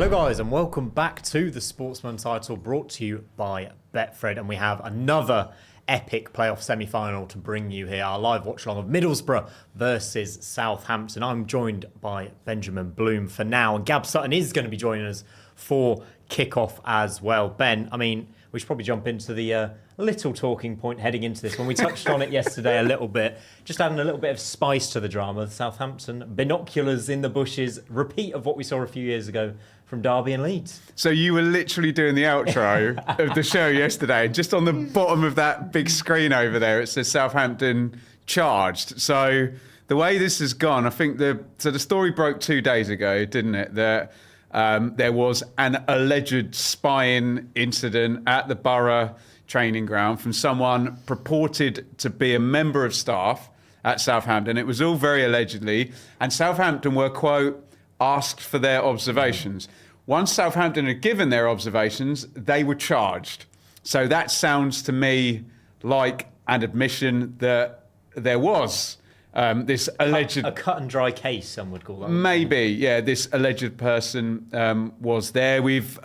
Hello guys and welcome back to the Sportsman Untitled, brought to you by Betfred, and we have another epic playoff semi-final to bring you here, our live watch-along of Middlesbrough versus Southampton. I'm joined by Benjamin Bloom for now, and Gab Sutton is going to be joining us for kick-off as well. Ben, I mean, we should probably jump into the little talking point heading into this. When we touched on it yesterday a little bit, just adding a little bit of spice to the drama. Southampton, binoculars in the bushes, repeat of what we saw a few years ago from Derby and Leeds. So you were literally doing the outro of the show yesterday. Just on the bottom of that big screen over there, it says Southampton charged. So the way this has gone, I think the story broke 2 days ago, didn't it? That there was an alleged spying incident at the Borough training ground from someone purported to be a member of staff at Southampton. It was all very allegedly, and Southampton were, quote, asked for their observations. Once Southampton had given their observations, they were charged. So that sounds to me like an admission that there was this alleged... A cut and dry case, some would call that. Maybe, yeah, this alleged person was there. We've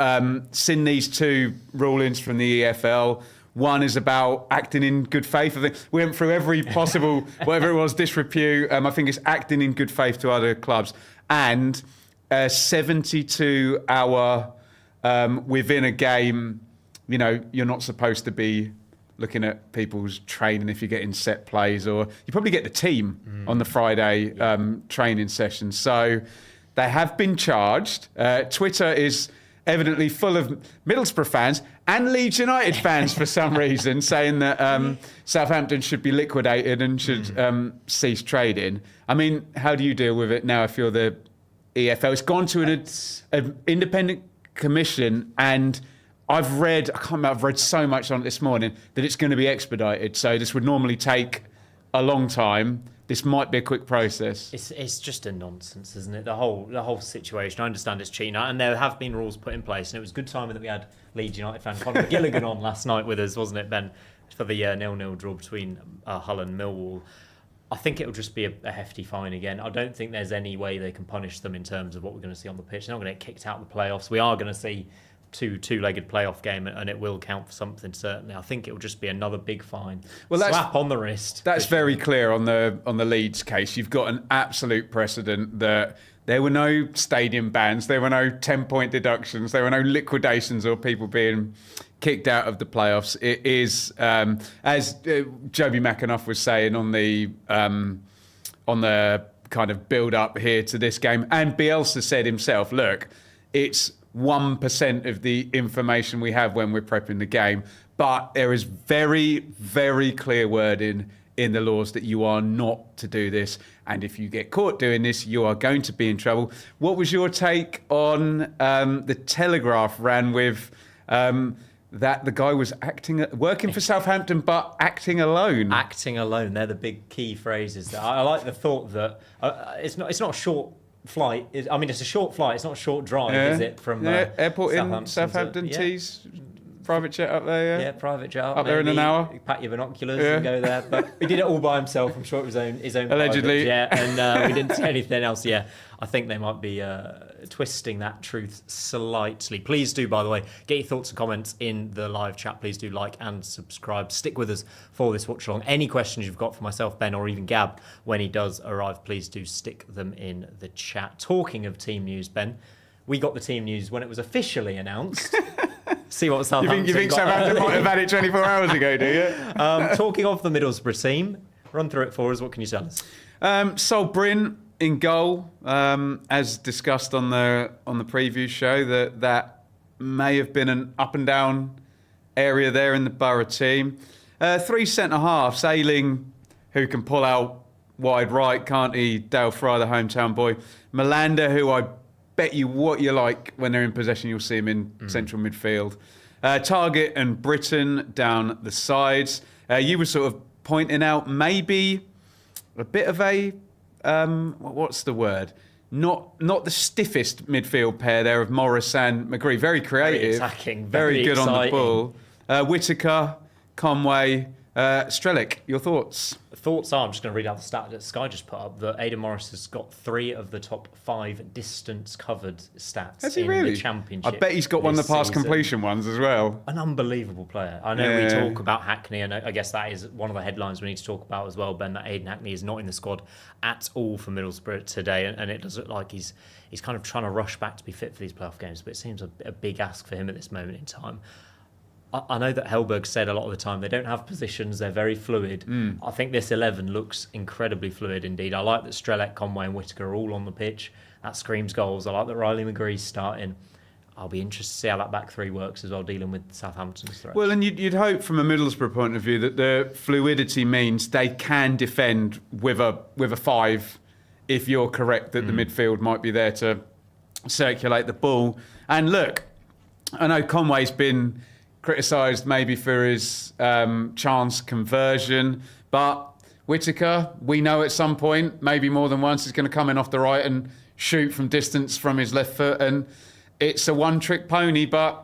seen these two rulings from the EFL. One is about acting in good faith. I think we went through every possible, whatever it was, disrepute. I think it's acting in good faith to other clubs. And 72-hour within a game, you know, you're not supposed to be looking at people's training if you're getting set plays, or you probably get the team on the Friday training session. So they have been charged. Twitter is evidently full of Middlesbrough fans and Leeds United fans for some reason, saying that Southampton should be liquidated and should cease trading. I mean, how do you deal with it now if you're the EFL? It's gone to an independent commission, and I've read so much on it this morning that it's going to be expedited. So this would normally take a long time. This might be a quick process. It's just a nonsense, isn't it? The whole situation. I understand it's cheating, and there have been rules put in place, and it was good timing that we had Leeds United fan Conor Gilligan on last night with us, wasn't it, Ben, for the 0-0 draw between Hull and Millwall. I think it'll just be a hefty fine again. I don't think there's any way they can punish them in terms of what we're going to see on the pitch. They're not going to get kicked out of the playoffs. We are going to see two-legged playoff game, and it will count for something, certainly. I think it will just be another big fine. Well, slap on the wrist. That's very clear on the Leeds case. You've got an absolute precedent that there were no stadium bans, there were no 10-point deductions, there were no liquidations or people being kicked out of the playoffs. It is, as Joby McAnuff was saying on the kind of build-up here to this game, and Bielsa said himself, look, it's 1% of the information we have when we're prepping the game, but there is very, very clear wording in the laws that you are not to do this, and if you get caught doing this, you are going to be in trouble. What was your take on the Telegraph ran with that the guy was working for Southampton but acting alone? Acting alone, they're the big key phrases. I like the thought that it's not a short flight. It's a short flight. It's not a short drive, is it? From airport in Southampton, Tees, private jet up there. Yeah, private jet up there in an hour. Pack your binoculars and go there. But he did it all by himself. I'm sure it was his own allegedly. Yeah, and we didn't see anything else. Yeah, I think they might be twisting that truth slightly. Please do, by the way, get your thoughts and comments in the live chat. Please do like and subscribe. Stick with us for this watch along. Any questions you've got for myself, Ben, or even Gab when he does arrive, please do stick them in the chat. Talking of team news, Ben, we got the team news when it was officially announced. See what Southampton You think Southampton might have had it 24 hours ago, do you? Talking of the Middlesbrough team, run through it for us. What can you tell us? Sol Bryn in goal, as discussed on the preview show, that may have been an up and down area there in the Borough team. 3 centre halves, Ayling, who can pull out wide right, can't he? Dale Fry, the hometown boy. Malander, who I bet you what you like when they're in possession, you'll see him in central midfield. Targett and Britton down the sides. You were sort of pointing out maybe a bit of a what's the word? Not the stiffest midfield pair there of Morris and McGree. Very creative, very attacking, very good exciting. on the ball. Whittaker, Conway, Strelic, your thoughts? Thoughts are, I'm just going to read out the stat that Sky just put up, that Aidan Morris has got 3 of the top 5 distance covered stats Has he in really? the Championship. I bet he's got one of the pass season. completion ones as well. An unbelievable player. I know we talk about Hackney, and I guess that is one of the headlines we need to talk about as well, Ben, that Aidan Hackney is not in the squad at all for Middlesbrough today, and it does look like he's kind of trying to rush back to be fit for these playoff games, but it seems a big ask for him at this moment in time. I know that Hellberg said a lot of the time they don't have positions, they're very fluid. I think this 11 looks incredibly fluid indeed. I like that Strelec, Conway and Whittaker are all on the pitch. That screams goals. I like that Riley McGree's starting. I'll be interested to see how that back 3 works as well, dealing with Southampton's threat. Well, and you'd hope from a Middlesbrough point of view that the fluidity means they can defend with a 5 if you're correct that the midfield might be there to circulate the ball. And look, I know Conway's been criticised maybe for his chance conversion, but Whittaker, we know at some point, maybe more than once, is going to come in off the right and shoot from distance from his left foot, and it's a one-trick pony, but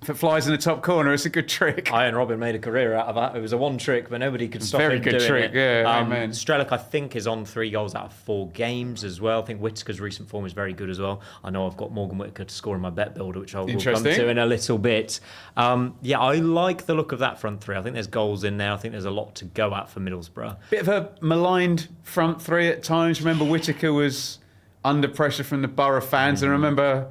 if it flies in the top corner, it's a good trick. Ian Robin made a career out of that. It was a one trick, but nobody could stop Very him good doing trick, it. yeah, amen. Strelic, I think, is on 3 goals out of 4 games as well. I think Whittaker's recent form is very good as well. I know I've got Morgan Whittaker to score in my bet builder, which I will come to in a little bit. Yeah, I like the look of that front 3. I think there's goals in there. I think there's a lot to go at for Middlesbrough. Bit of a maligned front 3 at times. Remember, Whittaker was under pressure from the Borough fans, and remember...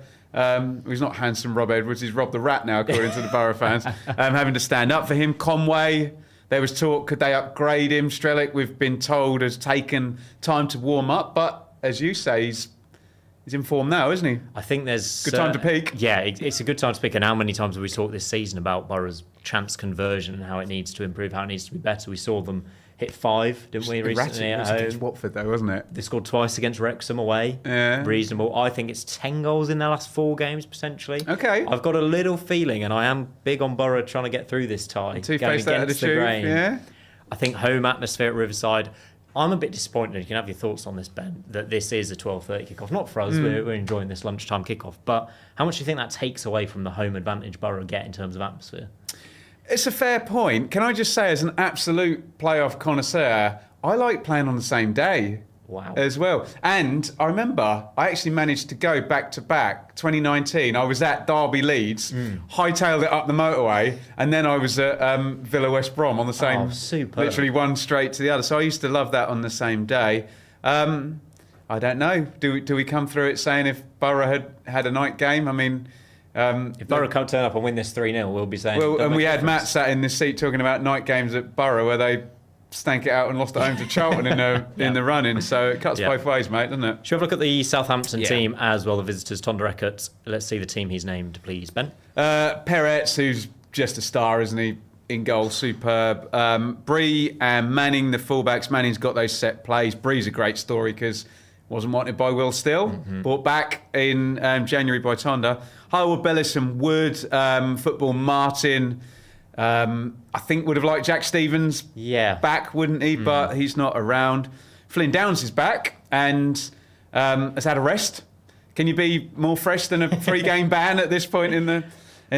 he's not handsome Rob Edwards, he's Rob the Rat now, according to the Borough fans, having to stand up for him. Conway, there was talk, could they upgrade him? Strelic, we've been told, has taken time to warm up, but as you say, he's in form now, isn't he? I think there's... Good time to peak. Yeah, it's a good time to peak, and how many times have we talked this season about Borough's chance conversion and how it needs to improve, how it needs to be better. We saw them hit 5, didn't we, recently at home? Against Watford, though, wasn't it? They scored twice against Wrexham away. Yeah. Reasonable. I think it's 10 goals in their last 4 games, potentially. Okay. I've got a little feeling, and I am big on Borough trying to get through this tie. Two-faced out of the shoe, yeah. I think home atmosphere at Riverside. I'm a bit disappointed. You can have your thoughts on this, Ben, that this is a 12:30 kickoff. Not for us, we're enjoying this lunchtime kickoff. But how much do you think that takes away from the home advantage Borough get in terms of atmosphere? It's a fair point. Can I just say, as an absolute playoff connoisseur, I like playing on the same day. Wow. As well. And I remember I actually managed to go back to back. 2019, I was at Derby Leeds, hightailed it up the motorway, and then I was at Villa West Brom on the same. Oh, superb. Literally one straight to the other. So I used to love that on the same day. I don't know. Do we come through it saying if Borough had a night game? I mean. If Borough can't turn up and win this 3-0, we'll be saying... Well, and we had Matt sat in this seat talking about night games at Borough where they stank it out and lost at home to Charlton in the run-in. So it cuts both ways, mate, doesn't it? Should we have a look at the Southampton team as well, the visitors, Tonda Eckert. Let's see the team he's named, please, Ben. Peretz, who's just a star, isn't he? In goal, superb. Bree and Manning, the fullbacks. Manning's got those set plays. Bree's a great story because wasn't wanted by Will Still. Brought back in January by Tonda. Howard Bellison, Wood, Football Martin. I think would have liked Jack Stevens back, wouldn't he? But he's not around. Flynn Downs is back and has had a rest. Can you be more fresh than a 3-game ban at this point in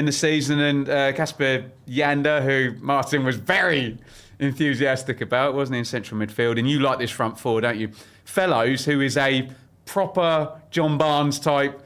the season? And Kasper Yander, who Martin was very enthusiastic about, wasn't he, in central midfield? And you like this front 4, don't you? Fellows, who is a proper John Barnes type.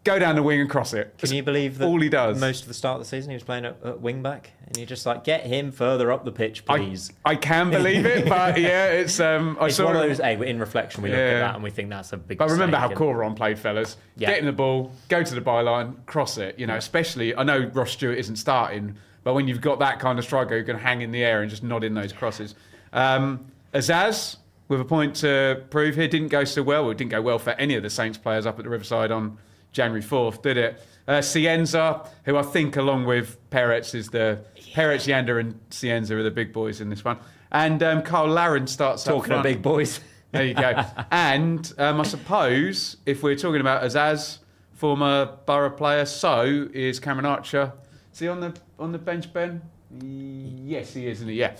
Go down the wing and cross it. Can you believe that all he does? Most of the start of the season he was playing at wing back, and you're just like, get him further up the pitch, please. I can believe it, but yeah, it's one of those. In reflection, we look at that and we think that's a big. But remember how Coron played, fellas. Get in the ball, go to the byline, cross it. You know, especially I know Ross Stewart isn't starting, but when you've got that kind of striker who can hang in the air and just nod in those crosses. Azaz, with a point to prove here, didn't go so well. It didn't go well for any of the Saints players up at the Riverside on January 4th, did it? Cienza, who I think along with Peretz is Peretz, Yander and Cienza are the big boys in this one. And Carl Laren starts talking up front. of big boys. There you go. And I suppose if we're talking about Azaz, former Borough player, so is Cameron Archer. Is he on the bench, Ben? Yes, he is, isn't he? Yeah.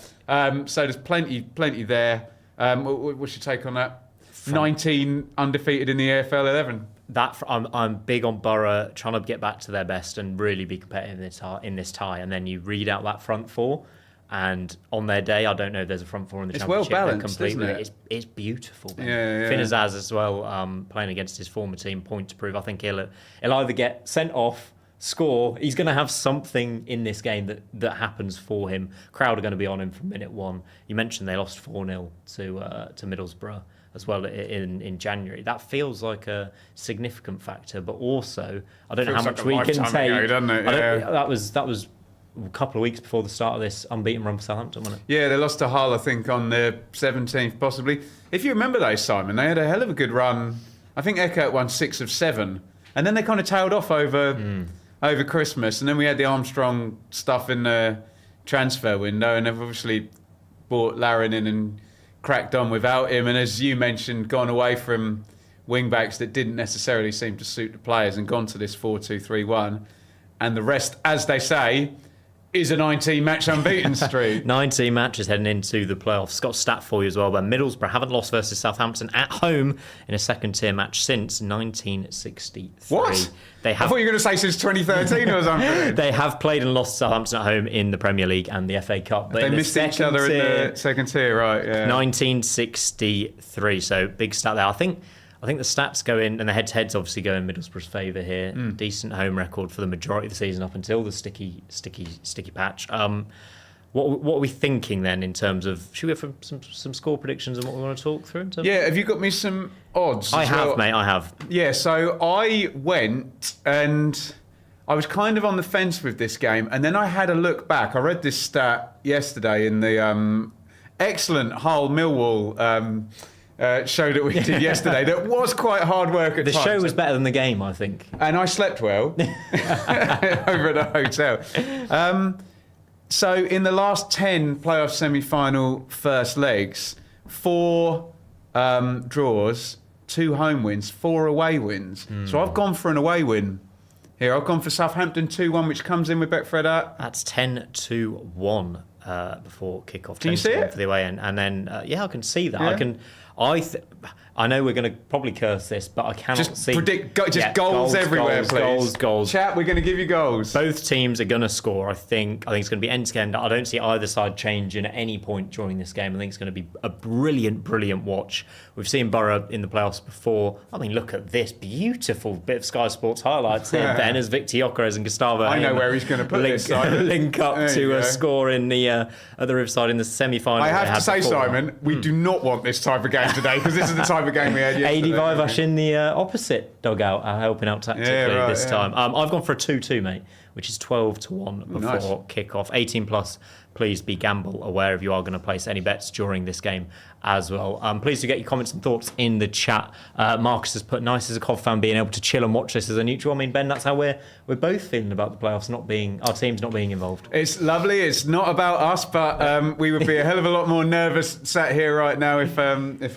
So there's plenty there. What's your take on that? 19 undefeated in the EFL 11. I'm big on Borough trying to get back to their best and really be competitive in this tie. And then you read out that front 4. And on their day, I don't know if there's a front four in the It's well Championship. balanced, isn't it? It's beautiful. Man. Yeah. Finazaz as well, playing against his former team, point to prove. I think he'll either get sent off, score. He's going to have something in this game that happens for him. Crowd are going to be on him from minute one. You mentioned they lost 4-0 to Middlesbrough as well in January. That feels like a significant factor, but also I don't know how much we can take. Ago, doesn't it? Yeah. That was a couple of weeks before the start of this unbeaten run for Southampton, wasn't it? Yeah, they lost to Hull, I think, on the 17th, possibly. If you remember those, Simon, they had a hell of a good run. I think Eckert won 6 of 7, and then they kind of tailed off over Christmas, and then we had the Armstrong stuff in the transfer window, and they've obviously brought Larin in and cracked on without him, and as you mentioned, gone away from wing-backs that didn't necessarily seem to suit the players and gone to this 4-2-3-1, and the rest, as they say, is a 19-match unbeaten streak. 19 matches heading into the playoffs. Got a stat for you as well, but Middlesbrough haven't lost versus Southampton at home in a second-tier match since 1963. What? I thought you were going to say since 2013 or something. They have played and lost Southampton at home in the Premier League and the FA Cup. But they missed each other in the second tier, right? Yeah. 1963, so big stat there. I think the stats go in, and the head-to-heads obviously go in Middlesbrough's favour here. Decent home record for the majority of the season up until the sticky patch. What are we thinking then in terms of... Should we go for some score predictions and what we want to talk through? Yeah, have you got me some odds? I have, mate, I have. Yeah, so I went and I was kind of on the fence with this game, and then I had a look back. I read this stat yesterday in the excellent Hull Millwall show that we did yesterday that was quite hard work at times. The show was better than the game, I think. And I slept well over at the hotel. So in the last 10 playoff semi-final first legs, 4 draws, 2 home wins, 4 away wins. So I've gone for an away win here. I've gone for Southampton 2-1, which comes in with Betfred at... That's 10-1 before kickoff. Can you see it? For the away end. And then, I can see that. Yeah. I know we're going to probably curse this, but I cannot just see... predict goals everywhere, please. Goals. Chat, we're going to give you goals. Both teams are going to score, I think. I think it's going to be end-to-end. I don't see either side changing at any point during this game. I think it's going to be a brilliant watch. We've seen Borough in the playoffs before. I mean, look at this beautiful bit of Sky Sports highlights here, Ben, as Victor Gyökeres and Gustavo I know where he's going to put this, Simon. link up to a score in the at the Riverside in the semi-final. I have to say, Simon, we do not want this type of game today, because this is the type of game we had yesterday. 85 Ash in the opposite dugout, helping out tactically this time. I've gone for a 2-2, mate, which is 12-1 before kickoff. 18 plus. Please be gamble aware if you are going to place any bets during this game as well. Please do get your comments and thoughts in the chat. Marcus has put, nice as a Cov fan being able to chill and watch this as a neutral. I mean, Ben, that's how we're both feeling about the playoffs, our teams not being involved. It's lovely. It's not about us, but we would be a hell of a lot more nervous sat here right now if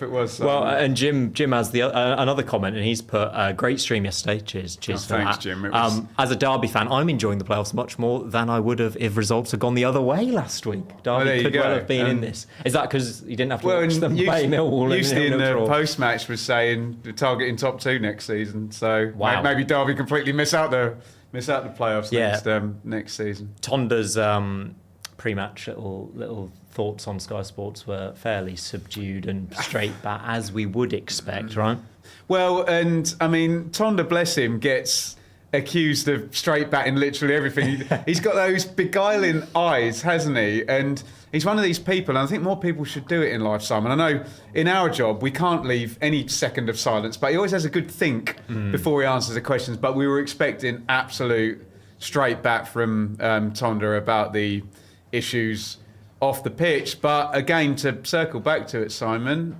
it was. Well, and Jim has another comment, and he's put great stream yesterday. Cheers for thanks, that. Jim. As a Derby fan, I'm enjoying the playoffs much more than I would have if results had gone the other way last week. Derby could well have been in this. Is that because you didn't have to watch them play Millwall? Usually in the post-match was saying the targeting top 2 next season. So maybe Derby completely miss out the playoffs next season. Tonda's pre-match little thoughts on Sky Sports were fairly subdued and straight back, as we would expect, right? Well, and I mean, Tonda, bless him, gets accused of straight batting literally everything. He's got those beguiling eyes, hasn't he? And he's one of these people, and I think more people should do it in life, Simon. I know in our job we can't leave any second of silence, but he always has a good think before he answers the questions. But we were expecting absolute straight bat from Tonda about the issues off the pitch. But again, to circle back to it, Simon,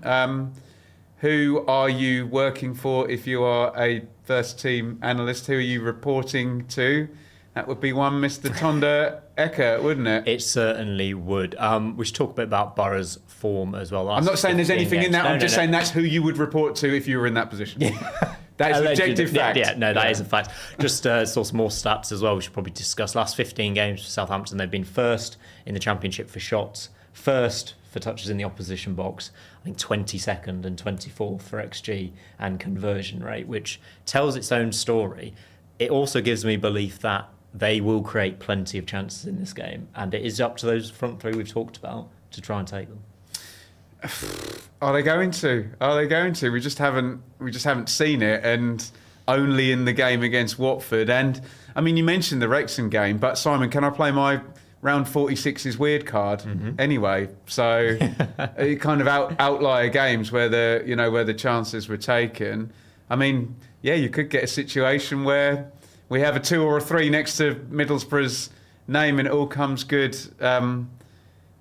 who are you working for if you are a first team analyst? Who are you reporting to? That would be one Mr. Tonda Eckert, wouldn't it? It certainly would. We should talk a bit about Borough's form as well. I'm not saying there's anything in that. I'm just saying that's who you would report to if you were in that position. That is objective fact. That is a fact. Just saw some more stats as well. We should probably discuss. Last 15 games for Southampton, they've been first in the Championship for shots, first for touches in the opposition box, I think 22nd and 24th for XG and conversion rate, which tells its own story. It also gives me belief that they will create plenty of chances in this game, and it is up to those front three we've talked about to try and take them. Are they going to? Are they going to? We just haven't seen it, and only in the game against Watford. And I mean, you mentioned the Wrexham game, but Simon, can I play my round 46's weird card anyway? So it kind of outlier games where the chances were taken. I mean, yeah, you could get a situation where we have a 2 or a 3 next to Middlesbrough's name, and it all comes good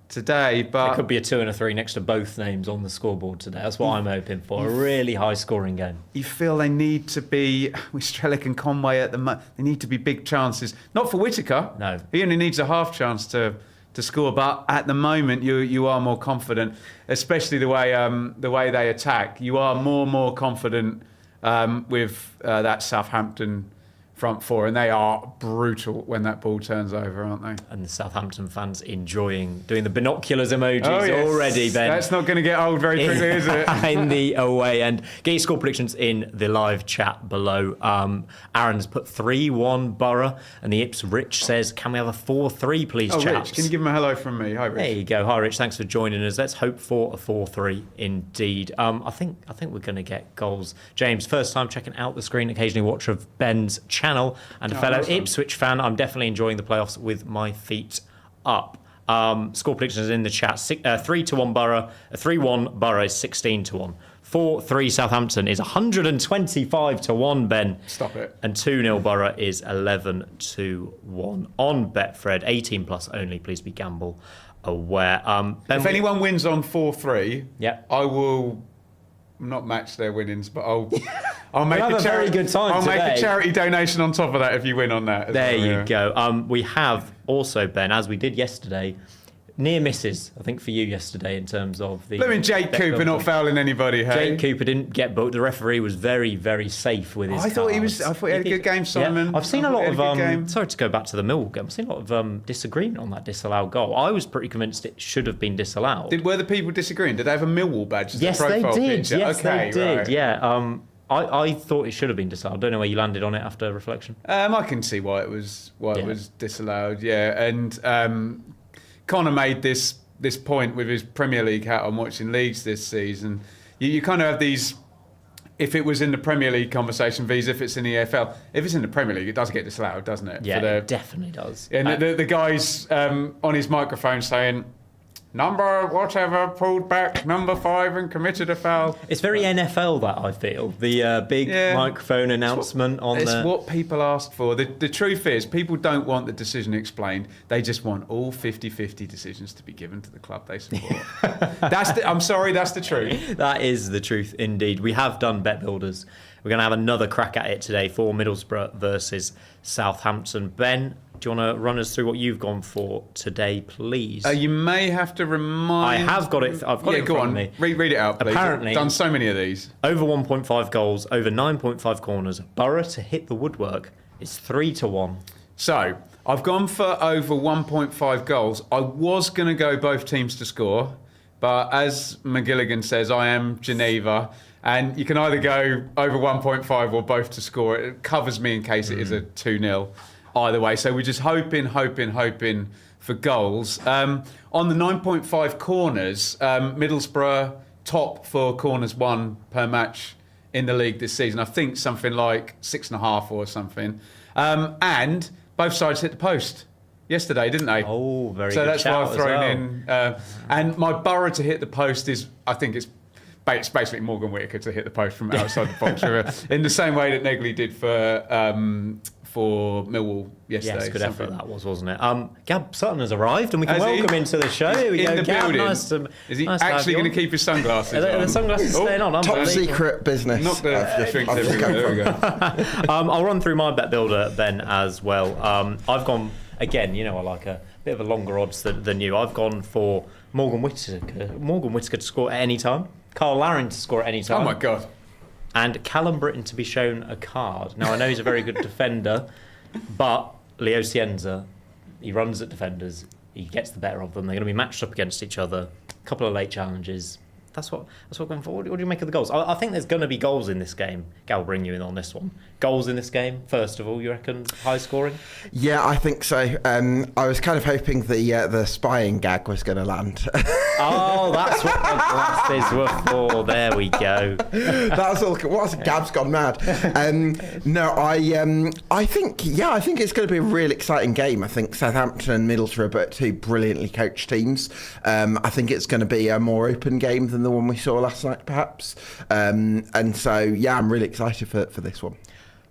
today. But it could be a 2 and a 3 next to both names on the scoreboard today. That's what I'm hoping for. A really high-scoring game. You feel they need to be, with Strelic and Conway at the moment, they need to be big chances. Not for Whittaker. No. He only needs a half chance to score. But at the moment, you are more confident, especially the way they attack. You are more confident with that Southampton front four, and they are brutal when that ball turns over, aren't they? And the Southampton fans doing the binoculars emojis already, Ben. That's not going to get old very quickly, is it? In the away end. Get your score predictions in the live chat below. Aaron's put 3-1 Borough, and the Ipswich says, can we have a 4-3, please, chaps? Rich, can you give him a hello from me? Hi, Rich. There you go. Hi, Rich. Thanks for joining us. Let's hope for a 4-3 indeed. I think we're going to get goals. James, first time checking out the screen, occasionally watcher of Ben's channel, and a fellow Ipswich fan. I'm definitely enjoying the playoffs with my feet up. Score predictions in the chat. 3-1 Borough, 3-1 Borough is 16-1. 4-3 Southampton is 125-1, Ben. Stop it. And 2-0 Borough is 11-1 on Betfred. 18 plus only. Please be gamble aware. Ben, if anyone wins on 4-3, yeah, I will not match their winnings, but I'll make we'll have a very good time. I'll today. make a charity donation on top of that if you win on that. There you go. We have also, Ben, as we did yesterday, near misses, I think, for you yesterday in terms of the... I mean, Jake Cooper not fouling anybody, hey? Jake Cooper didn't get booked. The referee was very, very safe with his I thought he had a good game, Simon. Yeah. I've seen a lot of... sorry to go back to the Millwall game. I've seen a lot of disagreement on that disallowed goal. I was pretty convinced it should have been disallowed. Were the people disagreeing? Did they have a Millwall badge as yes, a profile they did. picture? Yes, okay, they did. Right. Yeah. I thought it should have been disallowed. I don't know where you landed on it after reflection. I can see why it was disallowed. Yeah, and Connor made this point with his Premier League hat on watching leagues this season. You kind of have these. If it was in the Premier League conversation, vis if it's in the EFL. If it's in the Premier League, it does get disallowed, doesn't it? Yeah, it definitely does. And the guy's on his microphone saying, number whatever pulled back, number 5 and committed a foul. It's very NFL, that, I feel. The big microphone announcement on It's what people asked for. The truth is, people don't want the decision explained. They just want all 50-50 decisions to be given to the club they support. I'm sorry, that's the truth. That is the truth, indeed. We have done bet builders. We're going to have another crack at it today for Middlesbrough versus Southampton. Ben, do you want to run us through what you've gone for today, please? You may have to remind... I have got it. I've got it in front of me. Read it out, please. Apparently, I've done so many of these. Over 1.5 goals, over 9.5 corners. Borough to hit the woodwork is 3-1. So, I've gone for over 1.5 goals. I was going to go both teams to score, but as McGilligan says, I am Geneva, and you can either go over 1.5 or both to score. It covers me in case it is a 2-0. Either way, so we're just hoping for goals. On the 9.5 corners, Middlesbrough top for corners won per match in the league this season. I think something like 6.5 or something. And both sides hit the post yesterday, didn't they? Oh, very so good. So that's why I've thrown in. And my Borough to hit the post is, I think it's basically Morgan Whittaker to hit the post from outside the box. In the same way that Negley did for Millwall yesterday. Yes, good effort that was, wasn't it? Gab Sutton has arrived, and we can welcome him to the show. Here we in go, the Gab. building. Is he actually going to keep his sunglasses on? The sunglasses staying on. Top secret business. Not the drinks everywhere. There we go. I'll run through my bet builder, Ben, as well. I've gone, again, I like a bit of a longer odds than you. I've gone for Morgan Whittaker to score at any time. Carl Larin to score at any time. Oh, my God. And Callum Britton to be shown a card. Now, I know he's a very good defender, but Leo Cienza, he runs at defenders. He gets the better of them. They're going to be matched up against each other. A couple of late challenges. That's what I'm going for. What do you make of the goals? I think there's going to be goals in this game. Gal will bring you in on this one. goals in this game? First of all, you reckon high scoring? Yeah, I think so. I was kind of hoping the spying gag was going to land. Oh, that's what the glasses were for. There we go. That's all. Gab's gone mad. No, I think it's going to be a real exciting game. I think Southampton and Middlesbrough are two brilliantly coached teams. I think it's going to be a more open game than the one we saw last night, perhaps. And so, yeah, I'm really excited for this one.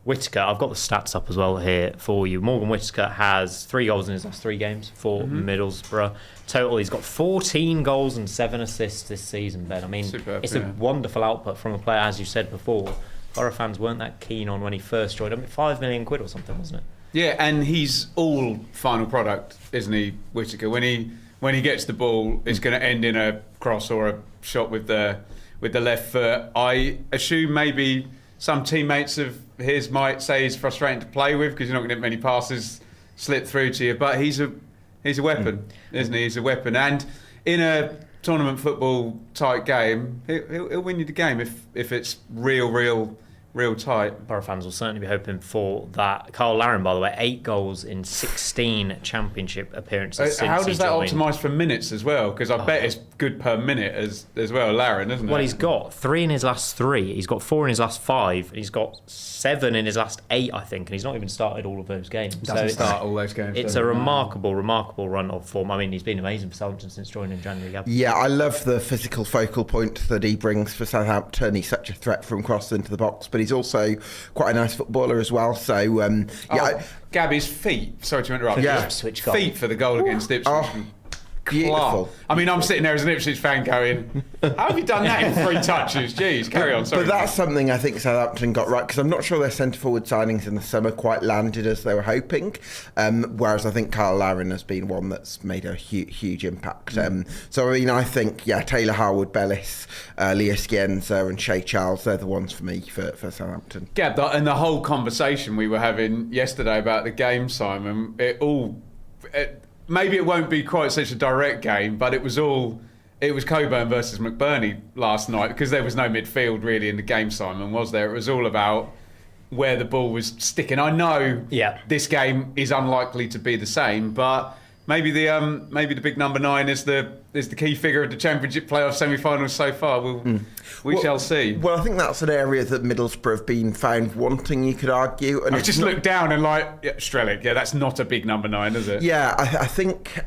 Whittaker, I've got the stats up as well here for you. Morgan Whittaker has 3 goals in his last 3 games for Middlesbrough. Total, he's got 14 goals and 7 assists this season, Ben. I mean, it's a wonderful output from a player, as you said before. Borough fans weren't that keen on when he first joined. I mean, £5 million or something, wasn't it? Yeah, and he's all final product, isn't he, Whittaker? When he gets the ball, it's going to end in a cross or a shot with the left foot. I assume maybe some teammates of his might say he's frustrating to play with because you're not going to get many passes slip through to you. But he's a weapon, isn't he? He's a weapon. And in a tournament football type game, he'll win you the game if it's real tight. Borough fans will certainly be hoping for that. Carl Larin, by the way, 8 goals in 16 Championship appearances. How does that optimise for minutes as well? Because I bet it's good per minute as well, Larin, isn't it? Well, he's got 3 in his last 3. He's got 4 in his last 5. He's got 7 in his last 8, I think, and he's not even started all of those games. Doesn't start all those games. It's a remarkable run of form. I mean, he's been amazing for Southampton since joining in January. Yeah, I love the physical focal point that he brings for Southampton. He's such a threat from cross into the box, but he's also quite a nice footballer as well. So, Gabby's feet. Sorry to interrupt. Yeah. Ipswich goal. Feet for the goal against Ipswich. Oh, beautiful. I mean, I'm sitting there as an Ipswich fan going, how have you done that in 3 touches? Jeez, carry on. Sorry. But that's something I think Southampton got right, because I'm not sure their centre-forward signings in the summer quite landed as they were hoping, whereas I think Carl Larin has been one that's made a huge impact. So, I mean, I think, Taylor Harwood, Bellis, Leo Scienza and Shea Charles, they're the ones for me for Southampton. Yeah, and the whole conversation we were having yesterday about the game, Simon, maybe it won't be quite such a direct game, but it was Coburn versus McBurney last night, because there was no midfield really in the game, Simon, was there? It was all about where the ball was sticking. I know this game is unlikely to be the same, but maybe the big number 9 is the key figure of the Championship playoff semi-finals so far. We shall see. Well, I think that's an area that Middlesbrough have been found wanting, you could argue. And I've just looked down and Strelic, that's not a big number 9, is it? Yeah, I think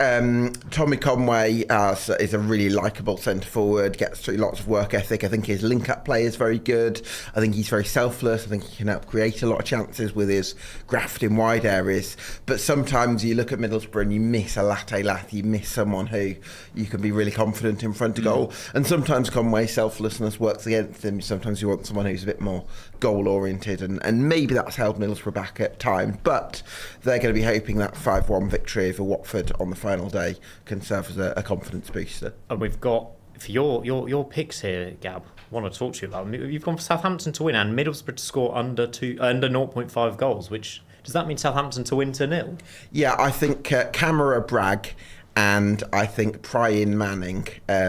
Tommy Conway is a really likeable centre-forward, gets through lots of work ethic. I think his link-up play is very good. I think he's very selfless. I think he can help create a lot of chances with his graft in wide areas. But sometimes you look at Middlesbrough and you miss a latte lath, you miss someone who you can be really confident in front of goal. And sometimes Conway's selflessness works against him. Sometimes you want someone who's a bit more goal oriented, and maybe that's held Middlesbrough back at times. But they're going to be hoping that 5-1 victory over Watford on the final day can serve as a confidence booster. And we've got, for your picks here, Gab, I want to talk to you about. You've gone for Southampton to win and Middlesbrough to score under 0.5 goals, which does that mean Southampton to win 2-0? Yeah, I think Camera Bragg and I think Pryin Manning.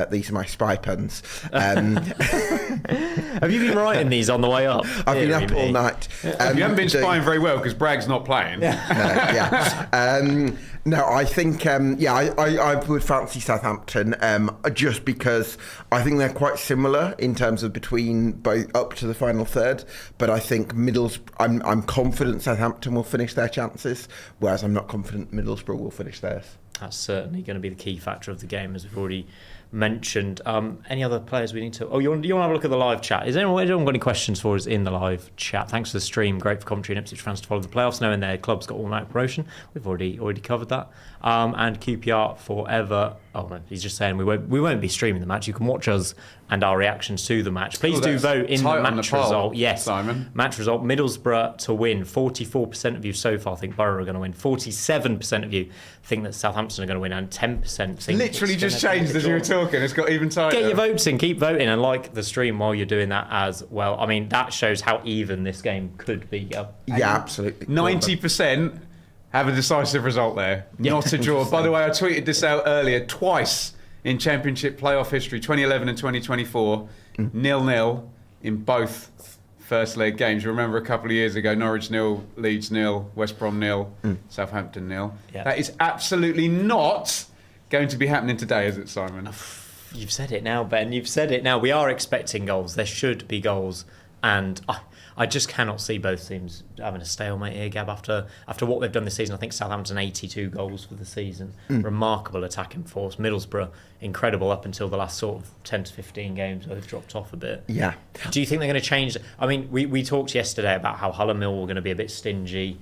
These are my spy puns. Have you been writing these on the way up? I've been up all night. You haven't been spying very well because Bragg's not playing. No, I think, I would fancy Southampton just because I think they're quite similar in terms of between both up to the final third. But I think I'm confident Southampton will finish their chances, whereas I'm not confident Middlesbrough will finish theirs. That's certainly going to be the key factor of the game, as we've already mentioned. Any other players we need to... you want to have a look at the live chat? Has anyone got any questions for us in the live chat? Thanks for the stream. Great for commentary and Ipswich fans to follow the playoffs, knowing their club's got all-night promotion. We've already covered that. And QPR forever... Oh, no, he's just saying we won't be streaming the match. You can watch us and our reactions to the match. Please do vote in the match result. Yes, Simon. Match result, Middlesbrough to win. 44% of you so far think Borough are going to win. 47% of you think that Southampton are going to win, and 10% think... Literally just changed as you were talking. It's got even tighter. Get your votes in. Keep voting and like the stream while you're doing that as well. I mean, that shows how even this game could be. Yeah, absolutely. 90% have a decisive result there. Not a draw. By the way, I tweeted this out earlier. Twice in Championship playoff history, 2011 and 2024, 0-0 in both first leg games. You remember a couple of years ago, Norwich 0, Leeds 0, West Brom 0, Southampton 0. Yeah. That is absolutely not going to be happening today, is it, Simon? You've said it now, Ben. You've said it now. We are expecting goals. There should be goals. And I just cannot see both teams having a stalemate here, Gab, after what they've done this season. I think Southampton 82 goals for the season. Remarkable attacking force. Middlesbrough, incredible up until the last sort of 10 to 15 games where they've dropped off a bit. Yeah. Do you think they're going to change? I mean, we talked yesterday about how Hull and Mill were going to be a bit stingy.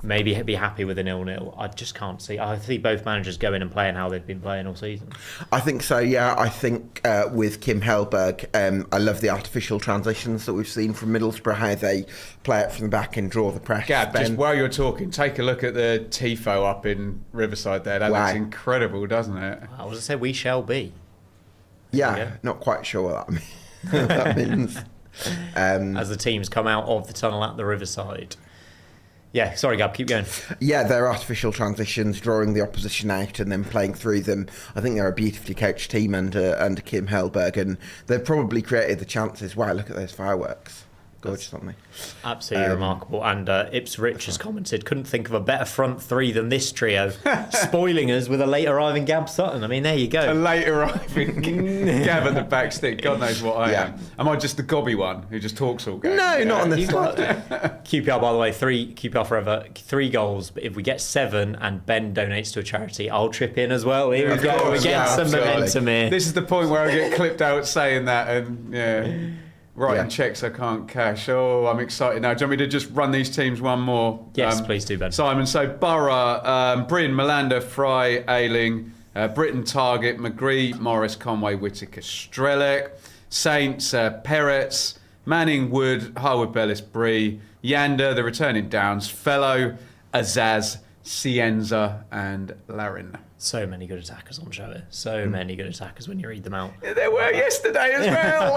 Maybe be happy with a 0-0. I just can't see. I think both managers go in and playing how they've been playing all season. I think so, yeah. I think with Kim Hellberg, I love the artificial transitions that we've seen from Middlesbrough, how they play it from the back and draw the press. Gab, just while you're talking, take a look at the TIFO up in Riverside there. That looks incredible, doesn't it? I was going to say, we shall be. Yeah, not quite sure what that means. As the teams come out of the tunnel at the Riverside. Yeah, sorry, Gab, keep going. Yeah, they're artificial transitions, drawing the opposition out and then playing through them. I think they're a beautifully coached team under Kim Hellberg, and they've probably created the chances. Wow, look at those fireworks. Gorgeous, aren't they? Absolutely remarkable. And Ipswich has commented, couldn't think of a better front three than this trio, spoiling us with a late arriving Gab Sutton. I mean, there you go. A late arriving Gab at the back stick. God knows what I am. Am I just the gobby one who just talks all game? No, not on this side. QPR, by the way, QPR forever, 3 goals. But if we get 7 and Ben donates to a charity, I'll chip in as well. Here we go. We're getting some momentum here. This is the point where I get clipped out saying that, and writing checks I can't cash. Oh, I'm excited now. Do you want me to just run these teams one more? Yes, please do, Ben. Simon, so Borough, Bryn, Malander, Fry, Ayling, Britton, Target, McGree, Morris, Conway, Whittaker, Strelec, Saints, Peretz, Manning, Wood, Harwood, Bellis, Bree, Yander, the returning Downs, Fellow, Azaz, Cienza, and Larin. So many good attackers on show here. So many good attackers when you read them out. Yeah, there were yesterday as well.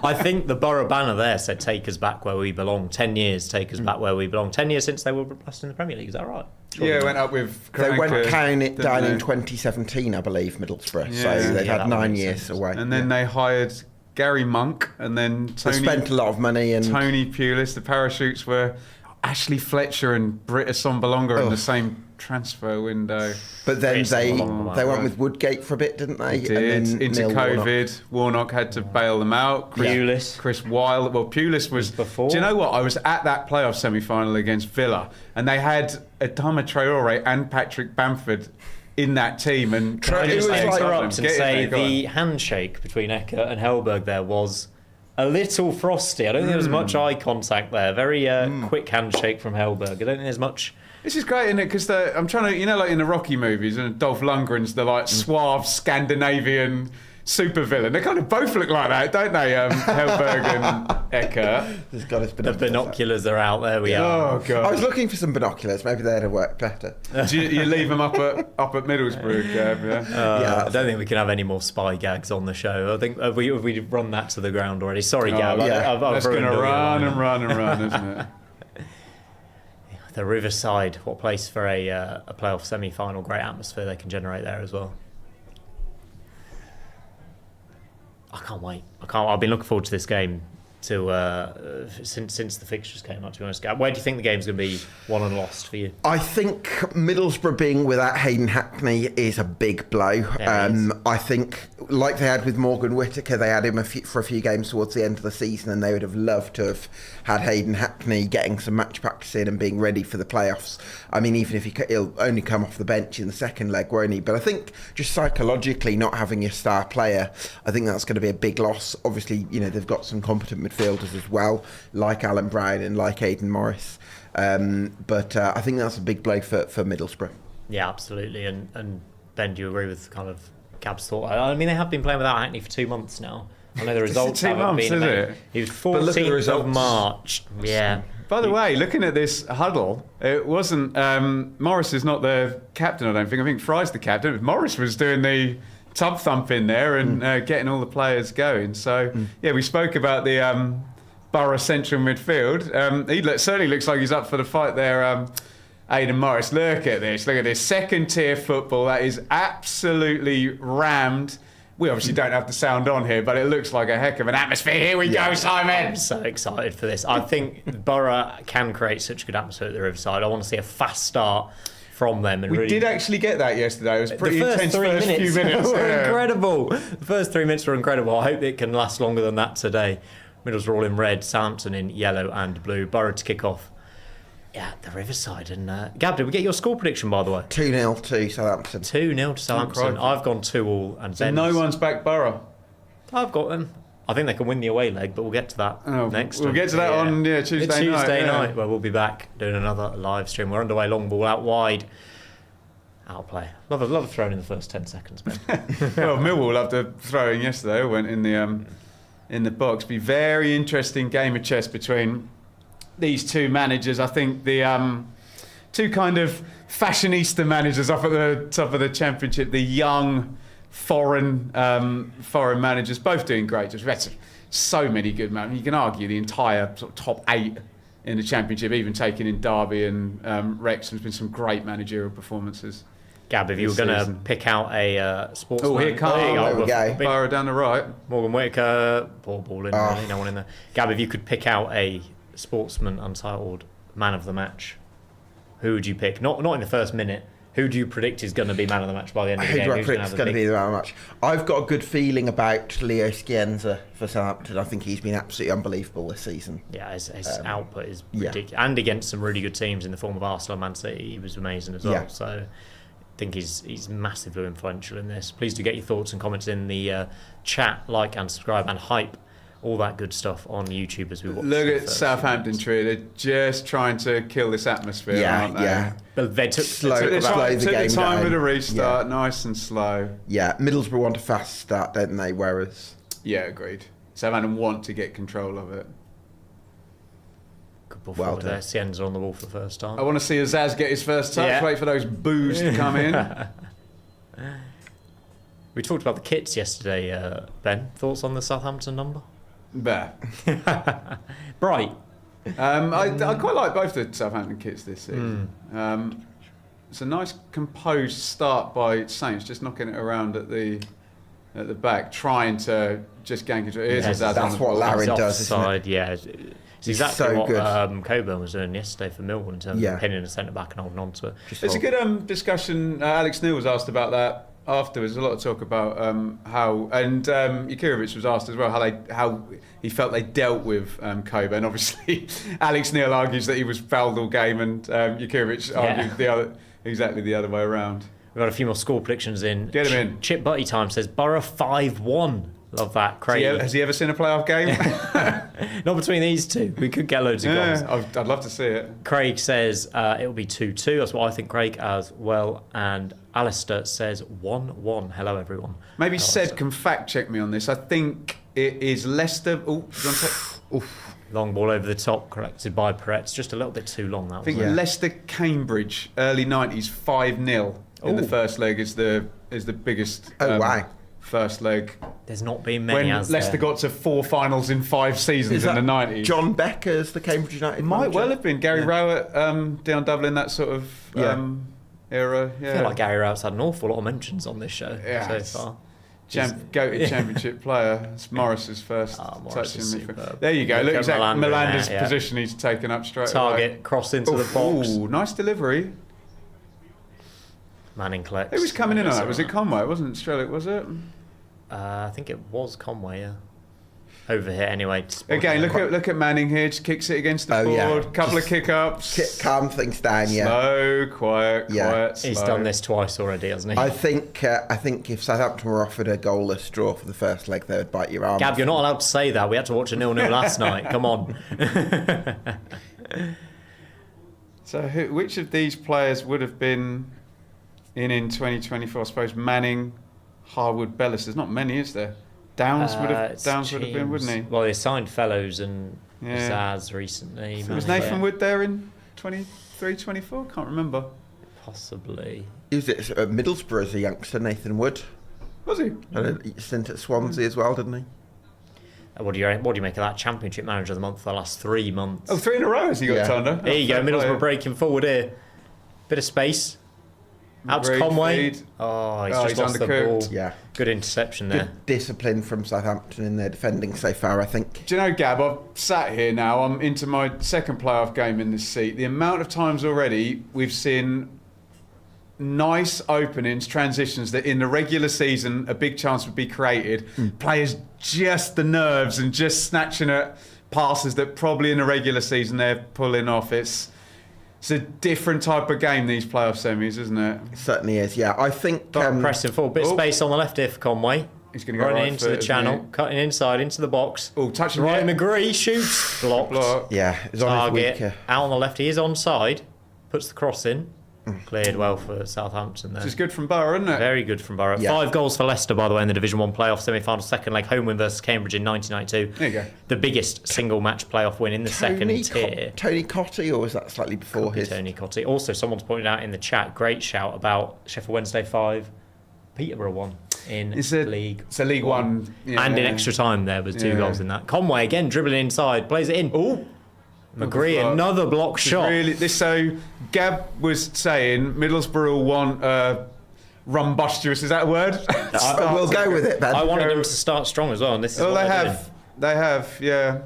I think the Borough banner there said, take us back where we belong. 10 years, take us back where we belong. 10 years since they were last in the Premier League, is that right? Yeah, it went up with They went down in 2017, I believe, Middlesbrough. So they've had 9 years away. And then they hired Gary Monk, and then Tony... They spent a lot of money. And Tony Pulis. The parachutes were Ashley Fletcher and Britta Sombalonga in the same transfer window. But then they went with Woodgate for a bit, didn't they? They did. And then Into Neil COVID. Warnock had to bail them out. Chris Wilde. Well, Pulis was before. Do you know what? I was at that playoff semi-final against Villa, and they had Adama Traore and Patrick Bamford in that team. And Can I just interrupt and say the handshake between Ecker and Hellberg there was a little frosty. I don't think there was much eye contact there. Very quick handshake from Hellberg. I don't think there's much... This is great, isn't it? Because I'm trying to, like in the Rocky movies, and Dolph Lundgren's the like suave Scandinavian supervillain. They kind of both look like that, don't they? Hellberg and Ecker. There's got his the binoculars are out. There we are. Oh god! I was looking for some binoculars. Maybe they'd have worked better. Do you leave them up at Middlesbrough, Gab? I don't think we can have any more spy gags on the show. I think we run that to the ground already. Sorry, Gab. That's going to run and run and run, isn't it? The Riverside, what place for a playoff semi-final? Great atmosphere they can generate there as well. I can't wait. I've been looking forward to this game since the fixtures came out, to be honest. Where do you think the game's going to be won and lost for you? I think Middlesbrough being without Hayden Hackney is a big blow. I think, like they had with Morgan Whittaker, they had him for a few games towards the end of the season, and they would have loved to have had Hayden Hackney getting some match practice in and being ready for the playoffs. I mean, even if he'll only come off the bench in the second leg, won't he? But I think just psychologically not having your star player, I think that's going to be a big loss. Obviously, they've got some competent midfielders as well, like Alan Brown and like Aidan Morris. But I think that's a big blow for Middlesbrough. Yeah, absolutely. And Ben, do you agree with kind of Gab's thought? I mean, they have been playing without Hackney for 2 months now. I know the results haven't been amazing. He was 14th of March. Yeah. By the way, looking at this huddle, it wasn't... Morris is not the captain, I don't think. I think Fry's the captain. Morris was doing the tub thump in there and getting all the players going. So, yeah, we spoke about the Borough central midfield. He certainly looks like he's up for the fight there, Aidan Morris. Look at this. Look at this. Second-tier football. That is absolutely rammed We obviously don't have the sound on here, but it looks like a heck of an atmosphere. Here we go, Simon. I'm so excited for this. I think Borough can create such a good atmosphere at the Riverside. I want to see a fast start from them. And We really, did actually get that yesterday. It was pretty the first intense few minutes were yeah. incredible. The first 3 minutes were incredible. I hope it can last longer than that today. Middlesbrough all in red, Southampton in yellow and blue. Borough to kick off. Yeah, the Riverside. And Gab, did we get your score prediction, by the way? 2-0 to Southampton. 2-0 to Southampton. crikey. I've gone 2-2. And So Ben's- no one's backed Borough. I've got them. I think they can win the away leg, but we'll get to that next We'll time. get to that on Tuesday night. Tuesday yeah. night, where we'll be back doing another live stream. We're underway, long ball out wide. Outplay. Love a throw in the first 10 seconds, Ben. Well, Millwall will have to throw in yesterday. Went in the box. Be very interesting game of chess between these two managers. I think the two kind of fashionista managers up at the top of the Championship, the young foreign managers, both doing great. We've had so many good managers. You can argue the entire sort of top 8 in the Championship, even taking in Derby and Wrexham. There's been some great managerial performances. Gab, if you were This going to season. pick out a sportsman... Oh, here comes There we go. Borough down the right. Morgan Whittaker, poor ball in, really, no one in there. Gab, if you could pick out a Sportsman Untitled man of the match, who would you pick? Not in the first minute. Who do you predict is going to be man of the match by the end of the Who game? do I Who's predict is have going to the be the man of the match? I've got a good feeling about Leo Scienza for Southampton. I think he's been absolutely unbelievable this season. Yeah, his output is yeah. ridiculous. And against some really good teams in the form of Arsenal and Man City, he was amazing as well. Yeah. So I think he's massively influential in this. Please do get your thoughts and comments in the chat, like and subscribe and hype all that good stuff on YouTube as we watch. Look the at first Southampton, few Tree. They're just trying to kill this atmosphere, aren't they? Yeah. But they took Slow- they took slow about, the Took game the time down. with a restart, nice and slow. Yeah, Middlesbrough want a fast start, don't they? Whereas Yeah, agreed. Southampton want to get control of it. good ball Well forward done. there. Sienza on the ball for the first time. I want to see Azaz get his first touch. Yeah. Wait for those boos to come in. We talked about the kits yesterday, Ben. Thoughts on the Southampton number? Bah. Bright. I quite like both the Southampton kits this season. It's a nice composed start by Saints, just knocking it around at the back, trying to just gain control. Here's Yes, Azaz on that's the what ball. Larry It's does, isn't it? offside, yeah. It's He's exactly so what good. Coburn was doing yesterday for Millwall in terms Yeah. of pinning the centre back and holding on to it. It's a good discussion. Alex Neil was asked about that afterwards. There's a lot of talk about how, and Jurkiewicz was asked as well how he felt they dealt with Coburn. Obviously, Alex Neil argues that he was fouled all game, and Jurkiewicz argued exactly the other way around. We've got a few more score predictions in. Get 'em in. Chip Butty time says Borough 5-1. Love that. Craig. Has he ever seen a playoff game? Not between these two. We could get loads of goals. Yeah, I'd love to see it. Craig says it'll be 2-2. That's what I think, Craig, as well. And Alistair says 1-1. Hello, everyone. Maybe Hello, Sed Alistair. can fact check me on this. I think it is Leicester. Oh, do you want to take? Long ball over the top, corrected by Peretz. Just a little bit too long, that I was. think Yeah. Leicester Cambridge, early 90s, 5-0 in the Ooh. first leg is the biggest. Oh, wow. First leg. There's not been many, When has Leicester there? got to 4 finals in 5 seasons Is in the that 90s. John Becker's the Cambridge United It might manager? well have been Gary Rowett down Dublin, that sort of era. Yeah. I feel like Gary Rowett's had an awful lot of mentions on this show Yeah, so it's- far. Goated championship player. It's Morris's first Morris touch in is midfield. superb. There you go. Look Look at exactly Melander in Melander's there, yeah. position he's taken up straight away. Target, cross into the box. Ooh, nice delivery. Manning collects. Who was coming in on that? Was it Conway? It wasn't Strelic, was it? I think it was Conway, yeah. Over here, anyway. Again, look at Manning here. Just kicks it against the Oh, board. yeah. Couple of kick-ups. Calm things down, yeah. Slow, quiet, Yeah. quiet, slow. He's done this twice already, hasn't he? I think if Southampton were offered a goalless draw for the first leg, they would bite your arm. Gab, off. you're not allowed to say that. We had to watch a 0-0 last night. Come on. So which of these players would have been in 2024? I suppose Manning, Harwood, Bellis. There's not many, is there? Downs would have been, wouldn't he? Well, they signed Fellows and Yeah. Zaz recently. Was Manning, Nathan Wood there in 23, 24? Can't remember. Possibly. He was at Middlesbrough as a youngster, Nathan Wood. Was he? Had a stint at Swansea as well, didn't he? What do you make of that? Championship Manager of the Month for the last 3 months. Oh, 3 in a row has he got Yeah. turned up? There you go, Fair play. Middlesbrough breaking forward here. Bit of space. Out to Reed Conway. feed. Oh, he's Oh, just he's lost the ball. undercooked. Yeah. Good interception there. Good discipline from Southampton in their defending so far, I think. Do you know, Gab, I've sat here now, I'm into my second playoff game in this seat. The amount of times already we've seen nice openings, transitions that in the regular season a big chance would be created. Players just the nerves and just snatching at passes that probably in the regular season they're pulling off. It's a different type of game, these playoff semis, isn't it? It certainly is, yeah. I think... Pressing forward. Bit of space on the left here for Conway. He's going to go Running right into foot, the isn't channel, he? cutting inside into the box. Oh, touching Right, it. McGree shoots. Blocked. Block. yeah, it's on his Target. weaker. Out on the left. He is onside. Puts the cross in. Cleared well for Southampton there. This is good from Borough, isn't it? Very good from Borough. Yeah. 5 goals for Leicester, by the way, in the Division 1 playoff semi-final, second leg home win versus Cambridge in 1992. There you go. The biggest single match playoff win in the second tier. Tony Cotty, or was that slightly before Could be his? Tony Cotty. Also, someone's pointed out in the chat, great shout about Sheffield Wednesday 5, Peterborough 1 in League. It's a League One. Yeah. And in extra time there was 2 Yeah. goals in that. Conway again dribbling inside, plays it in. Oh, McGree, another block shot. really. So Gab was saying Middlesbrough want rumbustious. Is that a word? We'll go with it, Ben. I wanted them to start strong as well, and this is Oh, what they they're have. doing. They have. Yeah.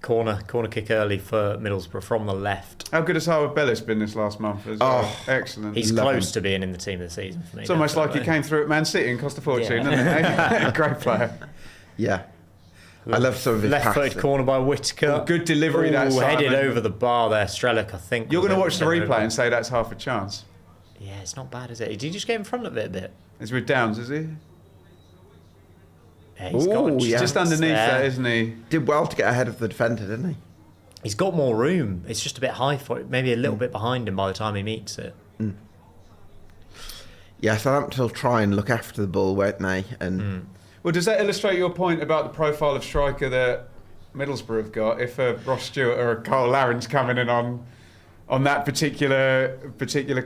Corner kick early for Middlesbrough from the left. How good has Howard Bellis been this last month as well? Oh, Excellent. He's Love close him. to being in the team of the season for me. It's almost like he definitely. came through at Man City and cost a fortune, Yeah. isn't it? Great player. Yeah. I love some of his Left-footed passes. corner by Whittaker. Oh, good delivery, that, headed Simon. over the bar there. Strelick, I think. You're was going to watch the over- replay and say that's half a chance. Yeah, it's not bad, is it? Did he just get in front of it a bit? It's with Downs, is he? Yeah, he's Ooh, got yeah. Just underneath there. that, isn't he? Did well to get ahead of the defender, didn't he? He's got more room. It's just a bit high for it. Maybe a little bit behind him by the time he meets it. Yeah, Southampton will try and look after the ball, won't they? And Well, does that illustrate your point about the profile of striker that Middlesbrough have got? If a Ross Stewart or a Carl Laren's coming in on that particular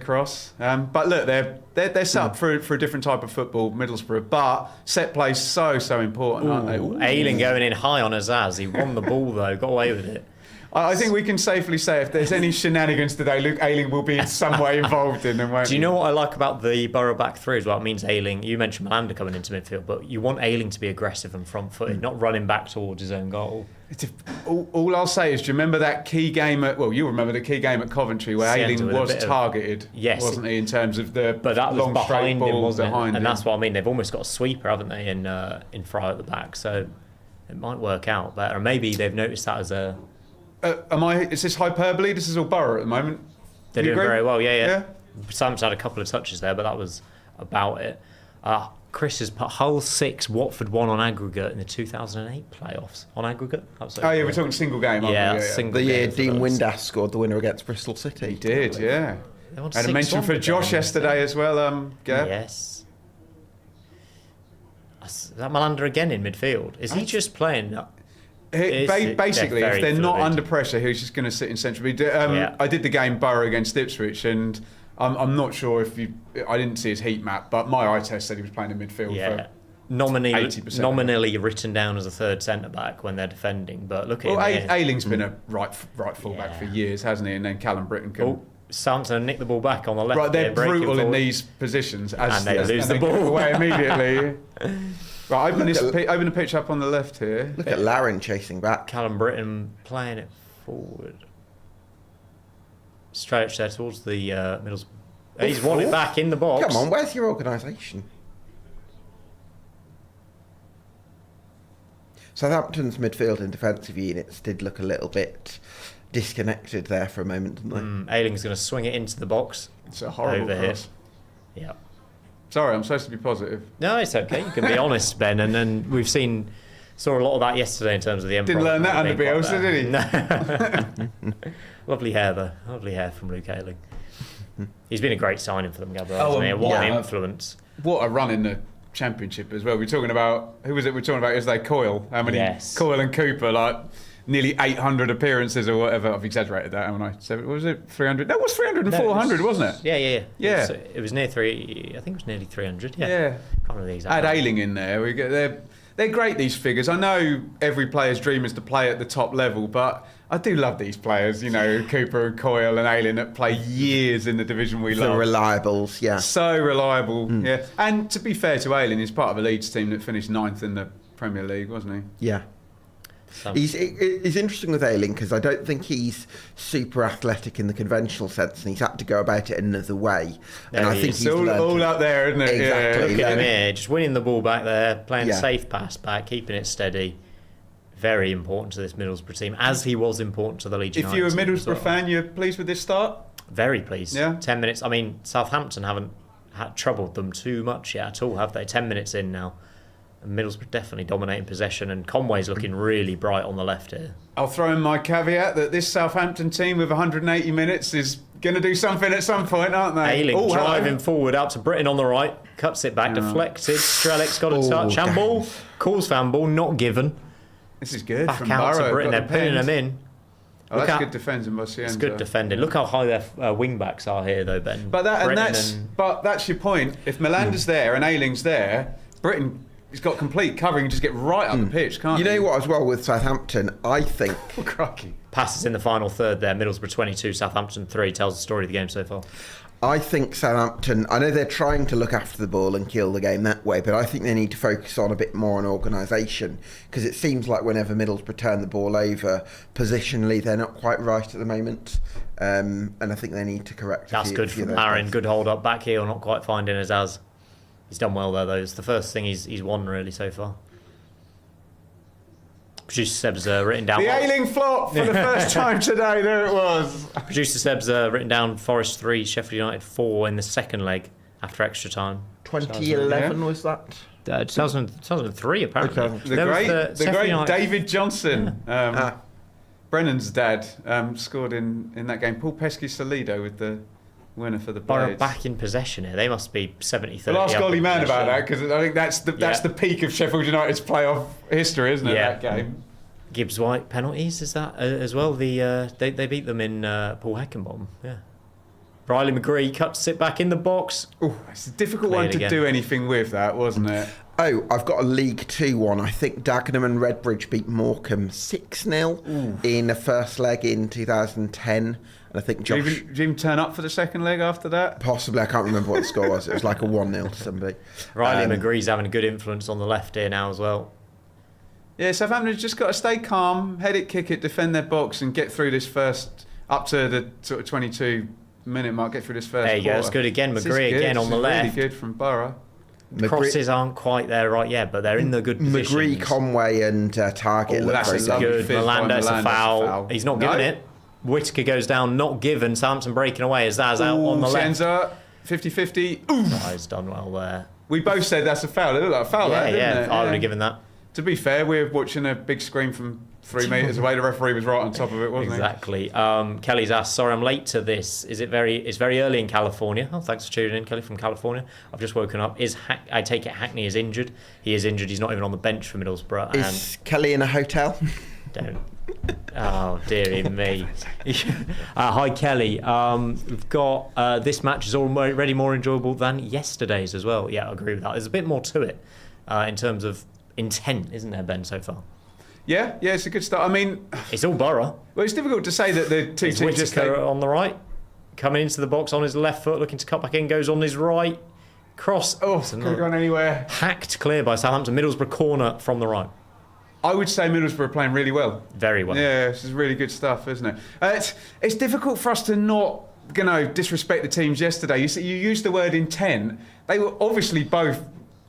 cross, but look, they're set up for a different type of football, Middlesbrough. But set plays so important, aren't they? Ooh. Ayling going in high on Azaz. He won the ball though, got away with it. I think we can safely say if there's any shenanigans today, Luke Ayling will be in some way involved in them. Won't Do you know what I like about the Borough back three as well? It means Ayling, you mentioned Malander coming into midfield, but you want Ayling to be aggressive and front-footed, not running back towards his own goal. All I'll say is, do you remember that key game you remember the key game at Coventry where Centre Ayling with a was bit of- targeted, Yes. wasn't he, in terms of the But that was long straight behind him, balls wasn't it? behind And him. that's what I mean. They've almost got a sweeper, haven't they, in Fry at the back? So it might work out better. Or maybe they've noticed that as a... Is this hyperbole? This is all Borough at the moment. They're Do you doing agree? very well, yeah. Sam's had a couple of touches there, but that was about it. Chris has put Hull 6, Watford 1 on aggregate in the 2008 playoffs. On aggregate? Oh yeah, we're talking single game, aren't Yeah, we? single the year game for Dean those. Windass scored the winner against Bristol City. He did, yeah. They won Had a 6-1 mention for did they, Josh on yesterday as well, Gav. Yes. Is that Malander again in midfield? Is he just playing... Basically, they're if they're very not fluid. under pressure, he's just going to sit in central. Yeah. I did the game Borough against Ipswich, and I'm not sure if I didn't see his heat map, but my eye test said he was playing in midfield. Yeah. For Nominally 80%. written down as a third centre back when they're defending, but look at well, him. here. Ayling's been a right fullback Yeah. for years, hasn't he? And then Callum Britton can. Oh, Southampton nick the ball back on the left. Right, they're here, breaking brutal in forward. these positions, And they lose the and they give ball. away immediately. Right, open the pitch up on the left here. Look at Laren chasing back. Callum Britton playing it forward. Stretch there towards the middle. He's won it back in the box. Come on, where's your organisation? Southampton's midfield and defensive units did look a little bit disconnected there for a moment, didn't they? Ayling's going to swing it into the box. It's a horrible Over here. cross. Yeah. Sorry, I'm supposed to be positive. No, it's okay. You can be honest, Ben. And then we've saw a lot of that yesterday in terms of the Emperor. Didn't learn that under being quite Bielsa, there. did he? No. Lovely hair, though. Lovely hair from Luke Ayling. He's been a great signing for them, Gabriel. Oh, hasn't he? What an yeah. influence. What a run in the Championship as well. We're talking about, who was it we're talking about yesterday? Coyle. How many? Yes. Coyle and Cooper, like nearly 800 appearances or whatever. I've exaggerated that, haven't I? So, what was it? 300? That was 300 and 400, wasn't it? Yeah. Yeah. It was near 3. I think it was nearly 300. Yeah. Yeah. Can't remember the exact. Add number. Ayling in there. they're great, these figures. I know every player's dream is to play at the top level, but I do love these players, Cooper and Coyle and Ayling that play years in the division we The love. reliables, yeah. So reliable, yeah. And to be fair to Ayling, he's part of a Leeds team that finished 9th in the Premier League, wasn't he? Yeah. He's interesting with Ayling because I don't think he's super athletic in the conventional sense, and he's had to go about it another way. And I think It's he's all up there, isn't it? Exactly. Look at him here, just winning the ball back there, playing a Yeah. safe pass back, keeping it steady. Very important to this Middlesbrough team, as he was important to the Leeds United If you're a team as Middlesbrough well. fan, you're pleased with this start? Very pleased. Yeah. 10 minutes. I mean, Southampton haven't troubled them too much yet at all, have they? 10 minutes in now. And Middlesbrough definitely dominating possession, and Conway's looking really bright on the left here. I'll throw in my caveat that this Southampton team with 180 minutes is going to do something at some point, aren't they? Ayling Oh, hello. driving forward out to Britton on the right, cuts it back, deflected. Strellick's got a touch, handball, calls for handball, not given. This is good Back from out Burrow. to Britton, they're got the pinning pins. them in. Oh, Look that's out. good defending by Cienzo. It's good defending. Look how high their wing backs are here, though, Ben. But Britton that's your point. If Melander's there and Ayling's there, Britton has got complete covering and just get right up the pitch, can't You he? know what, as well, with Southampton, I think Oh, crikey. passes in the final third there. Middlesbrough 22, Southampton 3 tells the story of the game so far. Southampton, I know they're trying to look after the ball and kill the game that way, but I think they need to focus on a bit more on organisation, because it seems like whenever Middlesbrough turn the ball over, positionally they're not quite right at the moment, and I think they need to correct That's good from Aaron. Good hold up back heel, not quite finding his as. He's done well there, though. It's the first thing he's won, really, so far. Producer Seb's written down... The Ayling flop for the first time today. There it was. Producer Seb's written down Forest 3, Sheffield United 4 in the second leg after extra time. 2011 was that? 2003, apparently. Okay. The There was great Sheffield United- David Johnson, Brennan's dad, scored in that game. Paul Pesky-Solido with the winner for the Borough Blades. back in possession here. They must be 70-30. Well, ask up Ollie in Man possession. about that, because I think that's the peak of Sheffield United's playoff history, isn't it? Yeah. That game. Gibbs White penalties, is that as well? They beat them in Paul Heckenbottom. Yeah. Riley McGree cuts it back in the box. Ooh, it's a difficult Play one it to again. do anything with, that, wasn't it? Oh, I've got a League 2 one. I think Dagenham and Redbridge beat Morecambe 6-0 in the first leg in 2010. And I think Did Josh... you even turn up for the second leg after that? Possibly, I can't remember what the score was. It was like a 1-0 to somebody. Riley McGree's having a good influence on the left here now as well. Yeah, Southampton have just got to stay calm, head it, kick it, defend their box, and get through this first, up to the sort of 22-minute mark, get through this first There you go, quarter. it's good again. This is McGree good. again on This the is left. Really good from Borough. Crosses aren't quite there right yet, but they're in the good positions. McGree, Conway and Target Oh, look that's very a good. lovely Good. fifth by Melanda, it's a Melander's foul. He's not giving it. Whittaker goes down, not given. Southampton breaking away as Zaz out on the left. Senza, 50-50. Ooh. Oh, he's done well there. We both said that's a foul. It looked like a foul, Yeah, that, didn't it? I would have given that. To be fair, we're watching a big screen from 3 metres away. The referee was right on top of it, wasn't Exactly. Kelly's asked, sorry I'm late to this. It's very early in California. Oh, thanks for tuning in, Kelly from California. I've just woken up. I take it Hackney is injured. He is injured. He's not even on the bench for Middlesbrough. Is Kelly in a hotel? Don't. Oh, dearie me. Hi, Kelly. We've got this match is already more enjoyable than yesterday's as well. Yeah, I agree with that. There's a bit more to it in terms of intent, isn't there, Ben, so far? Yeah, it's a good start. I mean, It's all Borough. well, it's difficult to say that the two It's teams just... Whittaker on the right, coming into the box on his left foot, looking to cut back in, goes on his right. Cross. Oh, It's could have gone anywhere. hacked clear by Southampton. Middlesbrough corner from the right. I would say Middlesbrough are playing really well. Very well. Yeah, this is really good stuff, isn't it? It's difficult for us to not, disrespect the teams yesterday. You used the word intent. They were obviously both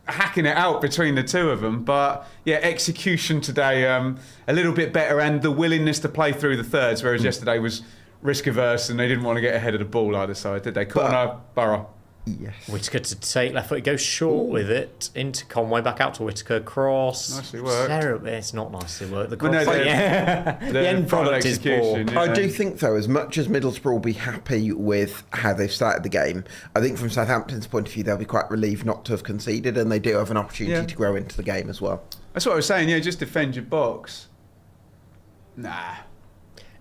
hacking it out between the two of them, but yeah, execution today a little bit better, and the willingness to play through the thirds, whereas yesterday was risk averse and they didn't want to get ahead of the ball either side, did they? Corner, Borough. Yes. Whittaker to take left foot, goes short with it into Conway, back out to Whittaker, cross. Nicely worked. Terrible. It's not nicely worked. The Well, cross, no, the- the end product is poor. execution, yeah. I do think, though, as much as Middlesbrough will be happy with how they've started the game, I think from Southampton's point of view, they'll be quite relieved not to have conceded, and they do have an opportunity Yeah. to grow into the game as well. That's what I was saying, yeah, just defend your box. Nah.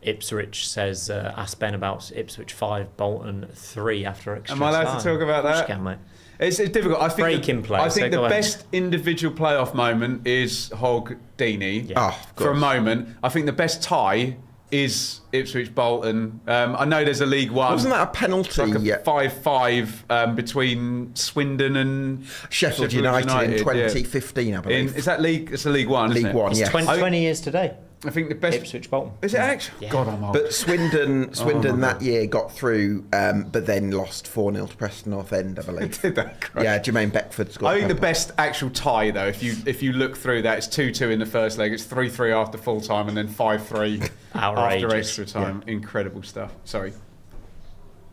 Ipswich says, ask Ben about Ipswich 5, Bolton 3 after extra Am I allowed time. to talk about Of course that? you can, mate. It's difficult. I think Breaking play, I so think the go ahead. best individual playoff moment is Hogg Deeney. Yeah. Oh, of For a course. moment. I think the best tie is Ipswich Bolton. I know there's a League One. Wasn't that a penalty? It's like a Yeah. 5-5 between Swindon and Sheffield United in yeah. 2015, I believe. Is that League? It's a League One. League isn't it? One, It's yeah. 20 years today. I think the best. Ipswich Bolton. Is it actually? Yeah. God, I'm old. But Swindon my that year got through, but then lost 4-0 to Preston North End, I believe. Did that? Great. Yeah, Jermaine Beckford scored. I think the a best actual tie, though, if you look through that, it's 2-2 in the first leg, it's 3-3 after full time, and then 5-3 after Outrageous. extra time. Incredible stuff. Sorry.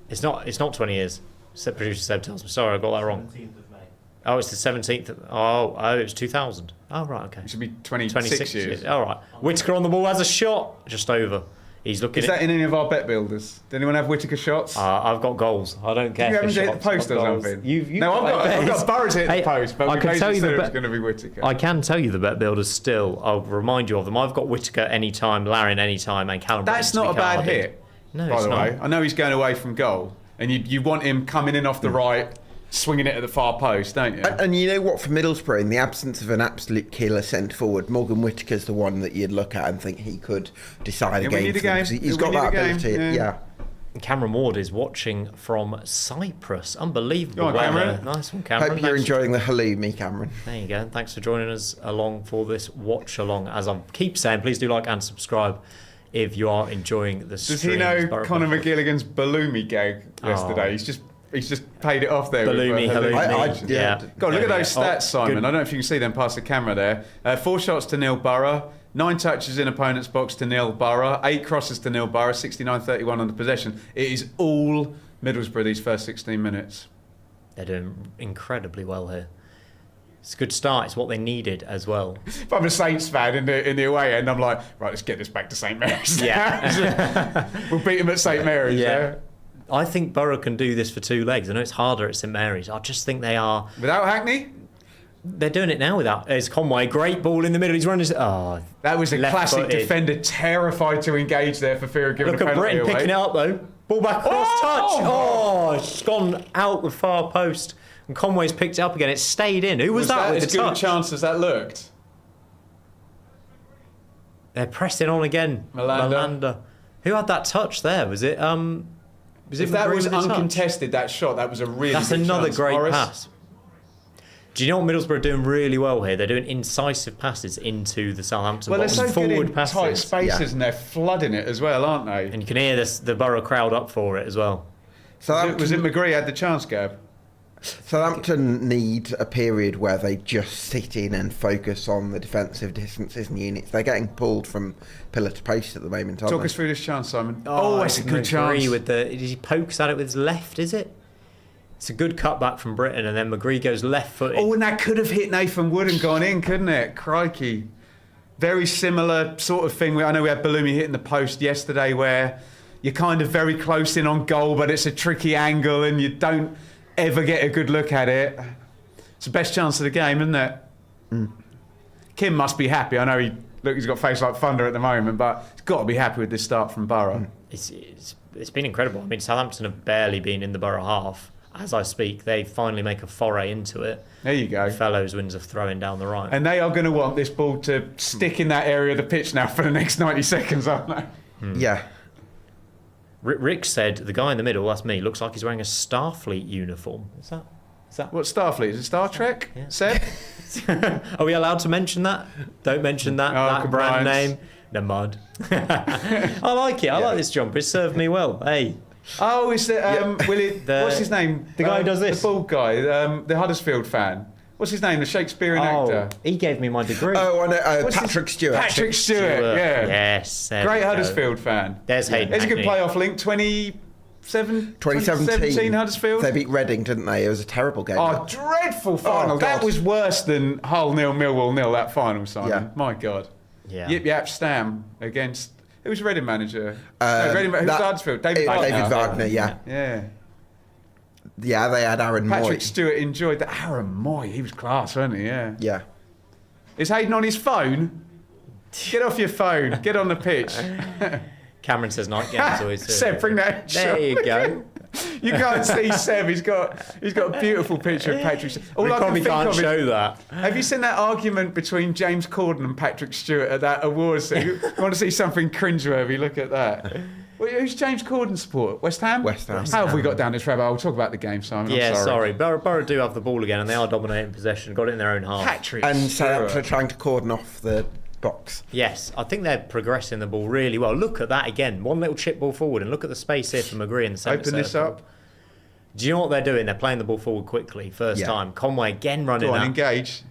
It's not 20 years. Producer Seb tells me. Sorry, I got that wrong. 17th of May. Oh, it's the 17th. Oh, it was 2000. Oh, right, okay. It should be 26, 26 years. All right. Whittaker on the ball has a shot. Just over. He's looking Is that in any of our bet builders? Did anyone have Whittaker shots? I've got goals. I don't care. you for haven't hit the shots. post I've or got goals. something? You've no, I've got Burrows hit Hey, the post, but I we can tell you said the it was bet- going to be Whittaker. I can tell you the bet builders still. I'll remind you of them. I've got Whittaker anytime, Larin anytime, and Callum. That's Britton to not be a bad carded. hit, No, by it's the not. way. I know he's going away from goal, and you want him coming in off the right, swinging it at the far post, don't you? And you know what, for Middlesbrough, in the absence of an absolute killer centre forward, Morgan Whittaker's the one that you'd look at and think he could decide Yeah, a we game. need a for them, game. 'cause He's We got need that a game, ability. yeah. Cameron Ward is watching from Cyprus. Unbelievable. Go on, weather. Cameron. Nice one, Cameron. Hope you're Thanks. enjoying the halloumi, Cameron. There you go. Thanks for joining us along for this watch along. As I keep saying, please do like and subscribe if you are enjoying the Does stream. he know Conor McGilligan's Baloomy gag yesterday? Oh. He's just paid it off there. Baloomy, with, halloumi. yeah. God, look There at we those go. stats, Oh, Simon. good. I don't know if you can see them past the camera there. 4 shots to nil Borough, 9 touches in opponent's box to nil Borough, 8 crosses to nil Borough, 69-31 on the possession. It is all Middlesbrough these first 16 minutes. They're doing incredibly well here. It's a good start. It's what they needed as well. If I'm a Saints fan in the away end, I'm like, right, let's get this back to St Mary's. Yeah. We'll beat them at St Mary's. Yeah. I think Borough can do this for 2 legs. I know it's harder at St Mary's. I just think they are. Without Hackney? They're doing it now without. It's Conway. Great ball in the middle. He's running. Oh, That was a classic left-footed. defender, terrified to engage there for fear of giving Look a at penalty Britton away. picking it up though. Ball back across touch. Oh, it's gone out the far post. And Conway's picked it up again. It stayed in. Who was that with as the good a touch? chance as that looked? They're pressing on again. Malanda. Who had that touch there? Was it If that McGree was with the touch? uncontested, that shot, that was a really That's good another chance. great Morris? pass. Do you know what Middlesbrough are doing really well here? They're doing incisive passes into the Southampton Well, they're box. so good Forward in passes. tight spaces Yeah. and they're flooding it as well, aren't they? And you can hear the Borough crowd up for it as well. Was it McGree had the chance, Gab? Southampton need a period where they just sit in and focus on the defensive distances and units. They're getting pulled from pillar to post at the moment, aren't Talk they? us through this chance, Simon. Oh, it's a good McGree chance. with he pokes at it with his left, is it? It's a good cutback from Britton, and then McGree goes left-footed. Oh, and that could have hit Nathan Wood and gone in, couldn't it? Crikey. Very similar sort of thing. I know we had Baloomy hitting the post yesterday where you're kind of very close in on goal, but it's a tricky angle and you don't ever get a good look at it. It's the best chance of the game, isn't it? Kim must be happy. I know he's got face like thunder at the moment, but he's got to be happy with this start from Borough. It's been incredible. I mean, Southampton have barely been in the Borough half. As I speak, they finally make a foray into it. There you go. Fellows wins a throw-in down the right. And they are going to want this ball to stick in that area of the pitch now for the next 90 seconds, aren't they? Yeah. Rick said the guy in the middle, that's me, looks like he's wearing a Starfleet uniform. Is that? What Starfleet? Is it Star Trek? Yeah. Seb? Are we allowed to mention that? Don't mention that. Oh, that brand compliance. name. Never mind. I like it. I like this jumper. It served me well. Hey. Oh, is it Willie? What's his name? The guy who does this. The bald guy, the Huddersfield fan. What's his name? The Shakespearean actor. He gave me my degree. Oh, I know. What's Patrick Stewart. Patrick Stewart. Yeah. Yes. there Great we go. Huddersfield fan. There's Hayden. There's a good Hackney. playoff link. 2017 2017 Huddersfield. They beat Reading, didn't they? It was a terrible game. Oh, dreadful final. Oh, that God. was worse than Hull 0, Millwall 0, that final, Simon. Yeah. My God. Yeah. Yip Yap Stam against... Who was Reading manager? Reading, who was that- Huddersfield? David Wagner. David Wagner, yeah. Yeah. Yeah, they had Aaron Patrick Moy. Stewart enjoyed that. Aaron Moy, he was class, wasn't he? Yeah. Yeah. Is Hayden on his phone? Get off your phone. Get on the pitch. Cameron says night games always. Seb, bring that There shot. you go. You can't see Seb. He's got a beautiful picture of Patrick Stewart. All We I can probably think can't of is- show that. Have you seen that argument between James Corden and Patrick Stewart at that awards thing? You want to see something cringeworthy? Look at that. Well, who's James Corden support? West Ham? West Ham. How have we got down this rabbit hole? We'll talk about the game, Simon. I'm Yeah, sorry. sorry. Borough do have the ball again, and they are dominating possession. Got it in their own half. Patrick And Stewart. Southampton trying to cordon off the box. Yes, I think they're progressing the ball really well. Look at that again. One little chip ball forward, and look at the space here for McGree in the centre Open this circle. up. Do you know what they're doing? They're playing the ball forward quickly. First Yeah. time. Conway again running Go on, out. engage.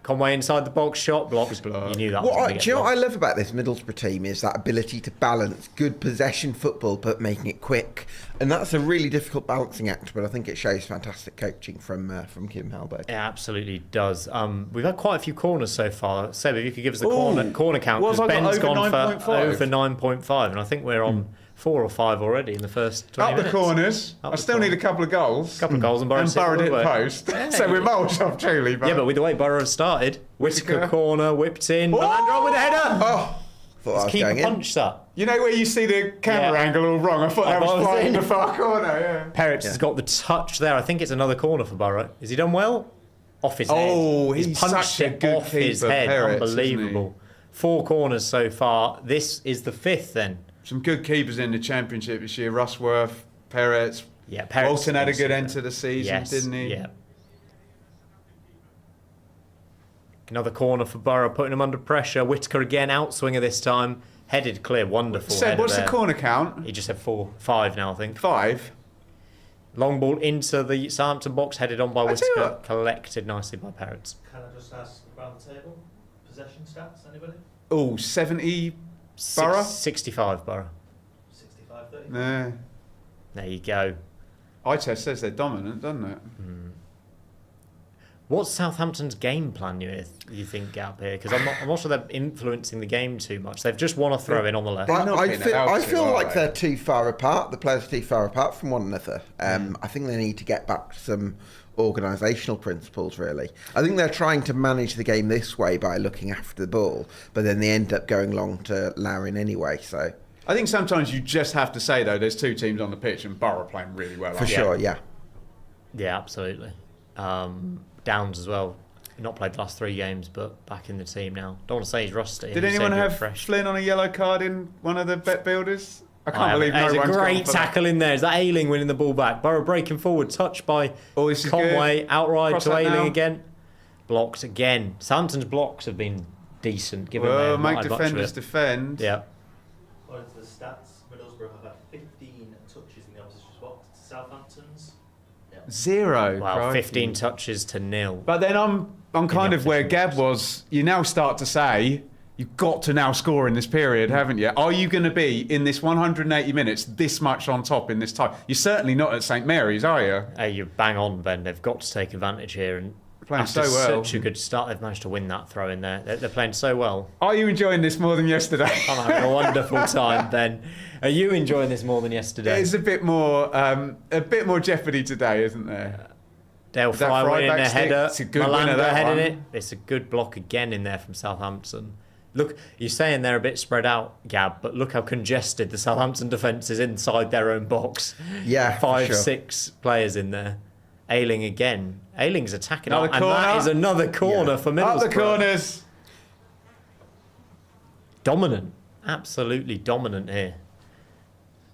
Conway inside the box, shot blocked. block. You knew that was going to get Do you know what I blocked. love about this Middlesbrough team is that ability to balance good possession football but making it quick, and that's a really difficult balancing act. But I think it shows fantastic coaching from Kim Halberg. It absolutely does. We've had quite a few corners so far. Seb, if you could give us the Ooh. corner count, What because have I got, Ben's over gone 9.5? for over 9.5, and I think we're on 4 or 5 already in the first 20 Up minutes. the corners. Up I the still corner. need a couple of goals. Couple of goals and Borough and sit Borough well hit away. post. Yeah. So we're miles off truly. But Yeah, but with the way Borough have started, Whittaker Whittaker. corner, whipped in, Melandro with a header. Oh, thought I was Keep going a in. punch that. you know where you see the camera Yeah. angle all wrong? I thought that I was was flying in. in the far corner. Yeah. Peretz has got the touch there. I think it's another corner for Borough. Has he done well? Off his head. Oh, he's punched such a it good off his keeper, head. Peretz, isn't he? Unbelievable. 4 corners so far. This is the 5th then. Some good keepers in the Championship this year. Rushworth, Peretz. Yeah, Peretz Walton had a good also- end to the season, Yes, didn't he? Yeah. Another corner for Borough, putting him under pressure. Whittaker again, outswinger this time. Headed clear, wonderful. Seb, header what's the there. corner count? He just had 5 now, I think. 5. Long ball into the Southampton box, headed on by I tell you Whittaker, what. collected nicely by Peretz. Can I just ask around the table? Possession stats, anybody? Oh, 70 Borough? 65 Borough. 65, 30? Nah. There you go. Eye test says they're dominant, doesn't it? What's Southampton's game plan, you think, Gab, here? Because I'm not sure they're influencing the game too much. They've just won a throw in on the left. They're not I being feel, allowed I to, feel are like they? they're too far apart. The players are too far apart from one another. I think they need to get back to some organisational principles, really. I think they're trying to manage the game this way by looking after the ball, but then they end up going long to Lauren anyway, so... I think sometimes you just have to say, though, there's 2 teams on the pitch and Borough playing really well. For aren't they? sure, yeah. Yeah, absolutely. Downs as well. Not played the last 3 games, but back in the team now. Don't want to say he's rusty. Did He's anyone so good, have fresh? Flynn on a yellow card in one of the bet builders? I can't believe no There's one's a gone great for that. tackle in there. Is that Ayling winning the ball back? Borough breaking forward, touched by Oh, this is Conway, good. outright Cross to that Ayling now. again. Blocked again. Southampton's blocks have been decent, given Well, they've not make had much of defenders it. defend. Yeah. According to the stats, Middlesbrough have had 15 touches in the opposition's box. Southampton's? No. 0. Wow, crikey. 15 touches to 0. But then I'm kind the of where opposition Gab box. was. You now start to say, you've got to now score in this period, haven't you? Are you going to be, in this 180 minutes, this much on top in this time? You're certainly not at St Mary's, are you? Hey, you bang on, Ben. They've got to take advantage here. And Playing after so well. such a good start, they've managed to win that throw in there. They're playing so well. Are you enjoying this more than yesterday? I'm having a wonderful time, Ben. Are you enjoying this more than yesterday? There's a bit more jeopardy today, isn't there? Dale Is that Fry winning Fry a back stick? header. It's a good winner, Melandro that heading one. it. It's a good block again in there from Southampton. Look, you're saying they're a bit spread out, Gab, but look how congested the Southampton defence is inside their own box. Yeah, for 5, sure. 6 players in there. Ayling again. Ayling's attacking Another on, and that corner. is another corner Yeah. for Middlesbrough. Up the corners. Dominant. Absolutely dominant here.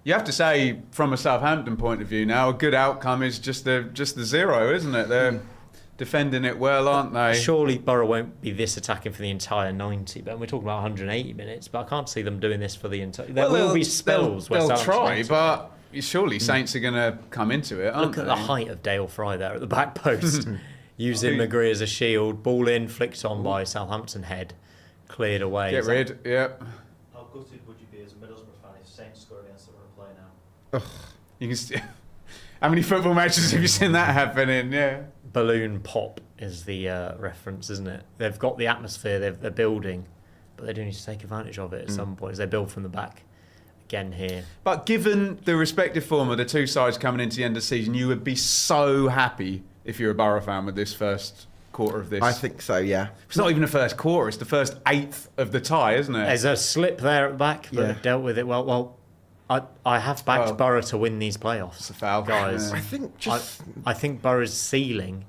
You have to say, from a Southampton point of view now, a good outcome is just the 0, isn't it? They're defending it well, aren't they? Surely Borough won't be this attacking for the entire 90, but we're talking about 180 minutes, but I can't see them doing this for the entire... There will be spells where They'll Southampton try, won't. but surely Saints are going to come into it, aren't Look at they? the height of Dale Fry there at the back post. Using I think- McGree as a shield. Ball in, flicked on by Southampton head. Cleared away. Get Is that- rid, yep. How gutted would you be as a Middlesbrough fan if Saints score against them and play now? You can how many football matches have you seen that happen in? Yeah. Balloon pop is the reference, isn't it? They've got the atmosphere they're building, but they do need to take advantage of it at some point as they build from the back. Again here. But given the respective form of the two sides coming into the end of the season, you would be so happy if you're a Borough fan with this first quarter of this. I think so, yeah. It's not even the first quarter, it's the first eighth of the tie, isn't it? There's a slip there at the back, but Yeah. they've dealt with it well. I have backed Well, Borough to win these playoffs. It's a foul, guys. yeah. I think just I think Borough's ceiling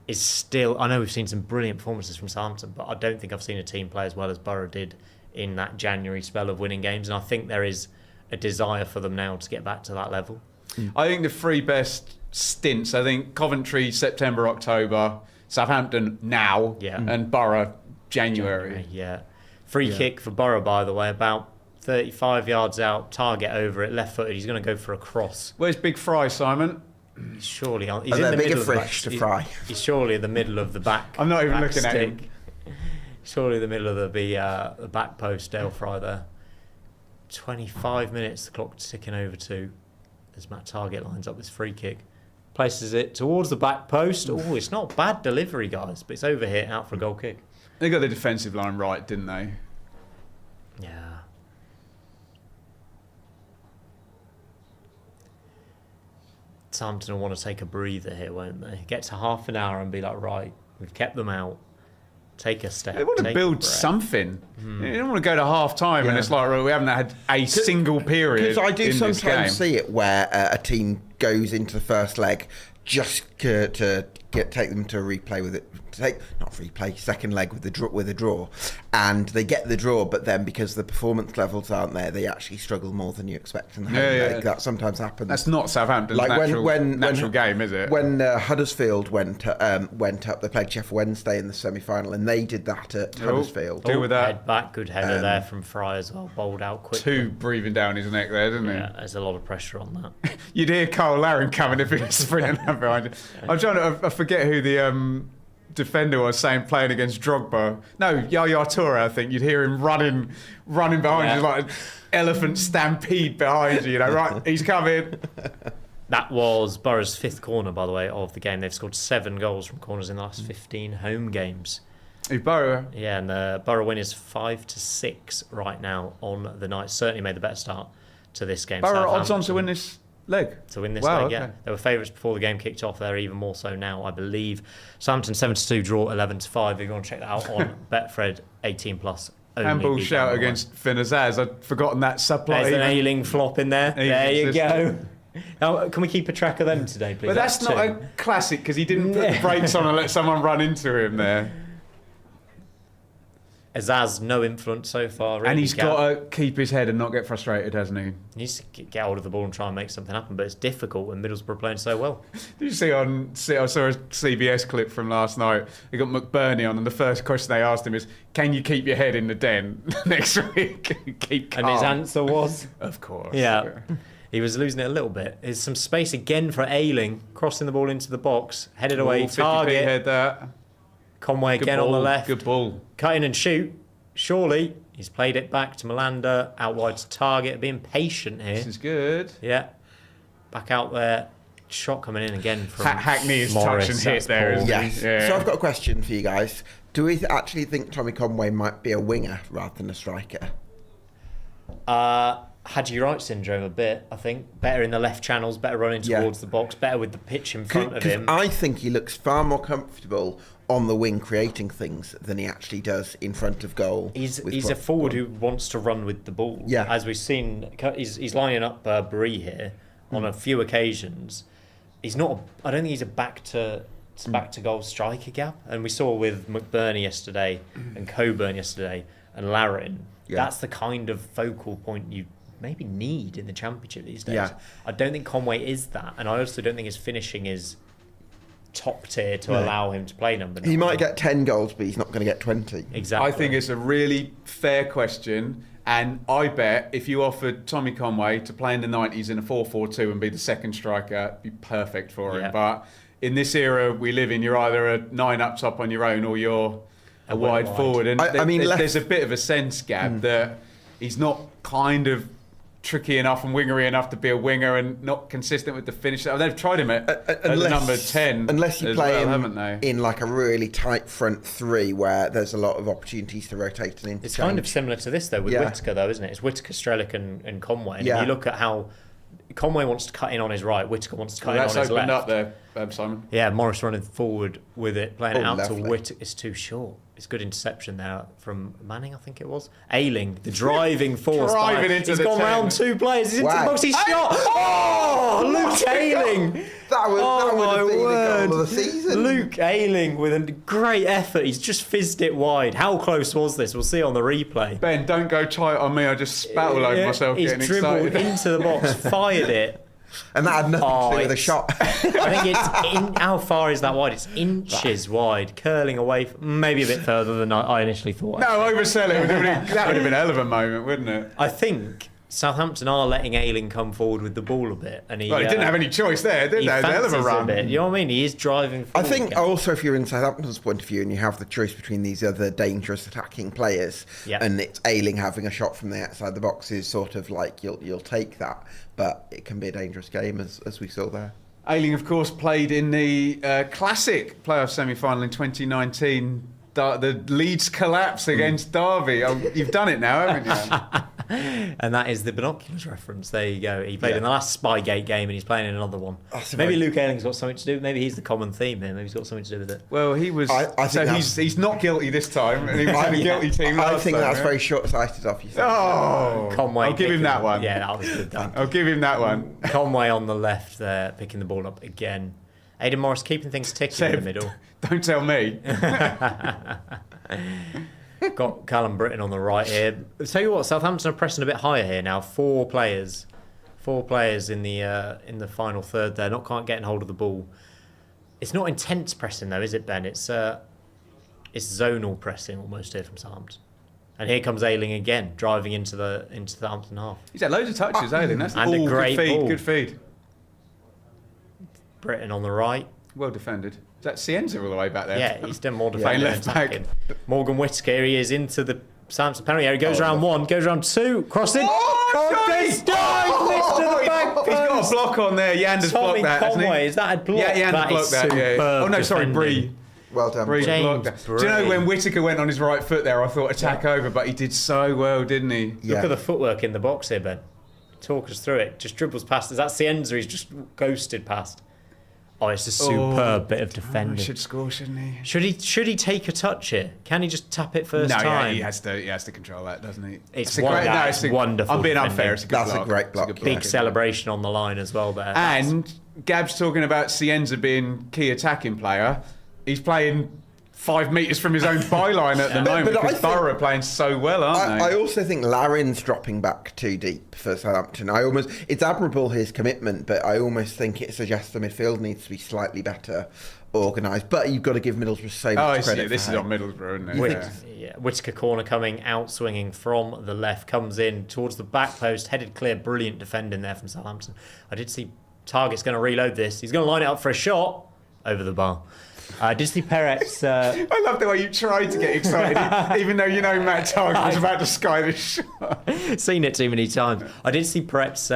is still. I know we've seen some brilliant performances from Southampton, but I don't think I've seen a team play as well as Borough did in that January spell of winning games, and I think there is a desire for them now to get back to that level. I think the three best stints, I think Coventry, September, October, Southampton now, Yeah. and Borough, January. Yeah. Free kick for Borough, by the way, about 35 yards out, target over it, left footed. He's going to go for a cross. Where's Big Fry, Simon? Surely, he's Are in there the bigger middle of the back. fish to fry? He's surely in the middle of the back. I'm not even back looking at him. stick. Surely the middle of the back post, Dale Fry there. 25 minutes, the clock ticking over to as Matt Target lines up this free kick. Places it towards the back post. Oh, it's not bad delivery, guys, but it's over here, out for a goal kick. They got the defensive line right, didn't they? Yeah. Southampton will want to take a breather here, won't they? Get to half an hour and be like, right, we've kept them out. Take a step. They want to take a build breath. something. They don't want to go to half time and Yeah. it's like, well, we haven't had a single period. Because I do in this game. sometimes see it where a team goes into the first leg just to take them to a replay with it. Second leg with a draw, and they get the draw, but then because the performance levels aren't there, they actually struggle more than you expect in the home leg. That sometimes happens. That's not Southampton's Like natural game, is it? When Huddersfield went up, they played Sheffield Wednesday in the semi-final, and they did that at Huddersfield. Deal with that. Head back, good header there from Fry as well. Bowled out quick. Two breathing down his neck there, didn't Yeah, there's a lot of pressure on that. he? You'd hear Carl Larin coming if he was sprinting up behind him. I'm trying to, I forget who the defender was saying playing against Drogba. No, Yaya Toure, I think. You'd hear him running behind you like an elephant stampede behind you. Right, he's coming. That was Borough's fifth corner, by the way, of the game. They've scored 7 goals from corners in the last 15 home games. Borough. Yeah, and the Borough win is 5-6 right now on the night. Certainly made the better start to this game. Borough odds on to Southampton win this leg. To win this Wow, leg, okay. yeah. They were favourites before the game kicked off. They're even more so now, I believe. Southampton 7-2 draw 11-5. If you want to check that out on Betfred 18+. Handball shout against Finn Azaz. I'd forgotten that supply. There's an Ailing flop in there. There you go. Now, can we keep a track of them today, please? But that's not a classic because he didn't put the brakes on and let someone run into him there. Azaz, no influence so far. Really. And he's got to keep his head and not get frustrated, hasn't he? He needs to get hold of the ball and try and make something happen, but it's difficult when Middlesbrough are playing so well. Did you see I saw a CBS clip from last night. They got McBurney on, and the first question they asked him is, "Can you keep your head in the den next week? Keep calm." And his answer was, "Of course." yeah. He was losing it a little bit. There's some space again for Ailing, crossing the ball into the box, headed away, 50p target. head that. Conway Good again ball, on the left. Good ball. Cut in and shoot. Surely he's played it back to Malander, out wide to Target, being patient here. This is good. Yeah. Back out there. Shot coming in again from Hackney is Morris. touch and hit That's there, poor. isn't he? Yes. Yeah. So I've got a question for you guys. Do we actually think Tommy Conway might be a winger rather than a striker? Hadji Wright syndrome a bit, I think. Better in the left channels, better running Yeah. towards the box, better with the pitch in front of him. I think he looks far more comfortable on the wing creating things than he actually does in front of goal. He's a forward who wants to run with the ball. Yeah. As we've seen, he's lining up Brie here on a few occasions. He's not. I don't think he's a back to goal striker gap. And we saw with McBurney yesterday and Coburn yesterday and Larin. Yeah. That's the kind of focal point you maybe need in the Championship these days. Yeah. I don't think Conway is that, and I also don't think his finishing is top tier to allow him to play number 9. He might get 10 goals, but he's not going to get 20. Exactly. I think it's a really fair question, and I bet if you offered Tommy Conway to play in the 90s in a 4-4-2 and be the second striker, it'd be perfect for him. Yeah. But in this era we live in, you're either a 9 up top on your own or you're a wide forward. And I mean, there's a bit of a sense gap that he's not kind of tricky enough and wingery enough to be a winger and not consistent with the finish. They've tried him at number 10 unless you as play well, him haven't they? in like a really tight front three where there's a lot of opportunities to rotate and interchange. It's kind of similar to this, though, with Yeah. Whittaker, though, isn't it? It's Whittaker, Strelick and Conway. And Yeah. you look at how Conway wants to cut in on his right, Whittaker wants to cut in on That's his opened left. up there. Simon? Yeah, Morris running forward with it, playing it out to lovely. Whittaker. It's too short. It's good interception there from Manning, I think it was. Ayling, the driving force. Driving into he's the gone 10. round 2 players. He's into Wow. the box. He's shot. Oh, Luke Ayling. That would have been the goal of the season. Luke Ayling with a great effort. He's just fizzed it wide. How close was this? We'll see on the replay. Ben, don't go tight on me. I just spat all over myself He's getting dribbled excited. into the box, fired it. And that had nothing to do with a it's- shot. I think it's how far is that wide? It's inches wide, curling away, maybe a bit further than I initially thought. No, oversell it. That would have been a hell of a moment, wouldn't it? I think Southampton are letting Ayling come forward with the ball a bit, and he Well, he didn't have any choice there, did he they? It was a hell of a fancies run. bit. You know what I mean? He is driving I forward. think again. also if you're in Southampton's point of view and you have the choice between these other dangerous attacking players, Yep. and it's Ayling having a shot from the outside the box is sort of like you'll take that, but it can be a dangerous game as we saw there. Ayling, of course, played in the classic playoff semi-final in 2019. The Leeds collapse against Derby. Oh, you've done it now, haven't you? And that is the binoculars reference. There you go. He played Yeah. in the last Spygate game, and he's playing in another one. That's Maybe very- Luke Ayling's got something to do. Maybe he's the common theme here. Maybe he's got something to do with it. Well, he was. I think so that's- he's not guilty this time, and he was in a guilty team I last think time, that's right? very short-sighted of you. Oh, Conway. I'll give him picking- that one. Yeah, that was good. That. I'll give him that one. Conway on the left there, picking the ball up again. Aidan Morris keeping things ticking in the Seb, middle. Don't tell me. Got Callum Britton on the right here. I'll tell you what, Southampton are pressing a bit higher here now. 4 players in the final third there, not quite getting hold of the ball. It's not intense pressing though, is it, Ben? It's zonal pressing almost here from Southampton. And here comes Ayling again, driving into the Southampton half. He's had loads of touches, Ayling. That's And a all great good feed. ball. Good feed. Britton on the right. Well defended. Is that Cienza all the way back there? Yeah, he's done more Playing defending than left back. attacking. Morgan Whittaker, he is into the Southampton penalty area. He goes round 1, goes round 2, crossing. Johnny! Missed to the back He's got a post. block on there. Yanda's Tommy blocked that, hasn't Conway, he? is that a block? Yeah, Yanda That is blocked that. Yeah. superb Oh no, sorry, defending. Bree. Well done. Bree James blocked that. Do you know Bree. when Whittaker went on his right foot there? I thought attack over, but he did so well, didn't he? Yeah. Look at the footwork in the box here, Ben. Talk us through it. Just dribbles past. Is that Cienza? He's just ghosted past. Oh, it's a superb bit of He defending. should score, shouldn't he? Should he take a touch here? Can he just tap it first No, time? yeah, he has to control that, doesn't he? It's a great, it's wonderful I'm being defending. unfair. It's a good That's a block. great It's block, good yeah. Big celebration on the line as well there. And Gab's talking about Cienza being key attacking player. He's playing 5 metres from his own byline at the moment but I because think- Borough are playing so well, aren't they? I also think Larin's dropping back too deep for Southampton. It's admirable his commitment, but I almost think it suggests the midfield needs to be slightly better organised. But you've got to give Middlesbrough so much credit. This for is how- on Middlesbrough, isn't it? Whittaker corner coming out swinging from the left, comes in towards the back post, headed clear, brilliant defending there from Southampton. I did see Target's going to reload this. He's going to line it up for a shot over the bar. I did see Perez. I love the way you tried to get excited, even though you know Matt Target was about to sky this shot. Seen it too many times. I did see Perez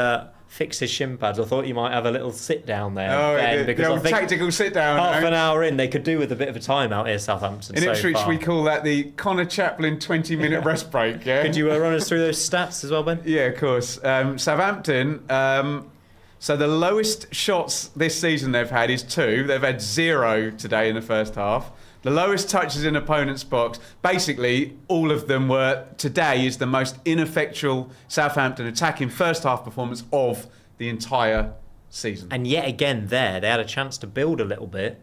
fix his shin pads. I thought you might have a little sit down there, Oh, Ben, the because I old think tactical sit down. half an hour in, they could do with a bit of a timeout here, Southampton. In so Ipswich, far. we call that the Connor Chaplin 20-minute rest break. Yeah. Could you run us through those stats as well, Ben? Yeah, of course. Southampton. So the lowest shots this season they've had is 2. They've had 0 today in the first half. The lowest touches in opponent's box. Basically, all of them were. Today is the most ineffectual Southampton attacking first half performance of the entire season. And yet again, they had a chance to build a little bit,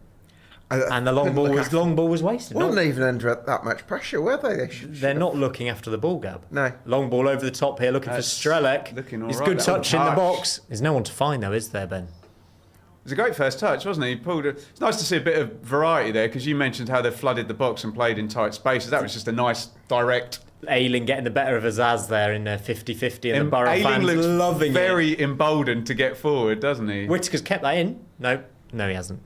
and the long Couldn't ball look was after- wasted. Wasn't Not- even under that much pressure, were they? They're not looking after the ball, Gab. No. Long ball over the top here, looking for That's Strelec. looking all It's right, good that touch one in the touch. box. There's no one to find though, is there, Ben? It was a great first touch, wasn't it? He pulled it. It's nice to see a bit of variety there because you mentioned how they flooded the box and played in tight spaces. That was just a nice, direct. Ayling getting the better of Azaz there in 50-50, and the Borough Ayling fans looks loving it. very emboldened to get forward, doesn't he? Whittaker's kept that in. No, he hasn't.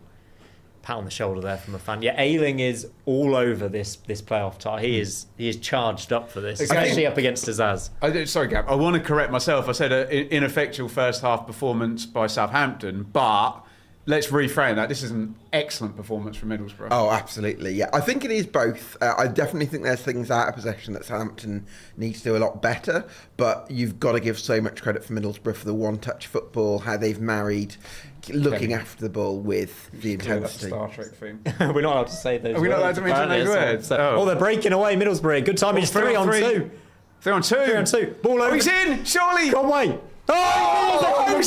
Pat on the shoulder there from a fan. Yeah, Ayling is all over this playoff tie. He is charged up for this, Okay. especially up against Azaz. Sorry, Gab. I want to correct myself. I said an ineffectual first half performance by Southampton, but let's reframe that. This is an excellent performance from Middlesbrough. Oh, absolutely, yeah. I think it is both. I definitely think there's things out of possession that Southampton needs to do a lot better, but you've got to give so much credit for Middlesbrough for the one-touch football, how they've married looking after the ball with the intensity. Star Trek thing. We're not allowed to say those Are we not allowed words, to mention apparently, those so- words? Oh, they're breaking away, Middlesbrough. Good timing. It's 3 on 2. 3 on 2. 3 on 2. Ball over. Oh, he's in, surely. Conway. Oh,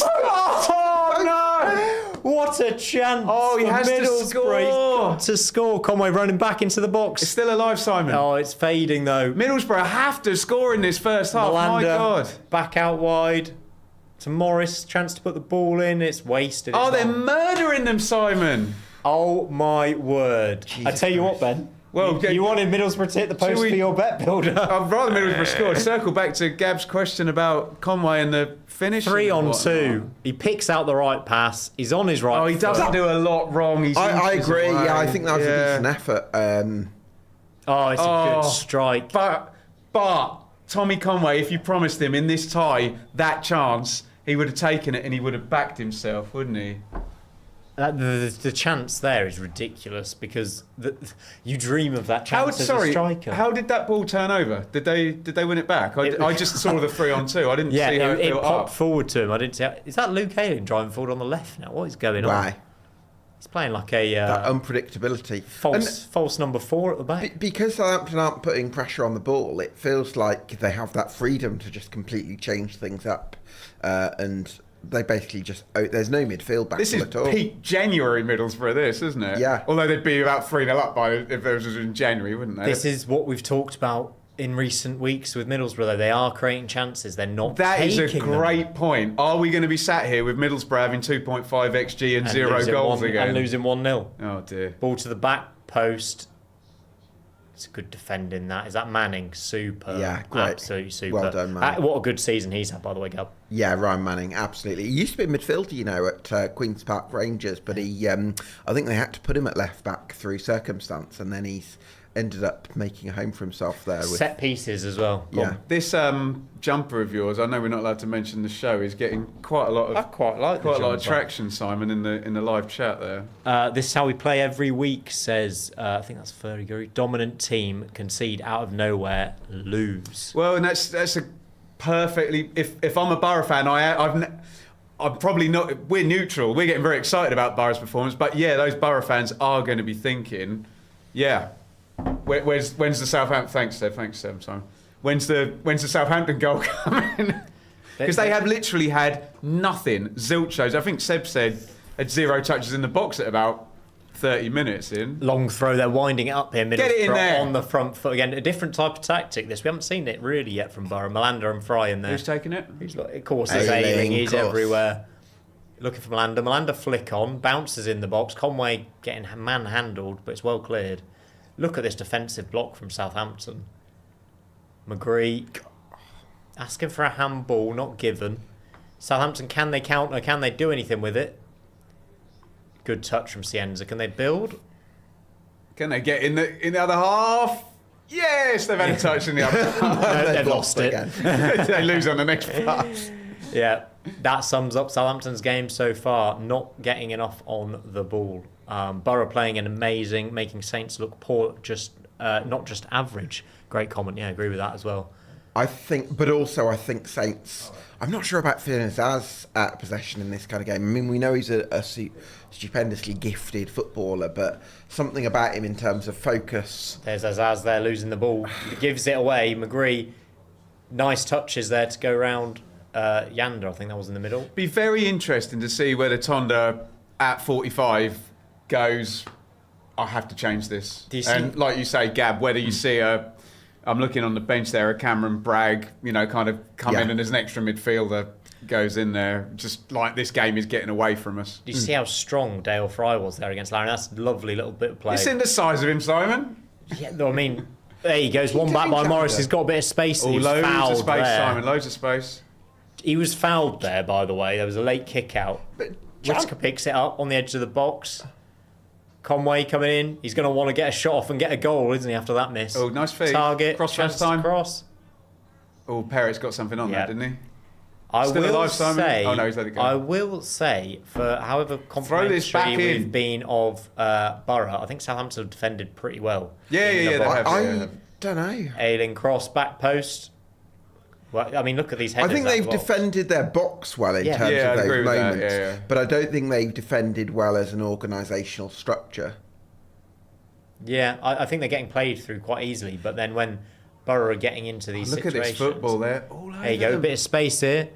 no. What a chance. Oh, he for has to Middlesbrough. score. He's got to score. Conway running back into the box. It's still alive, Simon. Oh, it's fading though. Middlesbrough have to score in this first half. My Malander, God. back out wide to Morris. Chance to put the ball in. It's wasted. Oh, It's they're not- murdering them, Simon. Oh my word. I tell you what, Ben. Well, you wanted Middlesbrough to hit the post we- for your bet builder. I'd rather Middlesbrough scored. Circle back to Gab's question about Conway and the finish. 3 on 2. He picks out the right pass. He's on his right Oh, he foot. doesn't do a lot wrong. He's I inches agree, away. yeah, I think that was a decent effort. Oh, it's a Oh. good strike. But Tommy Conway, if you promised him in this tie that chance, he would have taken it and he would have backed himself, wouldn't he? The chance there is ridiculous because you dream of that chance as a striker. How did that ball turn over? Did they win it back? I just saw the 3 on 2. I didn't yeah, see how it it built popped up. forward to him. I didn't see. Is that Luke Ayling driving forward on the left now? What is going on? Why? He's playing like a That unpredictability. false number 4 at the back. Because Southampton aren't putting pressure on the ball, it feels like they have that freedom to just completely change things up. And they basically just... there's no midfield battle This is at all. peak January Middlesbrough, this, isn't it? Yeah. Although they'd be about 3-0 up by if it was in January, wouldn't they? This is what we've talked about in recent weeks with Middlesbrough. Though they are creating chances, they're not. That is taking a great point. Are we going to be sat here with Middlesbrough having 2.5 XG and 0 losing goals again? and losing 1-0. Oh dear. Ball to the back post. It's a good defending that. Is that Manning? Super. Yeah, great. Absolutely super. Well done, Manning. What a good season he's had, by the way, Gab. Yeah, Ryan Manning, absolutely. He used to be a midfielder, at Queen's Park Rangers, but he, I think they had to put him at left back through circumstance, and then he's ended up making a home for himself there. With, Set pieces as well. Go yeah. on. This jumper of yours, I know we're not allowed to mention the show, is getting quite a lot I of quite like quite the a lot of jumper. traction, Simon, in the live chat there. This is how we play every week, says, I think that's Fergie. Dominant team, concede out of nowhere, lose. Well, and that's a perfectly. If I'm a Borough fan, I'm probably not. We're neutral. We're getting very excited about Borough's performance, but yeah, those Borough fans are going to be thinking, yeah. When's the Southampton? Thanks, Seb. Simon. When's the Southampton goal coming? Because they have literally had nothing. Zilch shows. I think Seb said had 0 touches in the box at about 30 minutes in. Long throw, they're winding it up here. Get it in Middlesbrough there. on the front foot again. A different type of tactic. This we haven't seen it really yet from Borough. Malander and Fry in there. Who's taking it? Of course, there's Ayling, Ayling. He's course. everywhere. Looking for Malander. Malander flick on, bounces in the box. Conway getting manhandled, but it's well cleared. Look at this defensive block from Southampton. McGree asking for a handball, not given. Southampton, can they counter? Can they do anything with it? Good touch from Cienza. Can they build? Can they get in the other half? Yes, they've had a touch in the other half. No, they've lost it. again. They lose on the next pass. Yeah, that sums up Southampton's game so far. Not getting enough on the ball. Borough playing an amazing, making Saints look poor, not just average. Great comment. Yeah, I agree with that as well. I think Saints. I'm not sure about feeling as at possession in this kind of game. I mean, we know he's a stupendously gifted footballer, but something about him in terms of focus. There's Azaz there losing the ball. Gives it away. McGree, nice touches there to go round Yander. I think that was in the middle. Be very interesting to see whether Tonda at 45 goes, I have to change this. Do you see- And like you say, Gab, whether you see I'm looking on the bench there, a Cameron Bragg, kind of come in and as an extra midfielder goes in there. Just like this game is getting away from us. Do you see how strong Dale Fry was there against Larry? That's a lovely little bit of play. It's in the size of him, Simon. Yeah, though, I mean, there he goes. One back by Morris. He's got a bit of space. Oh, He was loads fouled of space, there. Simon. Loads of space. He was fouled there, by the way. There was a late kick out. Whitaker picks it up on the edge of the box. Conway coming in. He's going to want to get a shot off and get a goal, isn't he, after that miss? Oh, nice feed. Target. Cross chance first time. to cross. Oh, Perrett's got something on Yeah. there, didn't he? Still will alive, Simon? say, Oh, no, he's let it go. I will say, for however this complimentary back in. we've been of Borough, I think Southampton have defended pretty well. Yeah, in yeah, the yeah, they box. have. I don't know. Ayling cross, back post. Well, I mean, look at these I headers. think as they've well. defended their box well in Yeah. terms Yeah, of I'd agree those with that, moments, yeah. but I don't think they've defended well as an organisational structure. Yeah, I think they're getting played through quite easily, but then when Borough are getting into these Look at situations... this football there. All There you go, a over bit of space here.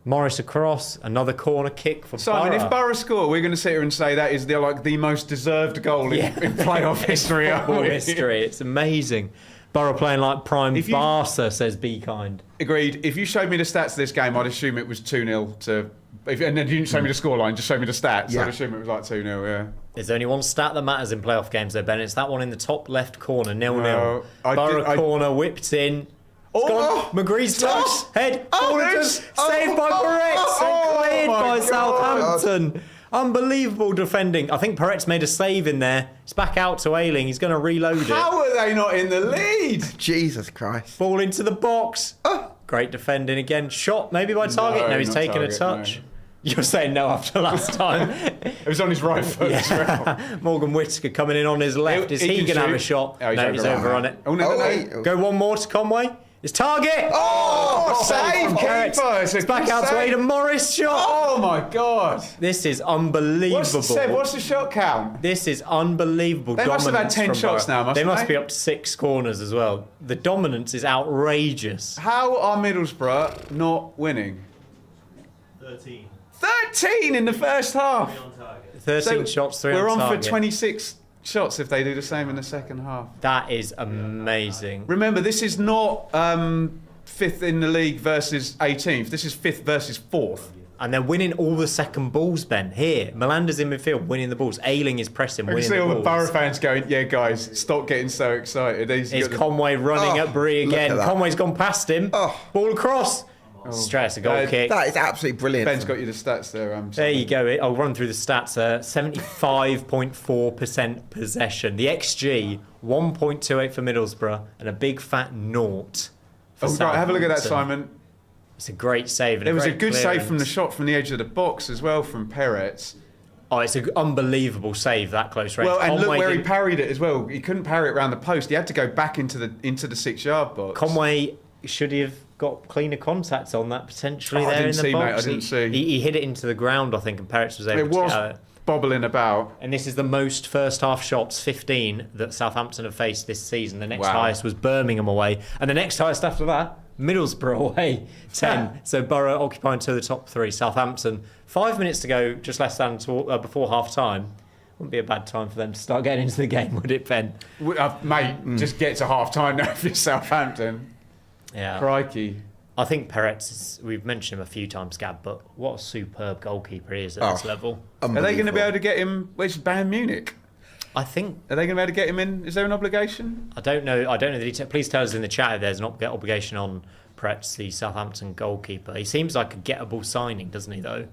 Morris across, another corner kick for Simon, Borough. if Borough score, we're going to sit here and say that is the most deserved goal in playoff history. aren't Football we? history, it's amazing. Borough playing like prime If you- Barca, says Be Kind. Agreed. If you showed me the stats of this game, I'd assume it was 2-0 to... and then you didn't show me the scoreline, just show me the stats. Yeah. I'd assume it was like 2-0, yeah. There's only one stat that matters in playoff games though, Ben. It's that one in the top left corner, 0-0. No, Borough corner, whipped in. It's gone. McGree's touch, head, fallen, saved by Peretz, and cleared my by God. Southampton. Unbelievable defending. I think Peretz made a save in there. It's back out to Ayling. He's going to reload it. How are they not in the lead? Jesus Christ. Ball into the box. Great defending again. Shot maybe by target. No, he's not taking a target, touch. no. You're saying no after last time. It was on his right foot as well. Morgan Whittaker coming in on his left. Is he can going to have a shoot. shot? Oh, No, he's over on it. Oh, no, Oh, no, no. wait. Go one more to Conway. It's target. Oh, Save save, Peretz. keeper. It's back out to Aidan Morris shot. Oh, my God. This is unbelievable. What's the shot count? This is unbelievable. They must have had dominance 10 from shots Borough. now, mustn't They must they? be up to 6 corners as well. The dominance is outrageous. How are Middlesbrough not winning? 13. 13 in the first half. 3 on target. 13 shots, 3 We're on on target. for 26 shots if they do the same in the second half. That is amazing. Remember, this is not 5th in the league versus 18th. This is 5th versus 4th. And they're winning all the second balls, Ben. Here, Melander's in midfield winning the balls. Ayling is pressing, I can winning see the all balls. the Borough fans going, yeah, guys, stop getting so excited. Is Conway running Oh, at Bree look again? at that. Conway's gone past him. Oh. Ball across. Stress, a goal kick. That is absolutely brilliant. Ben's got you the stats there. There you go. I'll run through the stats. 75.4% possession. The XG, 1.28 for Middlesbrough, and a big fat naught for Oh, right, have a look at that, Southampton. Simon. It's a great save. And There was a great good save from the clearance. shot from the edge of the box as well from Peretz. Oh, it's an unbelievable save, that close range. Well, and look Conway where he didn't- parried it as well. He couldn't parry it around the post. He had to go back into the 6-yard box. Conway should he have got cleaner contacts on that potentially Oh, I there in didn't the see, box. mate, I didn't see. He hit it into the ground, I think, and Peretz was able It to was get out. bobbling about. And this is the most first half shots, 15, that Southampton have faced this season. The next Wow. highest was Birmingham away. And the next highest after that, Middlesbrough away, 10. So Borough occupying 2 of the top 3. Southampton, 5 minutes to go, just less than before half time. Wouldn't be a bad time for them to start getting into the game, would it, Ben? Mate, just get to half time now if you're Southampton. Yeah. Crikey. I think Peretz is, we've mentioned him a few times, Gab, but what a superb goalkeeper he is at this level. Are they going to be able to get him? Where's Bayern Munich? I think Are they going to be able to get him in? Is there an obligation? I don't know the detail. Please tell us in the chat if there's an obligation on Peretz, the Southampton goalkeeper. He seems like a gettable signing, doesn't he? Though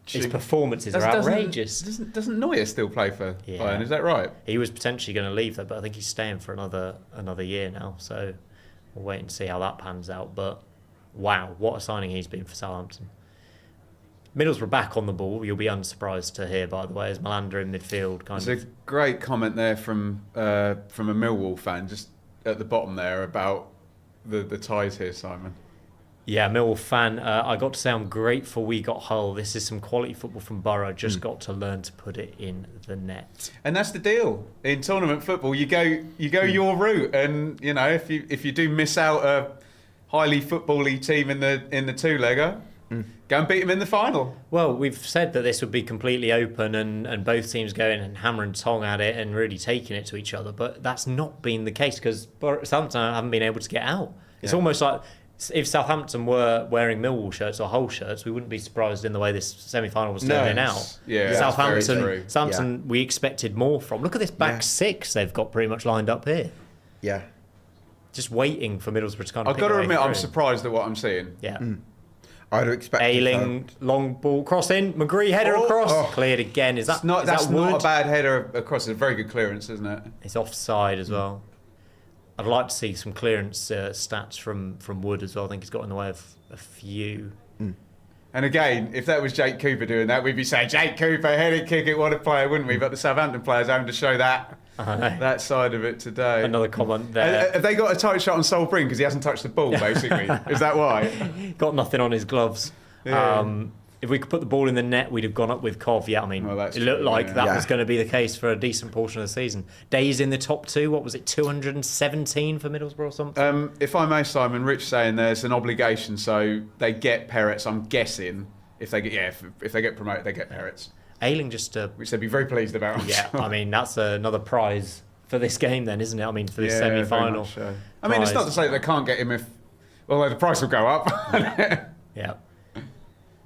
his performances are outrageous. Doesn't Neuer still play for Yeah. Bayern? Is that right? He was potentially going to leave though, but I think he's staying for another year now. So we'll wait and see how that pans out. But wow, what a signing he's been for Southampton. Middlesbrough back on the ball. You'll be unsurprised to hear, by the way, as Melander in midfield. There's a great comment there from a Millwall fan just at the bottom there about the ties here, Simon. Yeah, Millwall fan. I got to say I'm grateful we got Hull. This is some quality football from Borough. Just got to learn to put it in the net. And that's the deal in tournament football. You go your route, and you know if you do miss out a highly football-y team in the two-legger, go and beat them in the final. Well, we've said that this would be completely open and both teams going and hammer and tong at it and really taking it to each other. But that's not been the case because Southampton haven't been able to get out. It's almost like if Southampton were wearing Millwall shirts or Hull shirts, we wouldn't be surprised in the way this semi-final was turning out. Yeah, Southampton, we expected more from. Look at this back six they've got pretty much lined up here. Yeah. Just waiting for Middlesbrough to kind of I've got to admit, I'm surprised at what I'm seeing. Yeah. I'd expect Ayling, long ball, cross in, McGree header across, cleared again. Is that That's Wood? not a bad header across. It's a very good clearance, isn't it? It's offside as well. I'd like to see some clearance stats from Wood as well. I think he's got in the way of a few. And again, if that was Jake Cooper doing that, we'd be saying, Jake Cooper, headed kick it, what a player, wouldn't we? But the Southampton players having to show that side of it today. Another comment there. Have they got a tight shot on Sol Brink because he hasn't touched the ball, basically? Is that why? Got nothing on his gloves. Yeah. If we could put the ball in the net, we'd have gone up with Cov. Yeah, I mean, Well, that's it looked true, like yeah. that was going to be the case for a decent portion of the season. Days in the top two, what was it, 217 for Middlesbrough or something? If I may, Simon, Rich saying there's an obligation, so they get Perez. I'm guessing if they get promoted, they get Perez, Ayling just... which they'd be very pleased about. I'm yeah, sure. I mean, that's another prize for this game then, isn't it? I mean, for this Yeah, very semi-final. much so. I mean, it's not to say they can't get him although the price will go up. Yeah.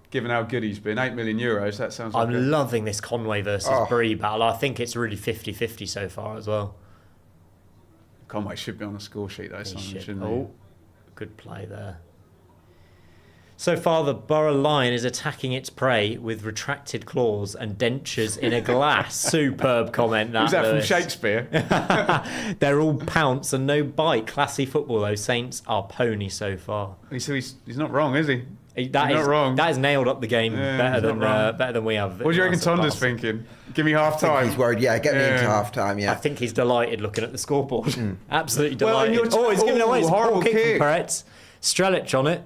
Given how good he's been, €8 million, that sounds like I'm loving this Conway versus Bree battle. I think it's really 50-50 so far as well. Conway should be on the score sheet though, Simon, shouldn't he? Oh, good play there. So far, the Borough Lion is attacking its prey with retracted claws and dentures in a glass. Superb comment, that. Who's that from Lewis. Shakespeare? They're all pounce and no bite. Classy football, though. Saints are pony so far. So he's not wrong, is he? That He's is not wrong. That has nailed up the game Yeah, better than we have. What do you reckon Tonda's Tonda's thinking? Give me half I think time. he's worried. Yeah, get me into half time. I Yeah. think he's delighted looking at the scoreboard. Absolutely Well, and delighted. you're He's giving it away. It's a horrible horrible kick kick. from Peretz. Strelic on it.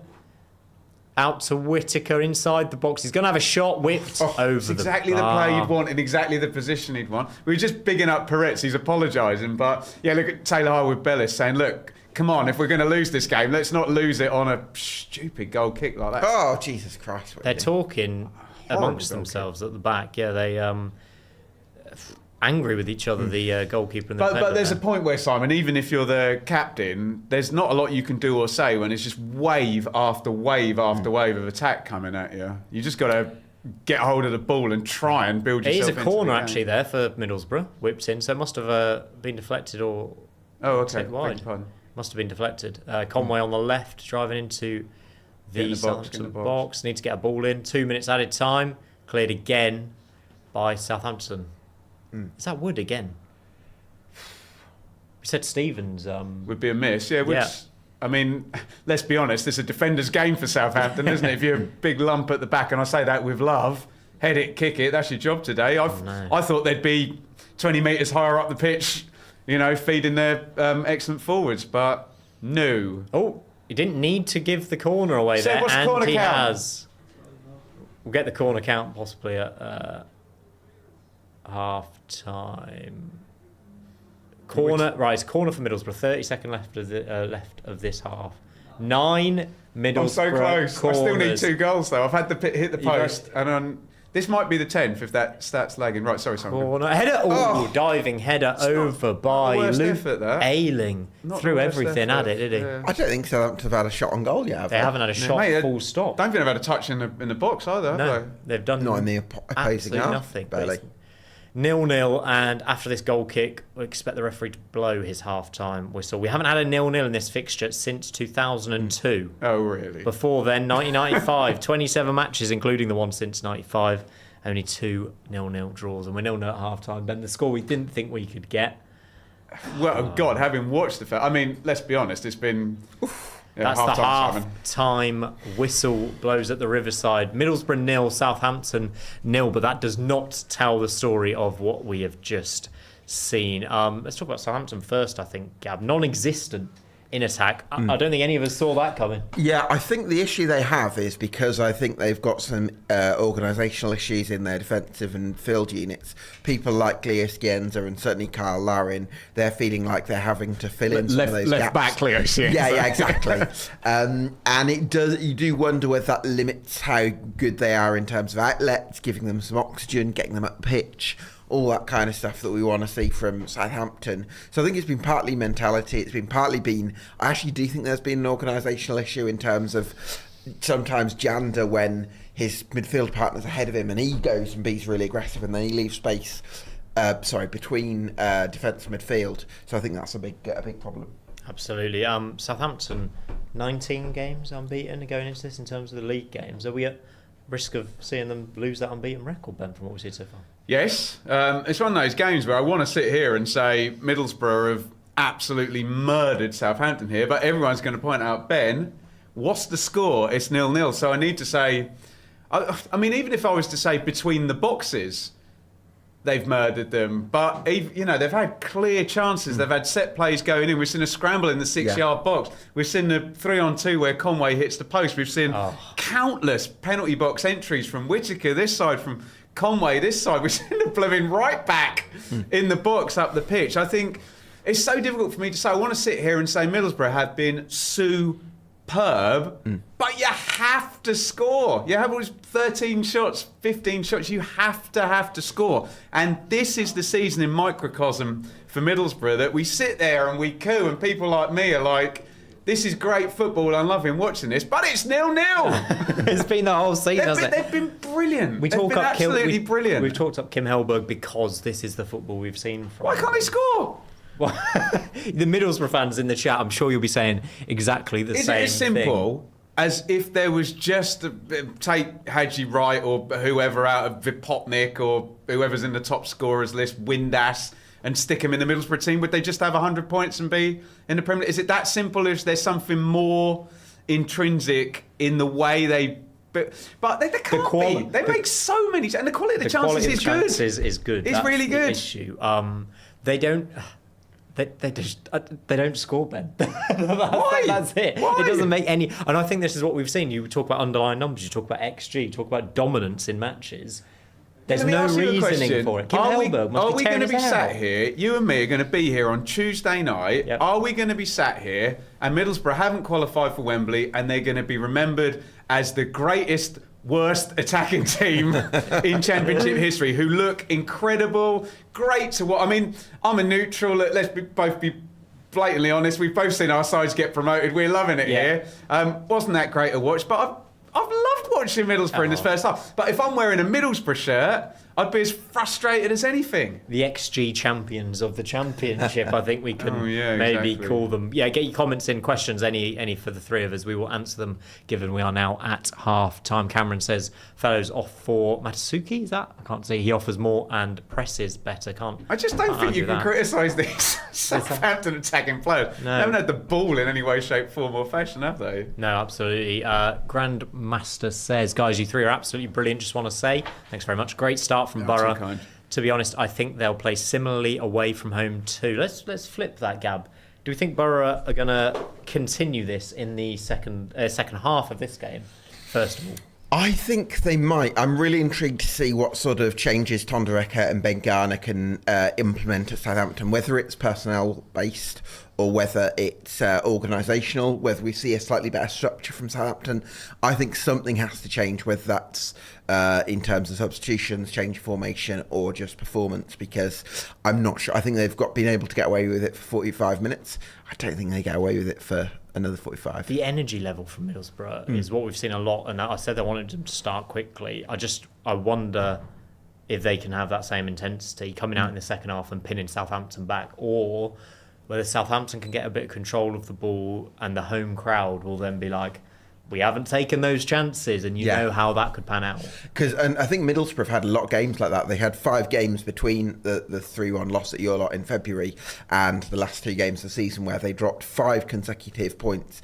Out to Whittaker inside the box. He's going to have a shot whipped over It's exactly the play you'd want in exactly the position he'd want. We were just bigging up Peretz. He's apologising. But, yeah, look at Taylor Harwood Bellis saying, look, come on, if we're going to lose this game, let's not lose it on a stupid goal kick like that. Oh, Jesus Christ. They're talking amongst themselves at the back. Yeah, they angry with each other, the goalkeeper and the But there's a point where, Simon, even if you're the captain, there's not a lot you can do or say when it's just wave after wave after wave of attack coming at you. You just got to get hold of the ball and try and build It yourself is a into corner the game. actually there for Middlesbrough, whipped in, so it must have been deflected or Oh, okay. tipped wide. Beg your pardon. Must have been deflected. Conway on the left, driving into Get in the the box, Southampton get in the box. Need to get a ball in. 2 minutes added time. Cleared again by Southampton. Is that Wood again? We said Stevens. Would be a miss, yeah. Which, Yeah. I mean, let's be honest, it's a defender's game for Southampton, isn't it? If you're a big lump at the back, and I say that with love, head it, kick it, that's your job today. no. I thought they'd be 20 metres higher up the pitch, feeding their excellent forwards, but no. Oh, he didn't need to give the corner away Seb, there, what's the and corner he count? has. We'll get the corner count possibly at half time. Corner, right? It's corner for Middlesbrough. 30-second left of this half. 9 Middlesbrough I'm so close. corners. I still need 2 goals, though. I've had to hit the You've got- post, and this might be the 10th if that stat's lagging. Right, sorry, Simon. Corner header. Diving header over by the worst Luke effort, that. Ayling. Not Threw the worst everything at effort. it, did he? Yeah. I don't think Southampton have had a shot on goal yet. Have They haven't had a shot. mate, Full stop. Don't think I've had a touch in the box either, have No, they? they've done Not in the opposing absolutely half, nothing. barely. 0-0, and after this goal kick, we expect the referee to blow his half-time whistle. We haven't had a 0-0 in this fixture since 2002. Oh, really? Before then, 1995, 27 matches, including the one since 95. Only 2 0-0 draws, and we're 0-0 at half-time. Then the score we didn't think we could get. Well, God, having watched the film, I mean, let's be honest, it's been... That's the Simon. half-time whistle blows at the Riverside. Middlesbrough 0, Southampton 0, but that does not tell the story of what we have just seen. Let's talk about Southampton first, I think, Gab. Non-existent in attack. I don't think any of us saw that coming. Yeah, I think the issue they have is because I think they've got some organisational issues in their defensive and field units. People like Leo Scienza and certainly Kyle Larin, they're feeling like they're having to fill in some of those left gaps. back, Leo Scienza. Yeah, exactly. And you do wonder whether that limits how good they are in terms of outlets, giving them some oxygen, getting them up pitch, all that kind of stuff that we want to see from Southampton. So I think it's been partly mentality, it's been partly been... I actually do think there's been an organisational issue in terms of sometimes Janda, when his midfield partner's ahead of him and he goes and he's really aggressive and then he leaves space between defence and midfield. So I think that's a big problem. Absolutely. Southampton, 19 games unbeaten going into this in terms of the league games. Are we at risk of seeing them lose that unbeaten record, Ben, from what we've seen so far? Yes. It's one of those games where I want to sit here and say Middlesbrough have absolutely murdered Southampton here, but everyone's going to point out, Ben, what's the score? It's 0-0. So I need to say, I mean, even if I was to say between the boxes, they've murdered them. But, you know, they've had clear chances. They've had set plays going in. We've seen a scramble in the 6-yard box. We've seen the 3-on-2 where Conway hits the post. We've seen countless penalty box entries from Whittaker this side, from Conway this side. We've seen the blooming right back in the box up the pitch. I think it's so difficult for me to say. I want to sit here and say Middlesbrough have been superb, but you have to score. You have always 13 shots, 15 shots. You have to score. And this is the season in microcosm for Middlesbrough that we sit there and we coo, and people like me are like, this is great football. I'm loving watching this, but it's 0-0. It's been the whole season, hasn't it? They've been brilliant. They've been absolutely brilliant. We've talked up Kim Hellberg because this is the football we've seen from. Why can't they score? Well, the Middlesbrough fans in the chat, I'm sure you'll be saying exactly the same thing. Is it as simple as if there was just take Hadji Wright or whoever out of Vipotnik or whoever's in the top scorers list, Windass, and stick him in the Middlesbrough team? Would they just have 100 points and be in the Premier League? Is it that simple? Is there something more intrinsic in the way they... But they can't be. They make so many... And the quality of the chances is good. Is good. It's That's really the good. Issue. They don't... They don't score, Ben. Why? That's it. Why? It doesn't make any... And I think this is what we've seen. You talk about underlying numbers, you talk about XG, you talk about dominance in matches. There's no reasoning for it. Kim Hellberg must are be we tearing going to his be hair sat out. here, you and me are going to be here on Tuesday night, Yep. Are we going to be sat here and Middlesbrough haven't qualified for Wembley and they're going to be remembered as the greatest, worst attacking team in Championship history, who look incredible, great to watch? I mean, I'm a neutral, let's both be blatantly honest, we've both seen our sides get promoted, we're loving it here. Wasn't that great to watch, but I've loved watching Middlesbrough in this first half. But if I'm wearing a Middlesbrough shirt, I'd be as frustrated as anything. The XG champions of the Championship, I think we can maybe exactly. call them. Yeah, get your comments in, questions, any for the three of us. We will answer them, given we are now at half time. Cameron says, fellows off for Matsuki, is that? I can't see. He offers more and presses better. I just don't think you can criticise these Southampton attacking players. No. They haven't had the ball in any way, shape, form or fashion, have they? No, absolutely. Grandmaster says, guys, you three are absolutely brilliant. Just want to say, thanks very much. Great start from Borough. too kind. To be honest, I think they'll play similarly away from home too. Let's flip that, Gab. Do we think Borough are going to continue this in the second half of this game, first of all? I think they might. I'm really intrigued to see what sort of changes Tondereka and Ben Garner can implement at Southampton, whether it's personnel-based or whether it's organisational, whether we see a slightly better structure from Southampton. I think something has to change, whether that's in terms of substitutions, change of formation, or just performance, because I'm not sure. I think they've been able to get away with it for 45 minutes. I don't think they get away with it for another 45. The energy level from Middlesbrough is what we've seen a lot, and I said I wanted them to start quickly. I wonder if they can have that same intensity coming out in the second half and pinning Southampton back, or whether Southampton can get a bit of control of the ball and the home crowd will then be like, we haven't taken those chances, and you know how that could pan out. And I think Middlesbrough have had a lot of games like that. They had 5 games between the 3-1 loss at your lot in February and the last 2 games of the season, where they dropped 5 consecutive points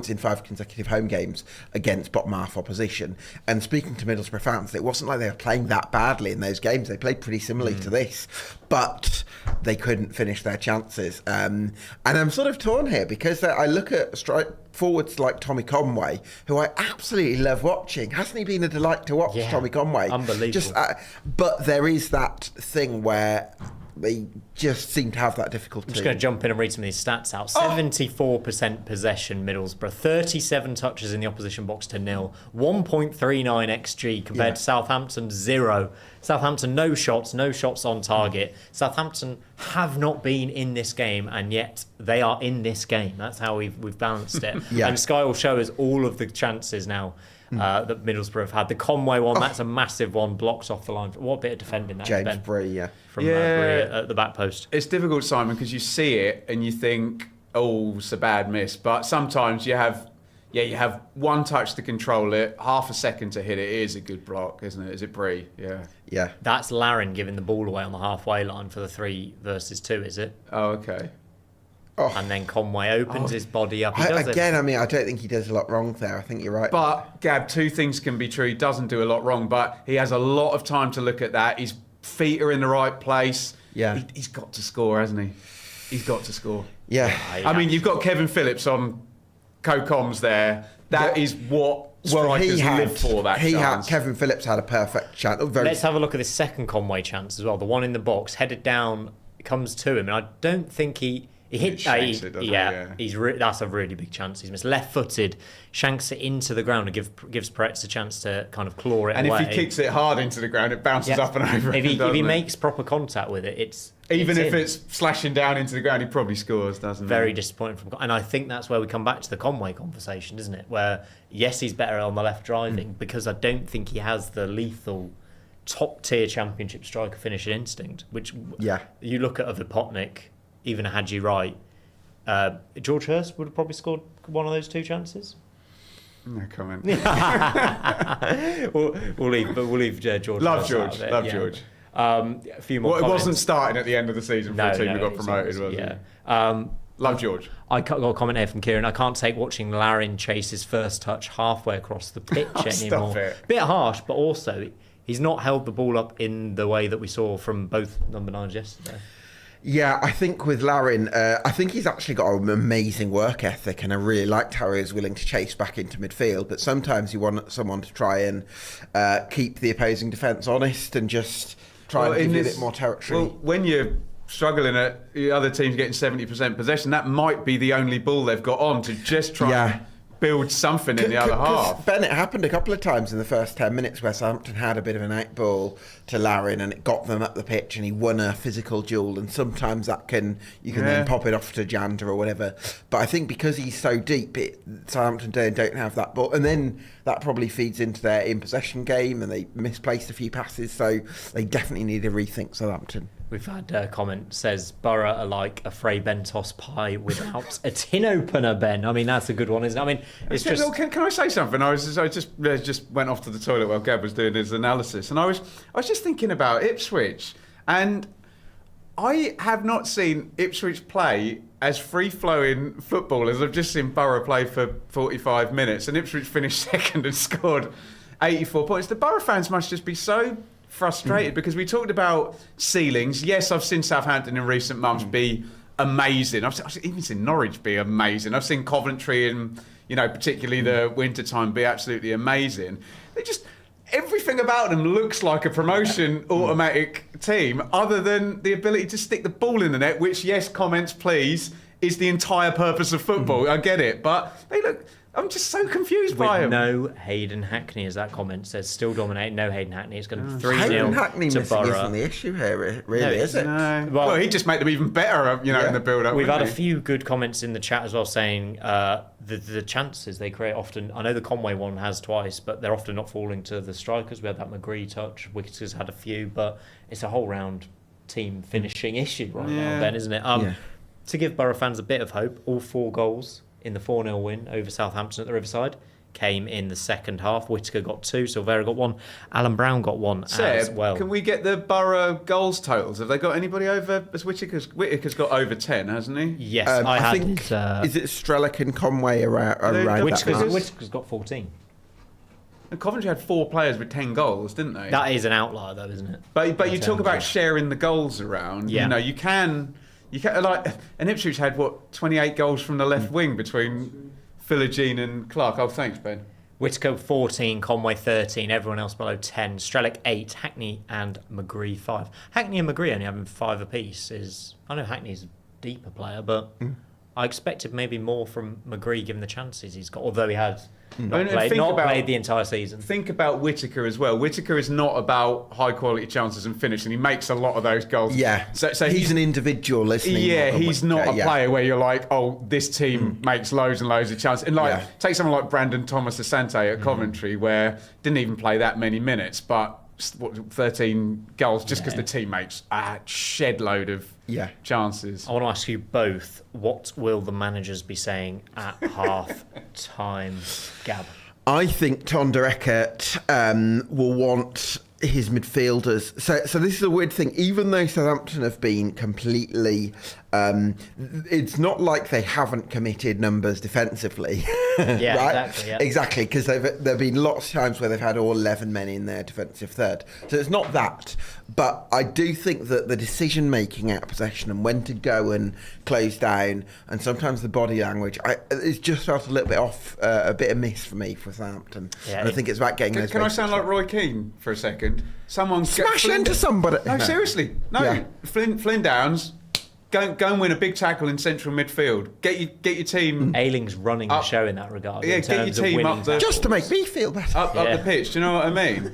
in 5 consecutive home games against bottom half opposition. And speaking to Middlesbrough fans, it wasn't like they were playing that badly in those games. They played pretty similarly to this, but they couldn't finish their chances. And I'm sort of torn here, because I look at forwards like Tommy Conway, who I absolutely love watching. Hasn't he been a delight to watch, Tommy Conway? Unbelievable. But there is that thing where they just seem to have that difficulty. I'm just going to jump in and read some of these stats out. 74% possession, Middlesbrough. 37 touches in the opposition box to 0. 1.39 XG compared to Southampton, 0. Southampton, no shots on target. Southampton have not been in this game, and yet they are in this game. That's how we've balanced it. And Sky will show us all of the chances now that Middlesbrough have had. The Conway one, that's a massive one, blocks off the line. What a bit of defending that James Ben, Bree, from Bree at the back post. It's difficult, Simon, because you see it and you think, oh, it's a bad miss. But sometimes you have one touch to control it, half a second to hit it. It is a good block, isn't it? Is it Bree? Yeah. That's Larin giving the ball away on the halfway line for the 3 versus 2, is it? Oh, okay. And then Conway opens his body up. He does it. I mean, I don't think he does a lot wrong there. I think you're right. But, Gab, two things can be true. He doesn't do a lot wrong, but he has a lot of time to look at that. His feet are in the right place. Yeah. He's got to score, hasn't he? He's got to score. Yeah. I mean, you've got Kevin Phillips on co-coms there. That is what strikers live for, that chance. Kevin Phillips had a perfect chance. Let's have a look at this second Conway chance as well. The one in the box, headed down, comes to him, and I don't think he hit. That's a really big chance. He's missed. Left-footed, shanks it into the ground and gives Peretz a chance to kind of claw it away. And if he kicks it hard into the ground, it bounces up and over. If he makes proper contact with it, it's slashing down into the ground, he probably scores, doesn't he? Very disappointing and I think that's where we come back to the Conway conversation, isn't it? Where yes, he's better on the left driving because I don't think he has the lethal top-tier Championship striker finishing instinct. Which you look at Vipotnik, even Hadji Wright, George Hurst would have probably scored one of those two chances. No comment. we'll leave George. Love George. George. A few more. It wasn't starting at the end of the season for a team who got promoted, was it? Love George. I got a comment here from Kieran. I can't take watching Larin chase his first touch halfway across the pitch anymore. Stop it. Bit harsh, but also he's not held the ball up in the way that we saw from both number 9s yesterday. Yeah, I think with Larin, I think he's actually got an amazing work ethic, and I really liked how he was willing to chase back into midfield. But sometimes you want someone to try and keep the opposing defence honest and just try and give you a bit more territory. Well, when you're struggling at the other team's getting 70% possession, that might be the only ball they've got on to just try and build something in the other half. Ben, it happened a couple of times in the first 10 minutes where Southampton had a bit of an out ball to Larin and it got them up the pitch and he won a physical duel, and sometimes you can then pop it off to Janda or whatever. But I think because he's so deep, Southampton don't have that ball, and then that probably feeds into their in-possession game and they misplaced a few passes, so they definitely need to rethink Southampton. We've had a comment says Borough are like a Fray Bentos pie without a tin opener, Ben. I mean, that's a good one, isn't it? I mean, it's just... Can I say something? I just went off to the toilet while Gab was doing his analysis, and I was just thinking about Ipswich, and I have not seen Ipswich play as free-flowing football as I've just seen Borough play for 45 minutes, and Ipswich finished second and scored 84 points. The Borough fans must just be so frustrated because we talked about ceilings. Yes, I've seen Southampton in recent months be amazing. I've even seen Norwich be amazing. I've seen Coventry in, particularly the winter time be absolutely amazing. Everything about them looks like a promotion automatic team, other than the ability to stick the ball in the net, which, yes, comments please, is the entire purpose of football. I get it, but I'm just so confused by him. No Hayden Hackney, as that comment says, still dominating. No Hayden Hackney. It's going to be 3-0 Hayden Hackney to missing Borough. isn't the issue here, really, is it? No. Well, he'd just make them even better, in the build-up. We've had a few good comments in the chat as well saying the chances they create often. I know the Conway one has twice, but they're often not falling to the strikers. We had that McGree touch. Whittaker's had a few, but it's a whole round team finishing issue right now, Ben, isn't it? To give Borough fans a bit of hope, all 4 goals in the 4-0 win over Southampton at the Riverside came in the second half. Whittaker got 2, Silvera got 1, Alan Brown got 1 as well. Can we get the Borough goals totals? Have they got anybody over? As Whittaker's got over 10, hasn't he? Yes, I think. Is it Strelick and Conway around that? Whittaker's got 14. And Coventry had 4 players with 10 goals, didn't they? That is an outlier, though, isn't it? But you talk about sharing the goals around. Yeah. You can and Ipswich had 28 goals from the left wing between Philogene and Clark. Oh, thanks, Ben. Whittaker 14, Conway 13, everyone else below 10. Strelick 8, Hackney and McGree 5. Hackney and McGree only having 5 apiece I know Hackney's a deeper player, but I expected maybe more from McGree given the chances he's got, although he has not played the entire season. Think about Whittaker as well. Whittaker is not about high quality chances and finishing. He makes a lot of those goals. Yeah. So he's an individual, isn't he? Yeah, he's not a player where you're like, oh, this team makes loads and loads of chances. And take someone like Brandon Thomas Asante at Coventry, where didn't even play that many minutes, but 13 goals just because the team makes a shed load of chances. I want to ask you both, what will the managers be saying at half time, Gab? I think Tonder Eckert will want his midfielders. So this is a weird thing. Even though Southampton have been completely It's not like they haven't committed numbers defensively. Yeah, right? exactly. Yeah. Exactly, because there have been lots of times where they've had all 11 men in their defensive third. So it's not that. But I do think that the decision-making out of possession and when to go and close down, and sometimes the body language, it's just felt a little bit off, a bit amiss for me for Southampton. Yeah, and I think it's about getting those... Can I basics sound like right. Roy Keane for a second? Someone Smash into somebody. No, seriously. No, Yeah. Flynn Downs, go and win a big tackle in central midfield. Get your team Ayling's running the show in that regard. Yeah, in get your terms of team winning up the- Just to make me feel better. up Yeah. the pitch. Do you know what I mean?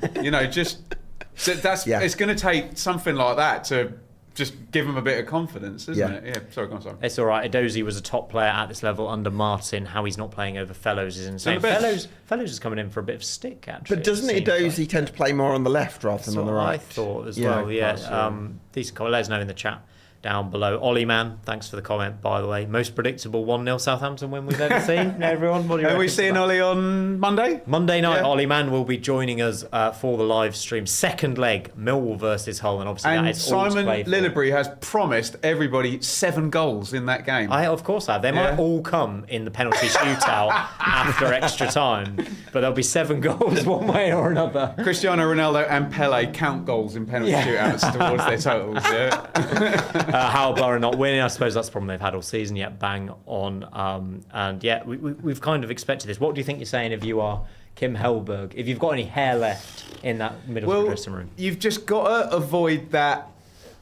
That's Yeah. it's going to take something like that to just give them a bit of confidence, isn't Yeah. it? Yeah. Sorry, go on, sorry. It's all right. Edozie was a top player at this level under Martin. How he's not playing over Fellows is insane. On the bench. Fellows is coming in for a bit of stick, actually. But doesn't it seems Edozie tend to play more on the left rather That's than on the what right? I thought as Yeah, well, yeah. perhaps, yeah. Decent comment. Let us know in the chat down below. Ollie Man, thanks for the comment, by the way. Most predictable 1-0 Southampton win we've ever seen. Everyone, what do you Are we reckon to seeing that? Ollie on Monday? Monday night, Yeah. Ollie Man will be joining us for the live stream. Second leg, Millwall versus Hull, and obviously that And is all to Simon play for. Lillibury has promised everybody 7 goals in that game. Of course I have. They might all come in the penalty shootout after extra time, but there'll be 7 goals one way or another. Cristiano Ronaldo and Pele count goals in penalty shootouts towards their totals. Yeah. How Borough not winning, I suppose that's the problem they've had all season. Yet bang on, and yeah, we've kind of expected this. What do you think you're saying if you are Kim Hellberg? If you've got any hair left in that middle dressing room? You've just got to avoid that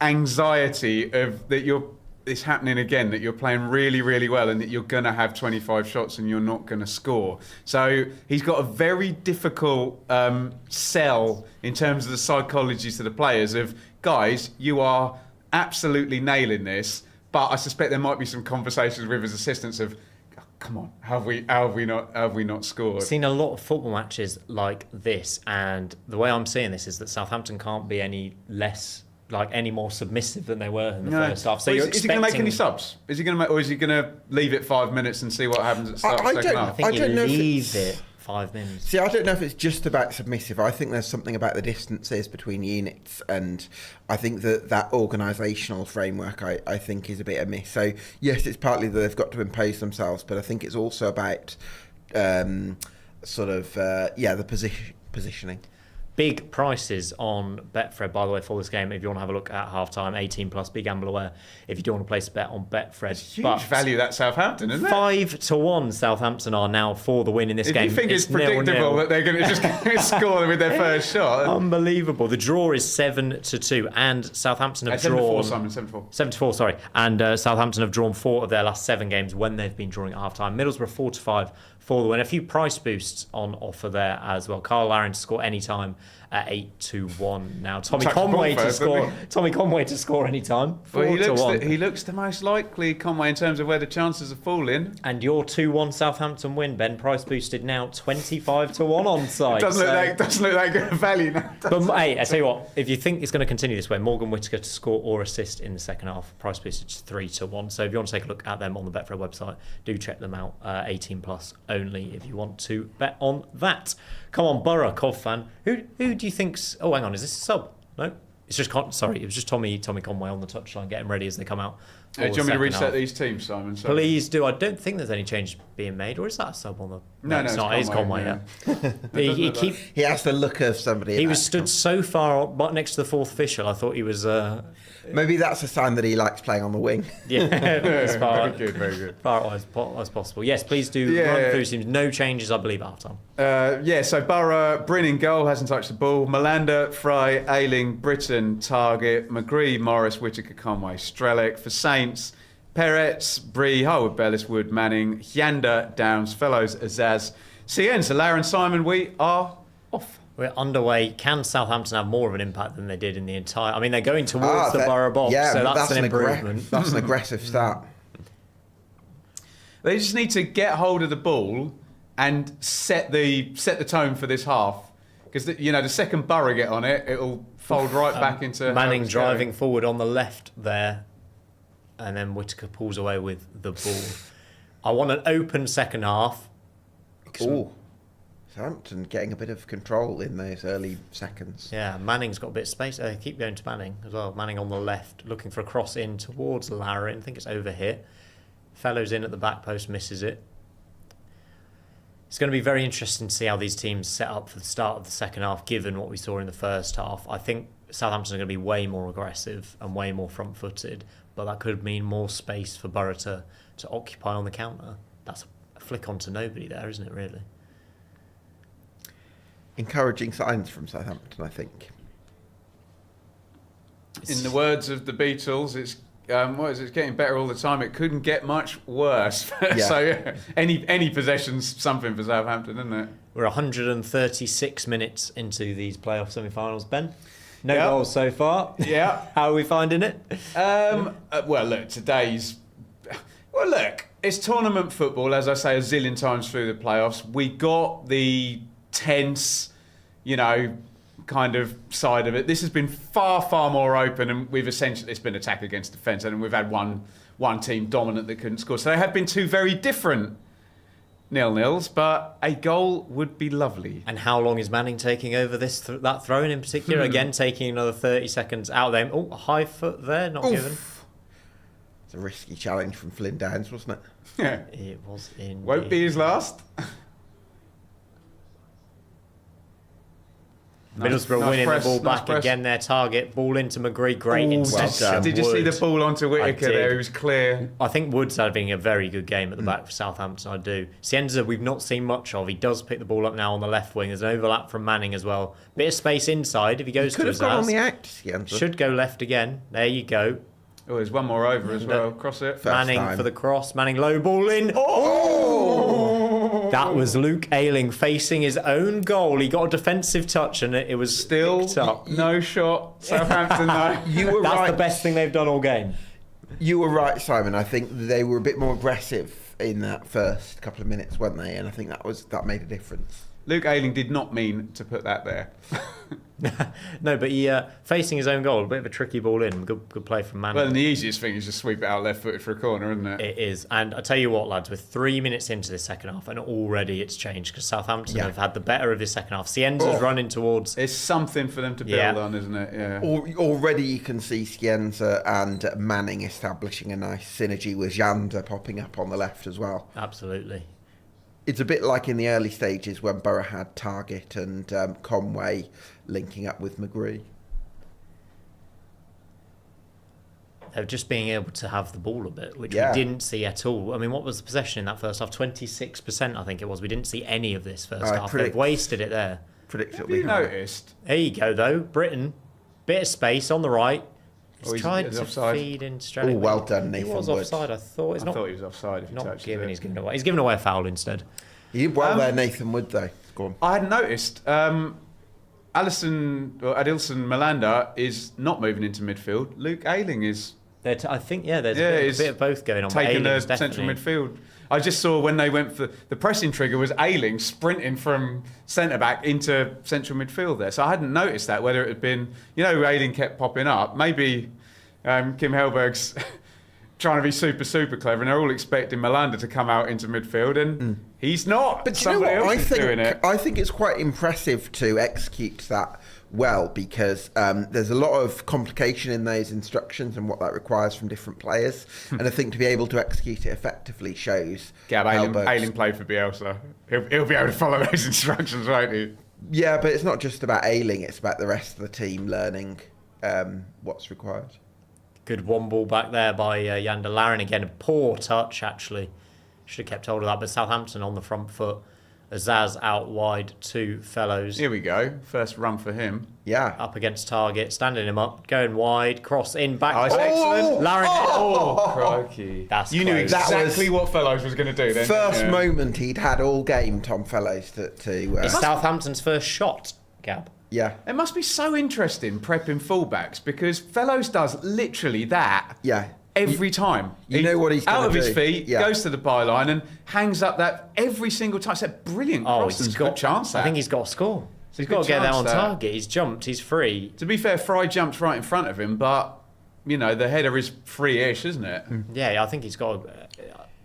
anxiety of that it's happening again, that you're playing really, really well and that you're going to have 25 shots and you're not going to score. So he's got a very difficult sell in terms of the psychology to the players of, guys, you are absolutely nailing this, but I suspect there might be some conversations with his assistants of, oh, come on, how have we not scored? I've seen a lot of football matches like this, and the way I'm seeing this is that Southampton can't be any more submissive than they were in the first half. So Well, you're is he going to make any expecting- subs? Is he going to make, or is he going to leave it 5 minutes and see what happens at the start of the second I half? think I you don't know if leave it's- it 5 minutes. See, I don't know if it's just about submissive. I think there's something about the distances between units, and I think that organisational framework I think is a bit amiss. So yes, it's partly that they've got to impose themselves, but I think it's also about the positioning. Big prices on Betfred, by the way, for this game. If you want to have a look at half-time, 18 plus, be gamble aware. If you do want to place a bet on Betfred. Huge value that Southampton, isn't it? 5-1 Southampton are now for the win in this If game. you think it's 0-0. predictable that they're going to just score with their first shot. Unbelievable. The draw is 7-2, and Southampton have 7-4, drawn... Simon, 7-4. 7-4, sorry. And Southampton have drawn 4 of their last 7 games when they've been drawing at half-time. Middlesbrough 4-5 for the win. A few price boosts on offer there as well. Carl Larin to score any time at 8-1 now. Tommy Touch the ball Conway to first, score. didn't he? Tommy Conway to score any time. Well, 4-1. he looks the most likely, Conway, in terms of where the chances of falling. And your 2-1 Southampton win, Ben, price boosted now 25-1 on side. Doesn't look that good a value now. But hey, I tell you what, if you think it's going to continue this way, Morgan Whittaker to score or assist in the second half, price boosted to 3-1. So if you want to take a look at them on the Betfred website, do check them out. 18 plus only if you want to bet on that. Come on, Borough, Cov fan. Who do you think's... Oh, hang on, is this a sub? No? It's just... Sorry, it was just Tommy Conway on the touchline getting ready as they come out. Do you want me to reset these teams, Simon? Sorry. Please do. I don't think there's any change being made, or is that a sub on the... No, it's it's not. It's Conway, Conway, yeah. He has the look of somebody. He at was that stood time. so far next to the fourth official, I thought he was... Maybe that's a sign that he likes playing on the wing. as far, Very good. far as possible. Yes, please do Yeah. run through teams. No changes, I believe, at half-time. So Borough, Bryn in goal, hasn't touched the ball. Malander, Fry, Ayling, Britton, Target, McGree, Morris, Whittaker, Conway, Strellick. For Saints, Peretz, Bree, Harwood, Bellis, Wood, Manning, Hyanda, Downs, Fellows, Azaz. CN, so Lara and Simon, we are off. We're underway. Can Southampton have more of an impact than they did in the entire... I mean, they're going towards the Borough box, so that's an improvement. That's an aggressive start. They just need to get hold of the ball and set the tone for this half. Because the second Borough get on it, it'll fold right back into Manning how it's driving going. forward on the left there, and then Whittaker pulls away with the ball. I want an open second half. Ooh. Southampton getting a bit of control in those early seconds. Yeah, Manning's got a bit of space. They keep going to Manning as well. Manning on the left, looking for a cross in towards Larin. I think it's over here. Fellows in at the back post, misses it. It's going to be very interesting to see how these teams set up for the start of the second half, given what we saw in the first half. I think Southampton are going to be way more aggressive and way more front-footed, but that could mean more space for Borough to occupy on the counter. That's a flick on to nobody there, isn't it, really? Encouraging signs from Southampton, I think. In the words of the Beatles, it's it's getting better all the time. It couldn't get much worse. Yeah. So any possession's something for Southampton, isn't it? We're 136 minutes into these playoff semi-finals, Ben. No Yep. goals so far. Yeah. How are we finding it? Well, look, it's tournament football, as I say a zillion times through the playoffs. We got the tense, kind of side of it. This has been far, far more open, and it's been attack against defence, and we've had one team dominant that couldn't score. So they have been two very different 0-0s, but a goal would be lovely. And how long is Manning taking over that throw-in in particular? Again, taking another 30 seconds out there. Oh, a high foot there, not given. It's a risky challenge from Flynn Downs, wasn't it? Yeah. It was in. Won't be his last. Middlesbrough Nice winning press, the ball nice back press. again. Their target ball into McGree. Great Ooh, interception. well done. Did you see the Wood. ball onto Whittaker I there? did. He was clear. I think Wood's having a very good game at the back for Southampton. I do. Cienza, we've not seen much of. He does pick the ball up now on the left wing. There's an overlap from Manning as well. Bit of space inside if he goes Could to have gone on the Azaz. act, Cienza. Should go left again. There you go. Oh, there's one more over as well. Cross it. First Manning time. for the cross. Manning low ball in. That was Luke Ayling facing his own goal. He got a defensive touch and it was Still picked up. no shot. Southampton, no. You were That's right. the best thing they've done all game. You were right, Simon. I think they were a bit more aggressive in that first couple of minutes, weren't they? And I think that made a difference. Luke Ayling did not mean to put that there. No, but he facing his own goal, a bit of a tricky ball in. Good play from Manning. Well, and the easiest thing is just sweep it out left-footed for a corner, isn't it? It is. And I tell you what, lads, we're 3 minutes into the second half and already it's changed because Southampton have had the better of this second half. Cienza's running towards... It's something for them to build on, isn't it? Yeah. Already you can see Cienza and Manning establishing a nice synergy with Janda popping up on the left as well. Absolutely. It's a bit like in the early stages when Borough had Target and Conway linking up with McGree. They're just being able to have the ball a bit, which we didn't see at all. I mean, what was the possession in that first half? 26%, I think it was. We didn't see any of this first half. They've wasted it there. Have you noticed? There you go, though. Britain, bit of space on the right. Oh, He's tried to offside. feed in straight. Oh, well done, Nathan He was Wood. offside, I thought. I thought he was offside. If he Not touched given, it. he's given away. He's given away a foul instead. He did well there, Nathan Wood, though. Go on. I hadn't noticed. Adilson Malanda is not moving into midfield. Luke Ayling is I think, there's a bit of both going on. but taking the Ayling's central definitely- midfield. I just saw when they went for the pressing trigger was Ayling sprinting from centre back into central midfield there. So I hadn't noticed that, whether it had been, Ayling kept popping up. Maybe Kim Helberg's trying to be super clever and they're all expecting Malanda to come out into midfield and he's not. But do you know Somebody what? else is doing it. I think it's quite impressive to execute that well because there's a lot of complication in those instructions and what that requires from different players. And I think to be able to execute it effectively shows. Gab, Helberg's- Ayling played for Bielsa. He'll be able to follow those instructions, won't he? Yeah, but it's not just about Ayling, it's about the rest of the team learning what's required. Good one ball back there by Yander Larin. Again, a poor touch, actually. Should have kept hold of that. But Southampton on the front foot. Azaz out wide, two fellows. Here we go. First run for him. Yeah. Up against target, standing him up, going wide, cross in, back. Oh, it's excellent. Larin. Oh, crikey. That's You knew close. exactly what Fellows was going to do then. First Yeah. moment he'd had all game, Tom Fellows, to It's Southampton's first shot, Gab. yeah. It must be so interesting prepping fullbacks because Fellows does literally that Yeah. every time. You know what he's out gonna of his do. feet, Yeah. goes to the byline and hangs up that every single time. It's a brilliant cross. he's It's a good chance. I That. think he's got a score. He's a good got to get there chance, on that. target. He's jumped. He's free. To be fair, Fry jumped right in front of him, but the header is free-ish, isn't it? Yeah, I think he's got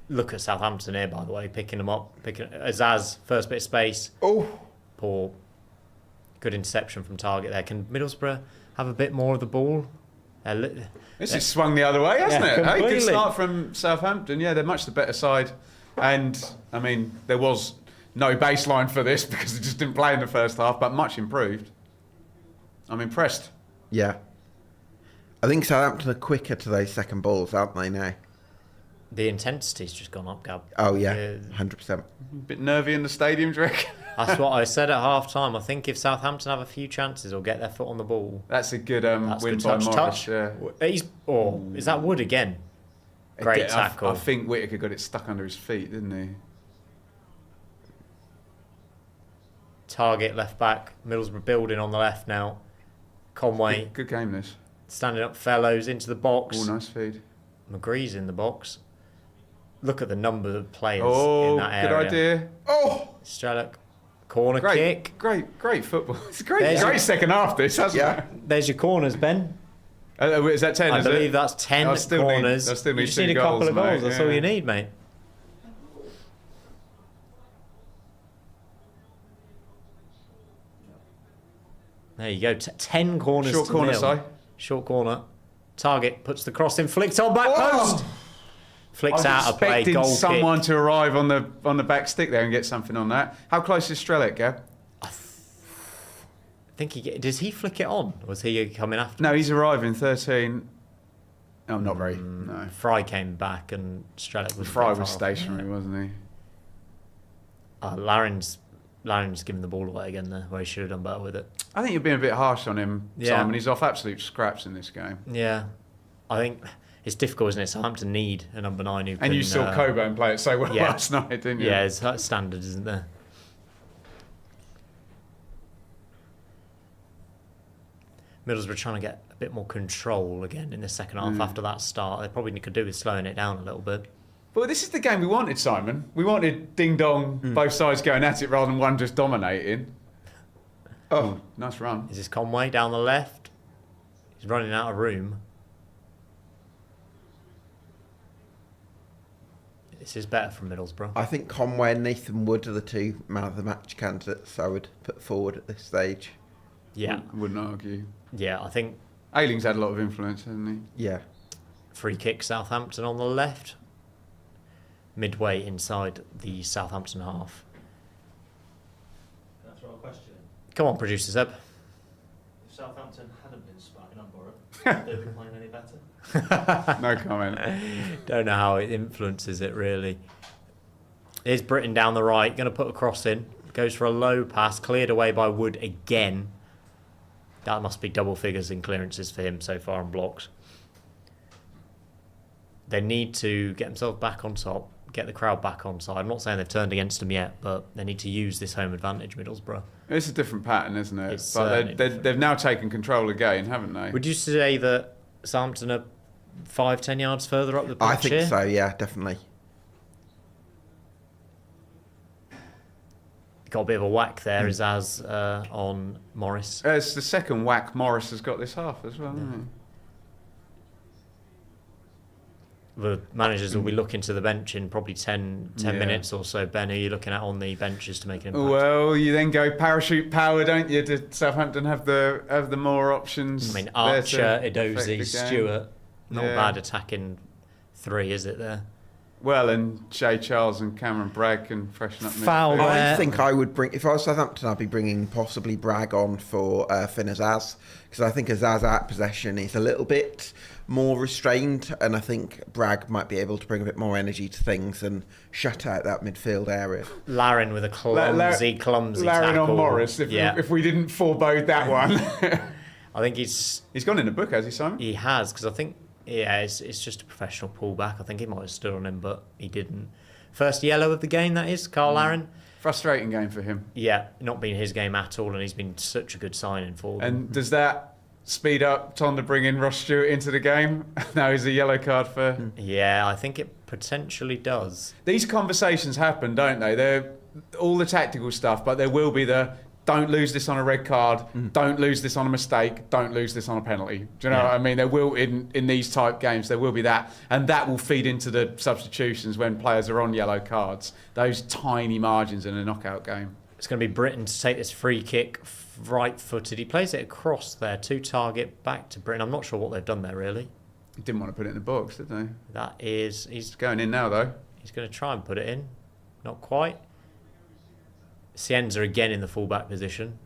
Look at Southampton here, by the way, picking them up. Azaz, first bit of space. Oh, Poor. Good interception from target there. Can Middlesbrough have a bit more of the ball? This has swung the other way, hasn't Yeah, it? Hey, completely. good start from Southampton. Yeah, they're much the better side. And, I mean, there was no baseline for this because they just didn't play in the first half, but much improved. I'm impressed. yeah. I think Southampton are quicker to those second balls, aren't they now? The intensity's just gone up, Gab. Oh, yeah, 100%. A bit nervy in the stadium, do you reckon? That's what I said at half time. I think if Southampton have a few chances or get their foot on the ball, That's a good that's win good by touch. Morris. Yeah. Is that Wood again? Great tackle. I think Whittaker got it stuck under his feet, didn't he? Target left back. Middlesbrough building on the left now. Conway Good game, this. standing up, Fellows into the box. Oh, nice feed. McGree's in the box. Look at the number of players Oh, in that good area. idea. Oh, Strellick, corner kick. Great football. It's a There's great a- second half, this, hasn't yeah. it? There's your corners, Ben. Is that 10, I is believe it? that's 10 I still need- corners. I still need you just two need a couple goals, of goals. mate, That's all yeah. you need, mate. There you go. 10 corners Short to corner, nil. Si. Short corner. Target puts the cross in. Flicked on back Oh! post. Flicks I out was a play. expecting Goal someone kick. to arrive on the back stick there and get something on that. How close is Strellick, Gab? I think does he flick it on? Or was he coming after? No, he's arriving 13. Oh, not very. No. Fry came back and Strellick was Fry far was off. stationary, wasn't he? Laren's giving the ball away again there, where he should have done better with it. I think you're being a bit harsh on him, Yeah. Simon. He's off absolute scraps in this game. Yeah, I think it's difficult, isn't it? Southampton need a number 9 who can... And you saw Coburn play it so well yeah. last night, didn't you? Yeah, it's that standard, isn't there? Middlesbrough trying to get a bit more control again in the second half after that start. They probably could do with slowing it down a little bit. But this is the game we wanted, Simon. We wanted ding-dong, both sides going at it rather than one just dominating. Oh, nice run. Is this Conway down the left? He's running out of room. This is better from Middlesbrough. I think Conway and Nathan Wood are the two man of the match candidates I would put forward at this stage. Yeah, Wouldn't argue. yeah. I think Ayling's had a lot of influence, hasn't Yeah. free kick Southampton on the left. Midway inside the Southampton half. Can I throw a question in? Come on, producer Seb. If Southampton hadn't been sparking on Borough, would they be playing any better? he? No comment. Don't know how it influences it really. Here's Britton down the right, going to put a cross in. Goes for a low pass, cleared away by Wood again. That must be double figures in clearances for him so far on blocks. They need to get themselves back on top, get the crowd back on side. I'm not saying they've turned against them yet, but they need to use this home advantage, Middlesbrough. It's a different pattern, isn't it? It's But certainly they've now taken control again, haven't they? Would you say that Southampton are 5-10 yards further up the pitch I think here? so, yeah, definitely. Got a bit of a whack there, Azaz on Morris. It's the second whack Morris has got this half as well, isn't The managers will be looking to the bench in probably 10 Yeah. minutes or so. Ben, who are you looking at on the benches to make an he? impact? Well, you then go parachute power, don't you? Did Southampton have the more options? I mean, there Archer, to affect the Edozie, game? Stewart. Not Yeah. bad attacking 3, is it there? Well, and Jay Charles and Cameron Bragg can freshen up. Foul midfield. there. I think I would bring, if I was Southampton, I'd be bringing possibly Bragg on for Finn Azaz, because I think Azaz out possession is a little bit more restrained, and I think Bragg might be able to bring a bit more energy to things and shut out that midfield area. Laren with a clumsy Laren tackle. on Morris. If we didn't forebode that one, I think he's gone in the book, has he, Simon? He has, because I think, it's just a professional pullback. I think he might have stood on him, but he didn't. First yellow of the game, that is, Carl Laren. Frustrating game for him. Yeah, not been his game at all, and he's been such a good signing for them. And does that speed up Tom to bring in Ross Stewart into the game? Now he's a yellow card for... Yeah, I think it potentially does. These conversations happen, don't they? They're all the tactical stuff, but there will be the don't lose this on a red card, don't lose this on a mistake, don't lose this on a penalty. Do you know what I mean? There will, in these type games, there will be that, and that will feed into the substitutions when players are on yellow cards. Those tiny margins in a knockout game. It's going to be Britain to take this free kick, right-footed. He plays it across there, to target, back to Britain. I'm not sure what they've done there, really. Didn't want to put it in the box, did they? That is... It's going in now, though. He's going to try and put it in. Not quite. Cienza again in the fullback position.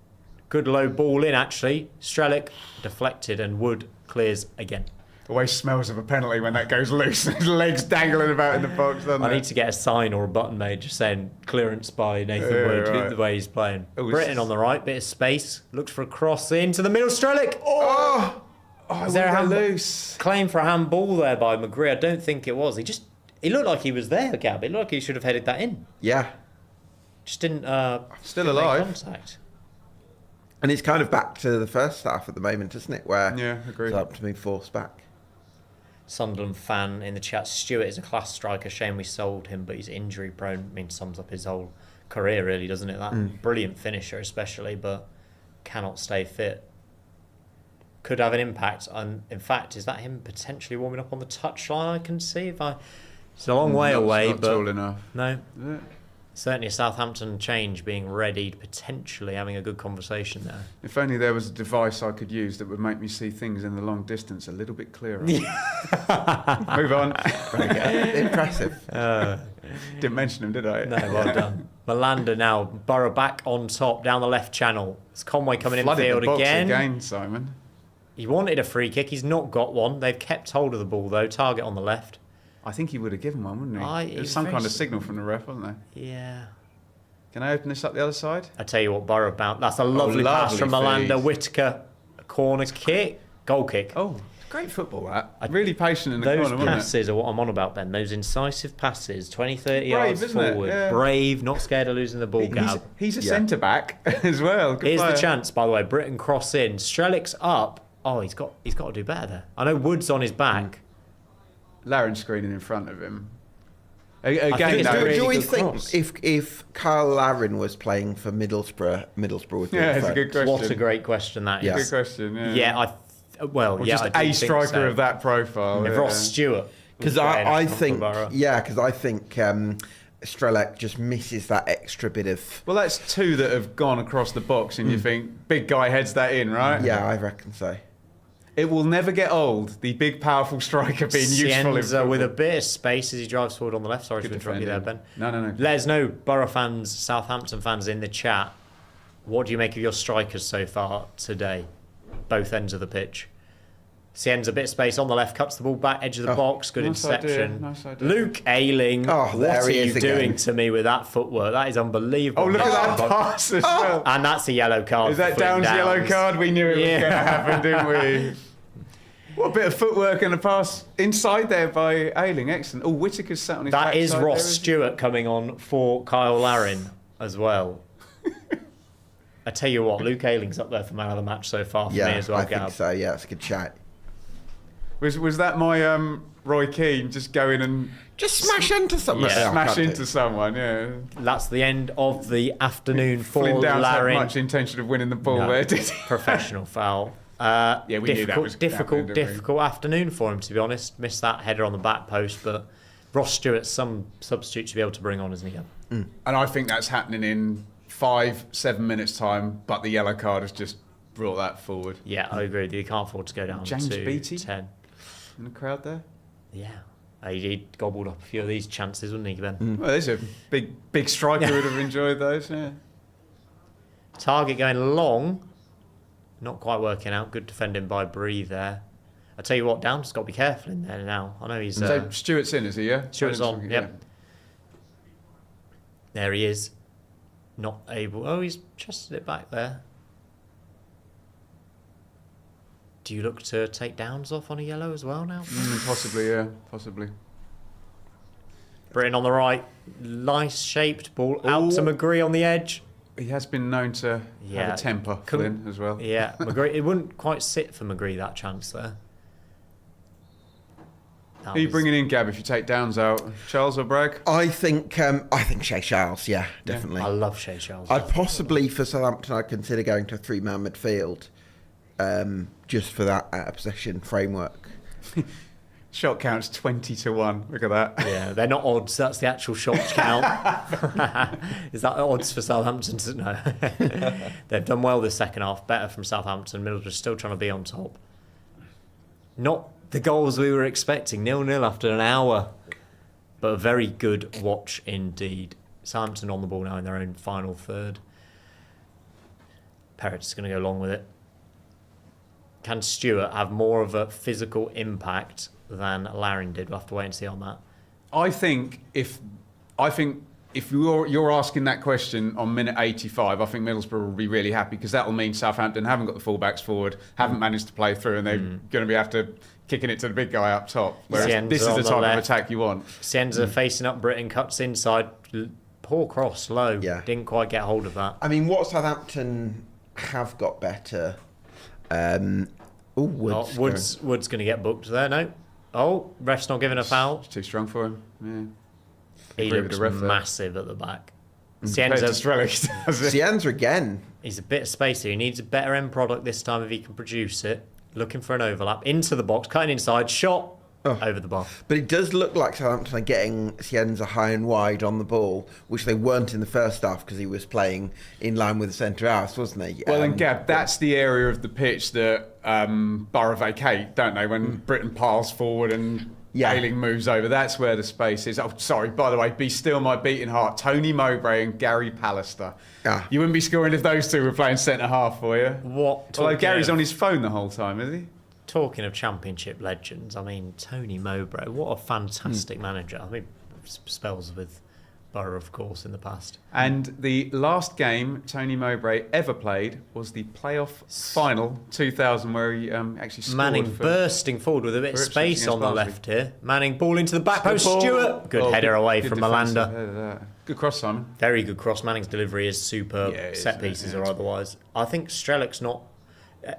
Good low ball in, actually. Strelic deflected and Wood clears again. Always smells of a penalty when that goes loose. His legs dangling about in the box, doesn't I it? need to get a sign or a button made just saying clearance by Nathan Wood, right. the way he's playing. Oh, Britain on the right, bit of space. Looks for a cross into the middle. Strelic! Oh, Is there a handball? loose? Claim for a handball there by McGree. I don't think it was. He looked like he was there, Gab. It looked like he should have headed that in. Yeah. Just didn't Still didn't make alive. contact. And it's kind of back to the first half at the moment, isn't it? Where Yeah, agreed. it's up to be forced back. Sunderland fan in the chat. Stewart is a class striker. Shame we sold him, but he's injury prone. I mean, sums up his whole career, really, doesn't it? That brilliant finisher, especially, but cannot stay fit. Could have an impact. And in fact, is that him potentially warming up on the touchline? I can see it's a long way away, not but tall enough. no. Is it? Certainly a Southampton change being readied, potentially having a good conversation there. If only there was a device I could use that would make me see things in the long distance a little bit clearer. Move on. Impressive. Didn't mention him, did I? No, well done. Malanda now, Borough back on top, down the left channel. It's Conway coming in Flooded field the box again. Simon. He wanted a free kick, he's not got one. They've kept hold of the ball though, target on the left. I think he would have given one, wouldn't he? There's some kind of signal from the ref, wasn't there? Yeah. Can I open this up the other side? I tell you what, Borough bound. That's a lovely pass from lovely Malanda. feed. Whittaker, a corner kick, goal kick. Oh, great football, that. Really patient in the Those corner, wasn't it? passes are what I'm on about, Ben. Those incisive passes, 20, 30 Brave, yards isn't it? forward. Yeah. Brave, not scared of losing the ball, Gab. He's a centre-back as well. Good Here's player. the chance, by the way. Britain cross in. Strelic's up. Oh, he's got to do better there. I know Wood's on his back. Laren screening in front of him. think Again, it's though, a really Do we good think cross. if Kyle Larin was playing for Middlesbrough would be yeah, it's a effect? good question. What a great question that is. Yeah. Good question. Yeah. Yeah, Or yeah, just I do a think striker so. of that profile. If yeah. Ross Stewart. Because I think Strelec just misses that extra bit of. Well, that's two that have gone across the box, and you think big guy heads that in, right? Yeah, I reckon so. It will never get old. The big, powerful striker being useful in Cienza football. with a bit of space as he drives forward on the left. Sorry Good to interrupt you there, defending. Ben. No. Let us know, Borough fans, Southampton fans in the chat. What do you make of your strikers so far today? Both ends of the pitch. Cienza, a bit of space on the left, cuts the ball back, edge of the box, good nice interception. idea, nice idea. Luke Ayling, Oh, what there are he you is again. doing to me with that footwork? That is unbelievable. Oh, look at that pass as well. And that's a yellow card. Is for that Flynn Downs' yellow card? We knew it was Yeah. going to happen, didn't we? What a bit of footwork and a pass inside there by Ayling. Excellent. Oh, Whittaker's sat on his That is backside Ross there, isn't Stewart coming on for Kyle Larin as well. I tell you what, Luke Ayling's up there for man of the match so far for me Yeah, as well, I Gab. think so. Yeah, it's a good shout. he? Was that my Roy Keane just going and Just smash into something. Yeah. I smash can't into someone? Yeah. That's the end of the afternoon for Flynn Downs had Larin. much intention of winning the ball No, there, did he? professional foul. Yeah, we knew that was happening, didn't we? Difficult afternoon for him, to be honest. Missed that header on the back post, but Ross Stewart's some substitute to be able to bring on, isn't he? And I think that's happening in 5-7 minutes time, but the yellow card has just brought that forward. Yeah, I agree with you. You can't afford to go down James to Beattie? 10. In the crowd there. Yeah. He gobbled up a few of these chances, wouldn't he, Ben? Well, there's a big striker would have enjoyed those. Yeah. Target going long. Not quite working out. Good defending by Bree there. I tell you what, Downs got to be careful in there now. I know he's... So Stewart's in, is he? Yeah. Stewart's on, Yeah. yep. There he is. Not able... Oh, he's chested it back there. Do you look to take Downs off on a yellow as well now? Possibly, yeah. Possibly. Britain on the right. Nice shaped ball out to Ooh. McGree on the edge. He has been known to Yeah. have a temper, Couldn't- Flynn, as well. Yeah, McGree. It wouldn't quite sit for McGree, that chance there. That Who are you was- bringing in, Gab, if you take Downs out? Charles or Bragg? I think Shea Charles, yeah, definitely. I love Shea Charles. I'd possibly, for Southampton, I'd consider going to a 3-man midfield, just for that possession framework. Shot count's 20-1. Look at that. Yeah, they're not odds. That's the actual shot count. Is that odds for Southampton? No. They've done well this second half. Better from Southampton. Middlesbrough still trying to be on top. Not the goals we were expecting. 0-0 after an hour. But a very good watch indeed. Southampton on the ball now in their own final third. Perrett's going to go along with it. Can Stewart have more of a physical impact than Larin did? We'll have to wait and see on that. I think if you're asking that question on minute 85, I think Middlesbrough will be really happy, because that will mean Southampton haven't got the fullbacks forward, haven't managed to play through, and they're going to be after kicking it to the big guy up top. Whereas Sienza this is on the the type left. of attack you want. Sienza facing up Britton, cuts inside. Poor cross, low. Yeah. Didn't quite get hold of that. I mean, what Southampton have got better. Woods Wood's going to get booked there, no? Oh, ref's not giving a foul. It's too strong for him. Yeah. He Agree with looks the ref there. massive at the back. Compared to Sienza, Strelic, does it? Sienza again. he's a bit of space here. He needs a better end product this time if he can produce it. Looking for an overlap. Into the box, cutting inside, shot over the bar. But it does look like Southampton are getting Sienza high and wide on the ball, which they weren't in the first half because he was playing in line with the centre half, wasn't he? Well, and Gab, that's the area of the pitch that Borough vacate, don't they? When Britain piles forward and Ayling moves over, that's where the space is. Oh, sorry, by the way, be still my beating heart. Tony Mowbray and Gary Pallister. You wouldn't be scoring if those two were playing centre half for you. Although Gary's on his phone the whole time, is he? Talking of Championship legends, I mean, Tony Mowbray, what a fantastic manager. I mean, spells with Borough, of course, in the past. And the last game Tony Mowbray ever played was the playoff final 2000, where he actually scored. Manning bursting forward with a bit of Ipswich space against on the Barnsley. left here. Manning ball into the back Good post. ball. Stewart. Good header away good from defensive Malanda. header. Good cross, Simon. Very good cross. Manning's delivery is superb. Yeah, it is, set pieces yeah. or otherwise. I think Strelic's not,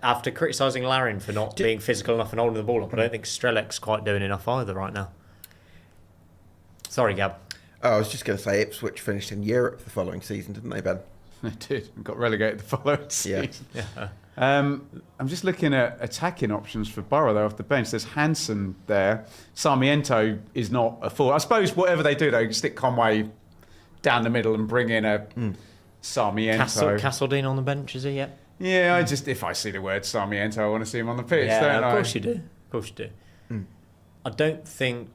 after criticising Larin for not being physical enough and holding the ball up, I don't think Strelic's quite doing enough either right now. Sorry, Gab. Oh, I was just going to say Ipswich finished in Europe the following season, didn't they, Ben? They did, and got relegated the following season. Yeah. I'm just looking at attacking options for Borough, though, off the bench. There's Hansen there. Sarmiento is not a forward. I suppose whatever they do, they stick Conway down the middle and bring in a Sarmiento. Castledine on the bench, is he yet? Yeah, if I see the word Sarmiento, I want to see him on the pitch, Yeah, don't I? of course you do. Of course you do. I don't think...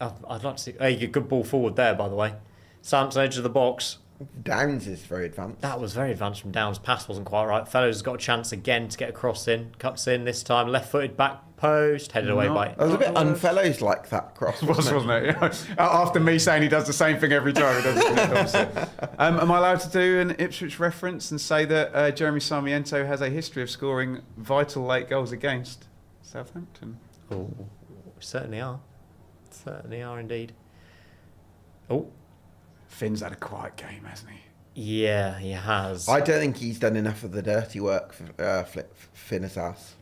I'd like to see... Hey, good ball forward there, by the way. Southampton edge of the box. Downs is very advanced. That was very advanced from Downs. Pass wasn't quite right. Fellows has got a chance again to get a cross in. Cuts in this time. Left-footed back post. Headed away by... That was a bit unfellows like that cross, wasn't it? Wasn't it? After me saying he does the same thing every time, he does the opposite. Am I allowed to do an Ipswich reference and say that Jeremy Sarmiento has a history of scoring vital late goals against Southampton? Oh, certainly are. Certainly are indeed. Oh. Finn's had a quiet game, hasn't he? Yeah, he has. I don't think he's done enough of the dirty work for Finner's ass.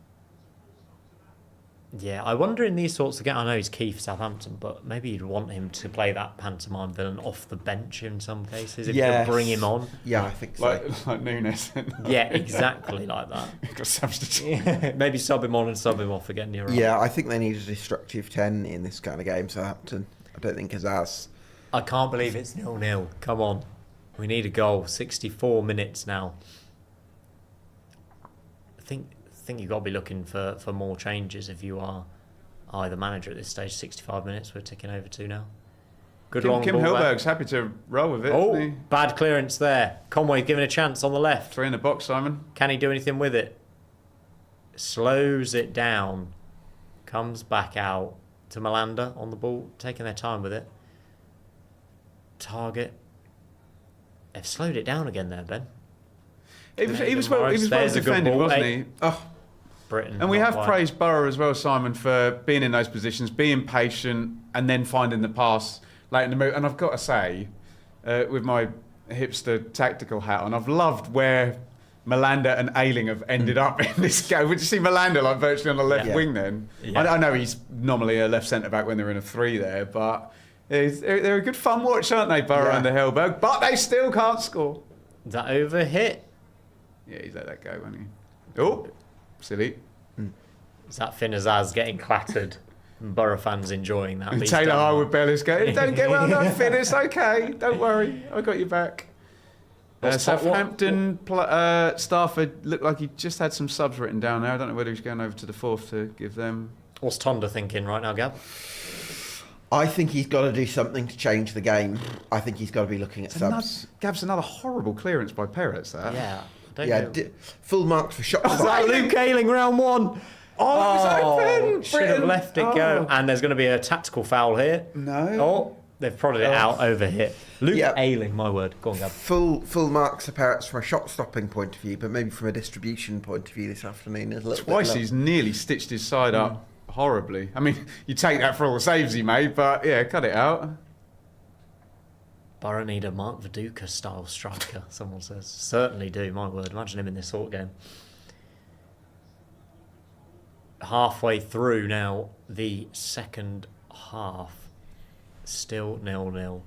Yeah, I wonder in these sorts of games, I know he's key for Southampton, but maybe you'd want him to play that pantomime villain off the bench in some cases, if you could bring him on. Yeah, I think so. Like Nunes. Yeah, exactly like that. Got substitute. Yeah, maybe sub him on and sub him off again. You're right. Yeah, I think they need a destructive 10 in this kind of game, Southampton. I don't think Azaz. I can't believe it's 0-0. Come on. We need a goal. 64 minutes now. I think you've got to be looking for more changes if you are either manager at this stage. 65 minutes, we're ticking over to now. Good long Kim ball back. Hilberg's happy to roll with it. Oh, Isn't he? bad clearance there. Conway given a chance on the left. 3 in the box, Simon. Can he do anything with it? Slows it down. Comes back out to Malanda on the ball, taking their time with it. Target. They've slowed it down again there, Ben. He was well There's a good defended, ball. wasn't Hey. he? Oh. Britain. And we not have quite. praised Borough as well, Simon, for being in those positions, being patient, and then finding the pass late in the move. And I've got to say, with my hipster tactical hat on, I've loved where Malander and Ayling have ended up in this game. Would you see Malander like virtually on the left Yeah. wing then? Yeah. I know he's normally a left centre back when they're in a 3 there, but they're a good fun watch, aren't they, Borough Yeah. and the Hellberg? But they still can't score. Is that over hit? Yeah, he's let that go, hasn't he? Oh, silly. Is that Finn Azaz getting clattered? And Borough fans enjoying that. And but he's Taylor done Harwood Bellis going, don't get well done, Finn, it's okay. Don't worry, I got you back. What's top- Southampton Stafford looked like he just had some subs written down there. I don't know whether he's going over to the 4th to give them. What's Tonda thinking right now, Gab? I think he's got to do something to change the game. I think he's got to be looking at subs. Gab's another horrible clearance by Perez there. Yeah. Don't Yeah, know. full marks for shot Is stop. that Luke Ayling round 1? Oh, it was open. Should have Britain. left it go. And there's going to be a tactical foul here. No. Oh, they've prodded it out over hit. Luke Yeah. Ayling, my word. Go on, Gab. Full marks for Perez from a shot stopping point of view, but maybe from a distribution point of view this afternoon is a little Twice bit he's nearly stitched his side up horribly. I mean, you take that for all the saves he made, but yeah, cut it out. Borough need a Mark Viduka style striker, someone says. Certainly do, my word. Imagine him in this sort of game. Halfway through now, the second half. Still 0-0.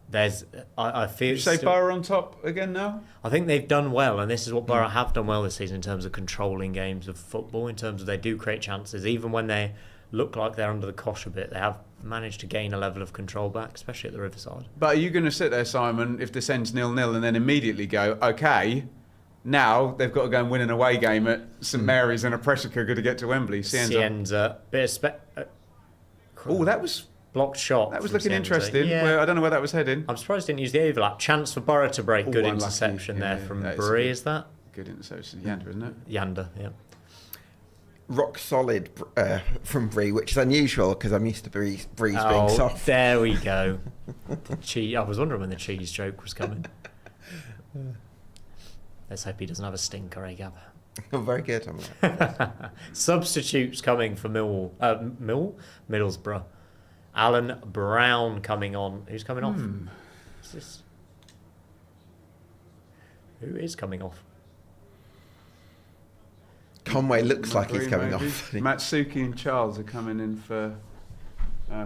There's, I feel. Did you say still- Borough on top again now? I think they've done well, and this is what Borough have done well this season in terms of controlling games of football, in terms of they do create chances. Even when they look like they're under the cosh a bit, they have managed to gain a level of control back, especially at the Riverside. But are you going to sit there, Simon, if this ends 0-0 and then immediately go, okay, now they've got to go and win an away game at St Mary's and a pressure cooker to get to Wembley? Cienza, bit of Oh, that was blocked shot. looking from Cienza. interesting. Yeah. Well, I don't know where that was heading. I'm surprised he didn't use the overlap. Chance for Borough to break. Oh, Good unlucky. interception there Yeah, from that is Bury, good. is that? Good interception. Yander, isn't it? Yander, yeah. rock solid from Brie, which is unusual because I'm used to Brie's being soft. There we go. The cheese. I was wondering when the cheese joke was coming. Let's hope he doesn't have a stinker, eh, Gab? Oh, very good. On that. Substitutes coming for Middlesbrough. Alan Brown coming on. Who's coming off? Is this? Who is coming off? Conway looks like he's Green, coming maybe. off. Matsuki and Charles are coming in for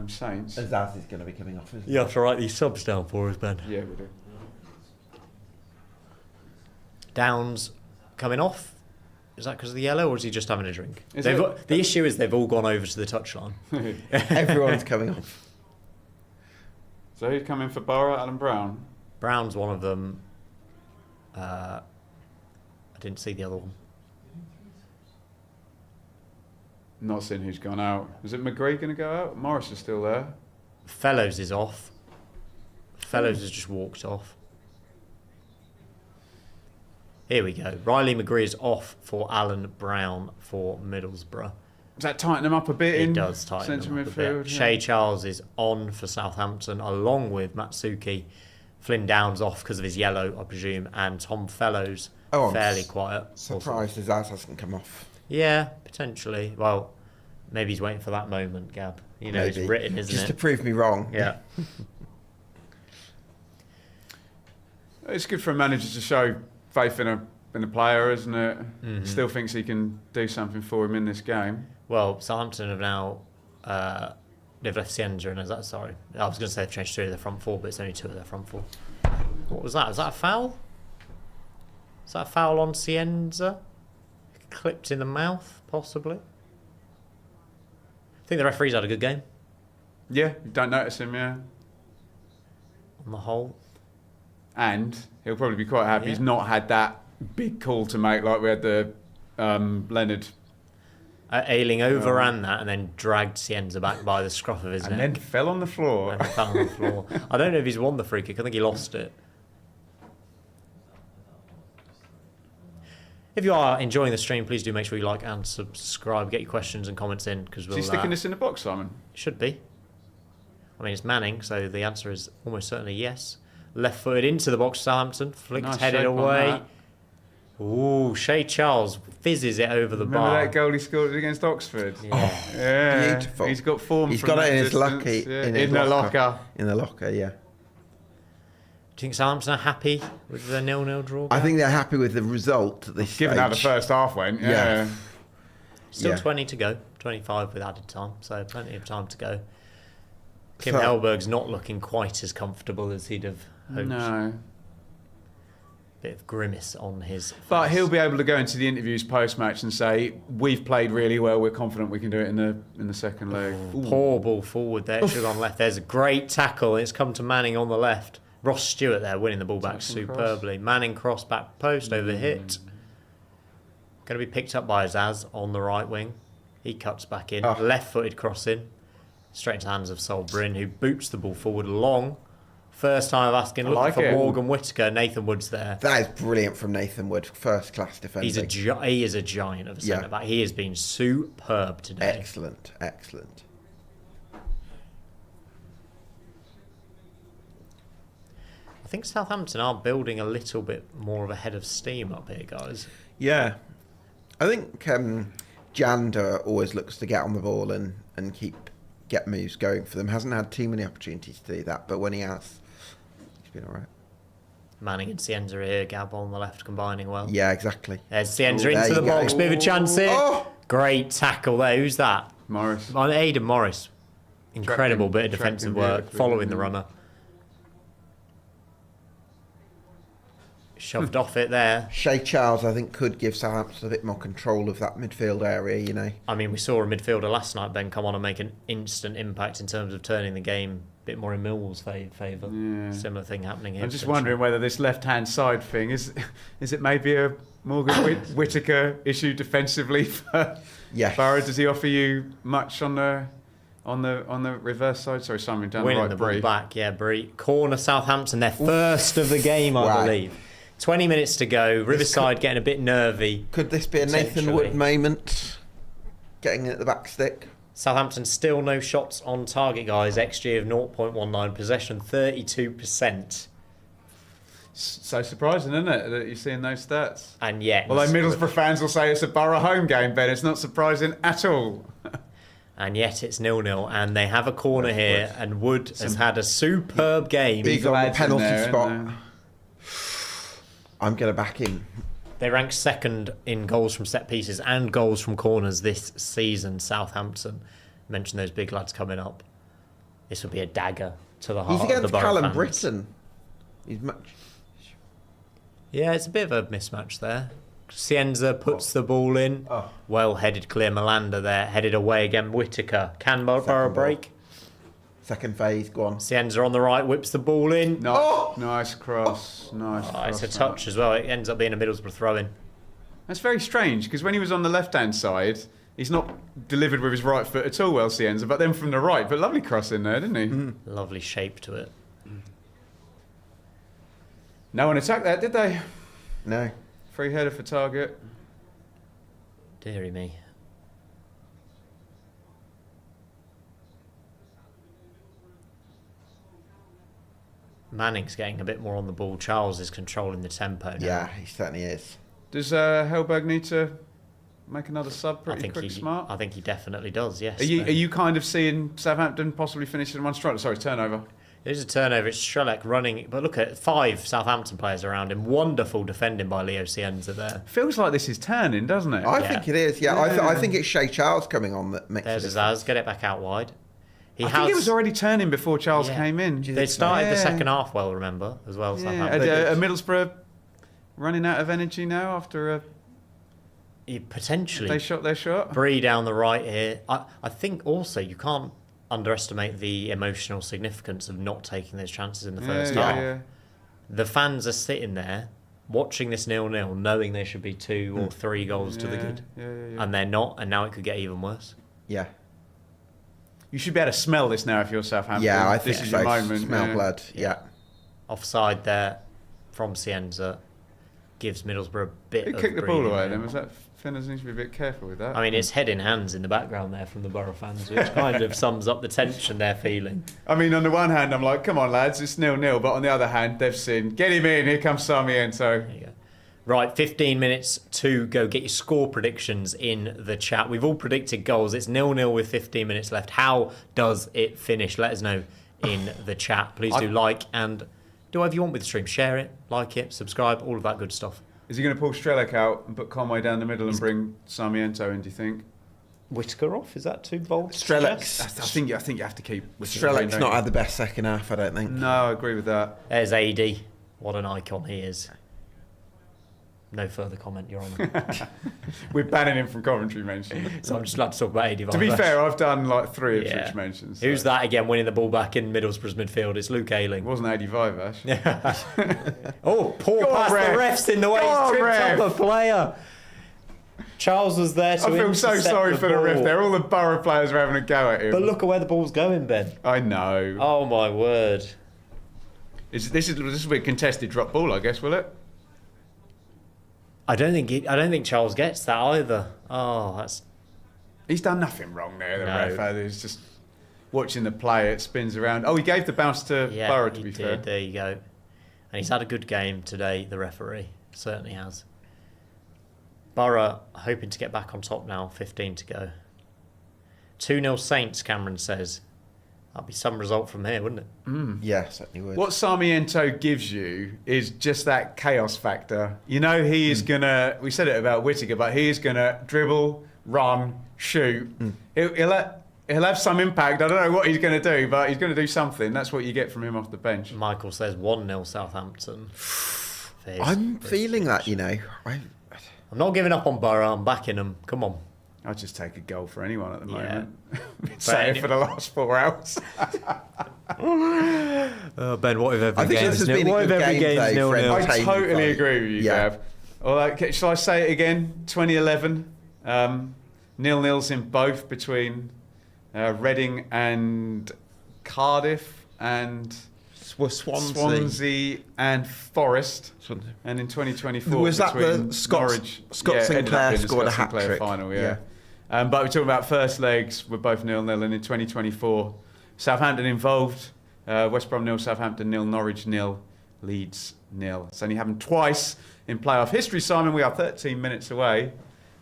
Saints. Azaz is going to be coming off, isn't he? You have to write these subs down for us, Ben. Yeah, we do. Downs coming off. Is that because of the yellow, or is he just having a drink? Is They've it? got- the issue is they've all gone over to the touchline. Everyone's coming off. So who's coming for Borough? Alan Brown. Brown's one of them. I didn't see the other one. Not seeing who's gone out. Is it McGree going to go out? Morris is still there. Fellows is off. Fellows has just walked off. Here we go. Riley McGree is off for Alan Brown for Middlesbrough. Does that tighten them up a bit? It in does tighten central them up a midfield? bit. Yeah. Shay Charles is on for Southampton, along with Matsuki. Flynn Downs off because of his yellow, I presume, and Tom Fellows Oh, I'm fairly quiet. Surprised Azaz hasn't come off. Yeah, potentially. Well, maybe he's waiting for that moment, Gab. You know, Maybe. it's written, isn't Just to it? prove me wrong. Yeah. It's good for a manager to show faith in a player, isn't it? Mhm. Still thinks he can do something for him in this game. Well, Southampton have now they've left Cienza and sorry. I was going to say they've changed 3 of their front 4, but it's only 2 of their front 4. What was that? Was that a foul? Is that a foul on Cienza? Clipped in the mouth, possibly. I think the referee's had a good game Yeah, you don't notice him, yeah. on the whole. And he'll probably be quite happy he's not had that big call to make like we had the Leonard. Ayling overran that and then dragged Cienza back by the scruff of his And neck. then fell on the floor. And fell on the floor. I don't know if he's won the free kick. I think he lost it. If you are enjoying the stream, please do make sure you like and subscribe. Get your questions and comments in because Is we'll. he sticking this in the box, Simon? Should be. I mean, it's Manning, so the answer is almost certainly yes. Left footed into the box, Southampton. Flicked, Nice headed shape on away. that. Ooh, Shay Charles fizzes it over the Remember bar. that goal he scored against Oxford? Yeah. Yeah. Beautiful. He's got form. He's from got that it in his distance, lucky yeah. in his the locker. locker. In the locker, yeah. Do you think Southampton are happy with the 0-0 draw? I think they're happy with the result at this Given stage. how the first half went, yeah. Still Yeah. 20 to go, 25 with added time, so plenty of time to go. Kim So- Hellberg's not looking quite as comfortable as he'd have hoped. No. Bit of grimace on his face. But he'll be able to go into the interviews post-match and say, we've played really well, we're confident we can do it in the second leg. Poor ball forward there, should have gone left. There's a great tackle, it's come to Manning on the left. Ross Stewart there winning the ball back Jackson superbly. cross. Manning cross back post over the hit. Going to be picked up by Azaz on the right wing. He cuts back in. Oh. Left-footed cross in. Straight into the hands of Sol Bryn, who boots the ball forward long. First time of asking, looking like for it. Morgan Whittaker. Nathan Wood's there. That is brilliant from Nathan Wood. First class defending. He is a giant of a Yeah. centre-back. He has been superb today. Excellent. I think Southampton are building a little bit more of a head of steam up here, guys. Yeah. I think Janda always looks to get on the ball and get moves going for them. Hasn't had too many opportunities to do that, but when he has, he's been all right. Manning and Cienza are here. Gab on the left combining well. Yeah, exactly. There's Cienza Oh, there into the you go. box. Bit of a chance here. Oh! Great tackle there. Who's that? Morris. Oh, Aidan Morris. Incredible bit of Tracked defensive him work beautifully, following the yeah. runner. Shoved off it there. Shea Charles, I think, could give Southampton a bit more control of that midfield area, you know. I mean, we saw a midfielder last night, Ben, come on and make an instant impact in terms of turning the game a bit more in Millwall's favour. Yeah. Similar thing happening here. I'm just potentially. wondering whether this left-hand side thing is it maybe a Morgan Whittaker issue defensively for Yes. Borough? Does he offer you much on the reverse side? Sorry, Simon, down Winning the the right, ball Bree. back, yeah, Bree. Corner Southampton, their first of the game, I Wow. believe. 20 minutes to go. Riverside getting a bit nervy. Could this be a Nathan Potentially. Wood moment? Getting in at the back stick? Southampton still no shots on target, guys. XG of 0.19, possession 32%. So surprising, isn't it, that you're seeing those stats? And yet, Although Middlesbrough fans will say it's a Borough home game, Ben, it's not surprising at all. and yet it's 0-0, and they have a corner here, and Wood has had a superb game. Big on the lads in penalty there, aren't spot. there? I'm going to back him. They rank second in goals from set pieces and goals from corners this season. Southampton. Mentioned those big lads coming up. This would be a dagger to the heart He's of the against Borough Callum fans. Britton. He's much... Yeah, it's a bit of a mismatch there. Cienza puts the ball in. Oh. Well headed, clear Malanda there. Headed away again. Whittaker. Can Borough Second ball. break? Second phase, go on. Cienza on the right, whips the ball in. Nice, Oh! nice cross. Nice Oh, cross. it's a touch as well. It ends up being a Middlesbrough throw-in. That's very strange, because when he was on the left-hand side, he's not delivered with his right foot at all, well, Cienza, but then from the right, but lovely cross in there, didn't he? Lovely shape to it. No one attacked that, did they? No. Free header for target. Deary me. Manning's getting a bit more on the ball. Charles is controlling the tempo now. Yeah, he certainly is. Does Hellberg need to make another sub I pretty think quick, smart? I think he definitely does. Yes. Are you but are you kind of seeing Southampton possibly finishing one strike? Sorry, turnover. There's a turnover. It's Strelec running, but look at 5 Southampton players around him. Wonderful defending by Leo Cienza there. Feels like this is turning, doesn't it? I Yeah. think it is, yeah. Yeah. I think it's Shea Charles coming on that makes There's it. Azaz. Get it back out wide. I think it was already turning before Charles Yeah. came in. Do you They think so? started the Yeah. second half well, remember, as well. Yeah. Southampton. Are Middlesbrough running out of energy now after Potentially. they shot their shot? Bree down the right here. I think also you can't underestimate the emotional significance of not taking those chances in the first half. The fans are sitting there watching this 0-0, knowing there should be 2 or 3 goals to the good. Yeah. And they're not, and now it could get even worse. Yeah. You should be able to smell this now if you're Southampton. Yeah, I think this is so. your moment. Smell yeah. blood, yeah. Offside there from Cienza gives Middlesbrough a bit Who of kicked the ball breathing away room. then? Was that Finners? Needs to be a bit careful with that. I mean, it's head in hands in the background there from the Borough fans, which kind of sums up the tension they're feeling. I mean, on the one hand, I'm like, come on, lads, it's 0-0. But on the other hand, they've seen, get him in, here comes Sarmiento. There you go. Right, 15 minutes to go. Get your score predictions in the chat. We've all predicted goals. It's 0-0 with 15 minutes left. How does it finish? Let us know in the chat. Please do like and Do whatever you want with the stream. Share it, like it, subscribe, all of that good stuff. Is he going to pull Strelec out and put Conway down the middle and bring Sarmiento in, do you think? Whittaker off? Is that too bold? Strelec. I think you have to keep Strelec's not had the best second half, I don't think. No, I agree with that. There's AD. What an icon he is. No further comment, Your Honour. We're banning him from commentary mentions. So I'm just allowed to talk about AD. To be fair, I've done like 3 Ipswich mentions. Who's that again winning the ball back in Middlesbrough's midfield? It's Luke Ayling. It wasn't 85, Ash. Oh, poor Go on, pass. ref. The ref's in the way. Go on, He's tripped ref. up a player. Charles was there to I feel so intercept sorry for the ref ball. there. All the Borough players are having a go at him. But look at where the ball's going, Ben. I know. Oh, my word. This will be a contested drop ball, I guess, will it? I don't think Charles gets that either. Oh, that's... He's done nothing wrong there, the No. ref. He's just watching the play, it spins around. Oh, he gave the bounce to Borough, to be fair. There you go. And he's had a good game today, the referee. Certainly has. Borough hoping to get back on top now, 15 to go. 2-0 Saints, Cameron says. That'd be some result from here, wouldn't it? Yeah, certainly would. What Sarmiento gives you is just that chaos factor. You know, he is going to, we said it about Whittaker, but he is going to dribble, run, shoot. He'll have some impact. I don't know what he's going to do, but he's going to do something. That's what you get from him off the bench. Michael says 1-0 Southampton. I'm feeling that, you know. I'm not giving up on Borough. I'm backing them. Come on. I'll just take a goal for anyone at the Yeah. moment. Been saying it for the last 4 hours. Ben, what if every I think game this is has been a what if good every game, game's though, 0-0? for I entertainment totally value. agree with you, Yeah. Gav. Or shall I say it again? 2011, 0-0s in both between Reading and Cardiff and Swansea. and Forest. Swansea. And in 2024, Was that between the Scott Norwich, Sinclair ended up being the scored a Scott Sinclair hat-trick? final, yeah. But we're talking about first legs, we're both 0-0, and in 2024, Southampton involved, West Brom 0, Southampton 0, Norwich 0, Leeds 0. It's only happened twice in playoff history, Simon. We are 13 minutes away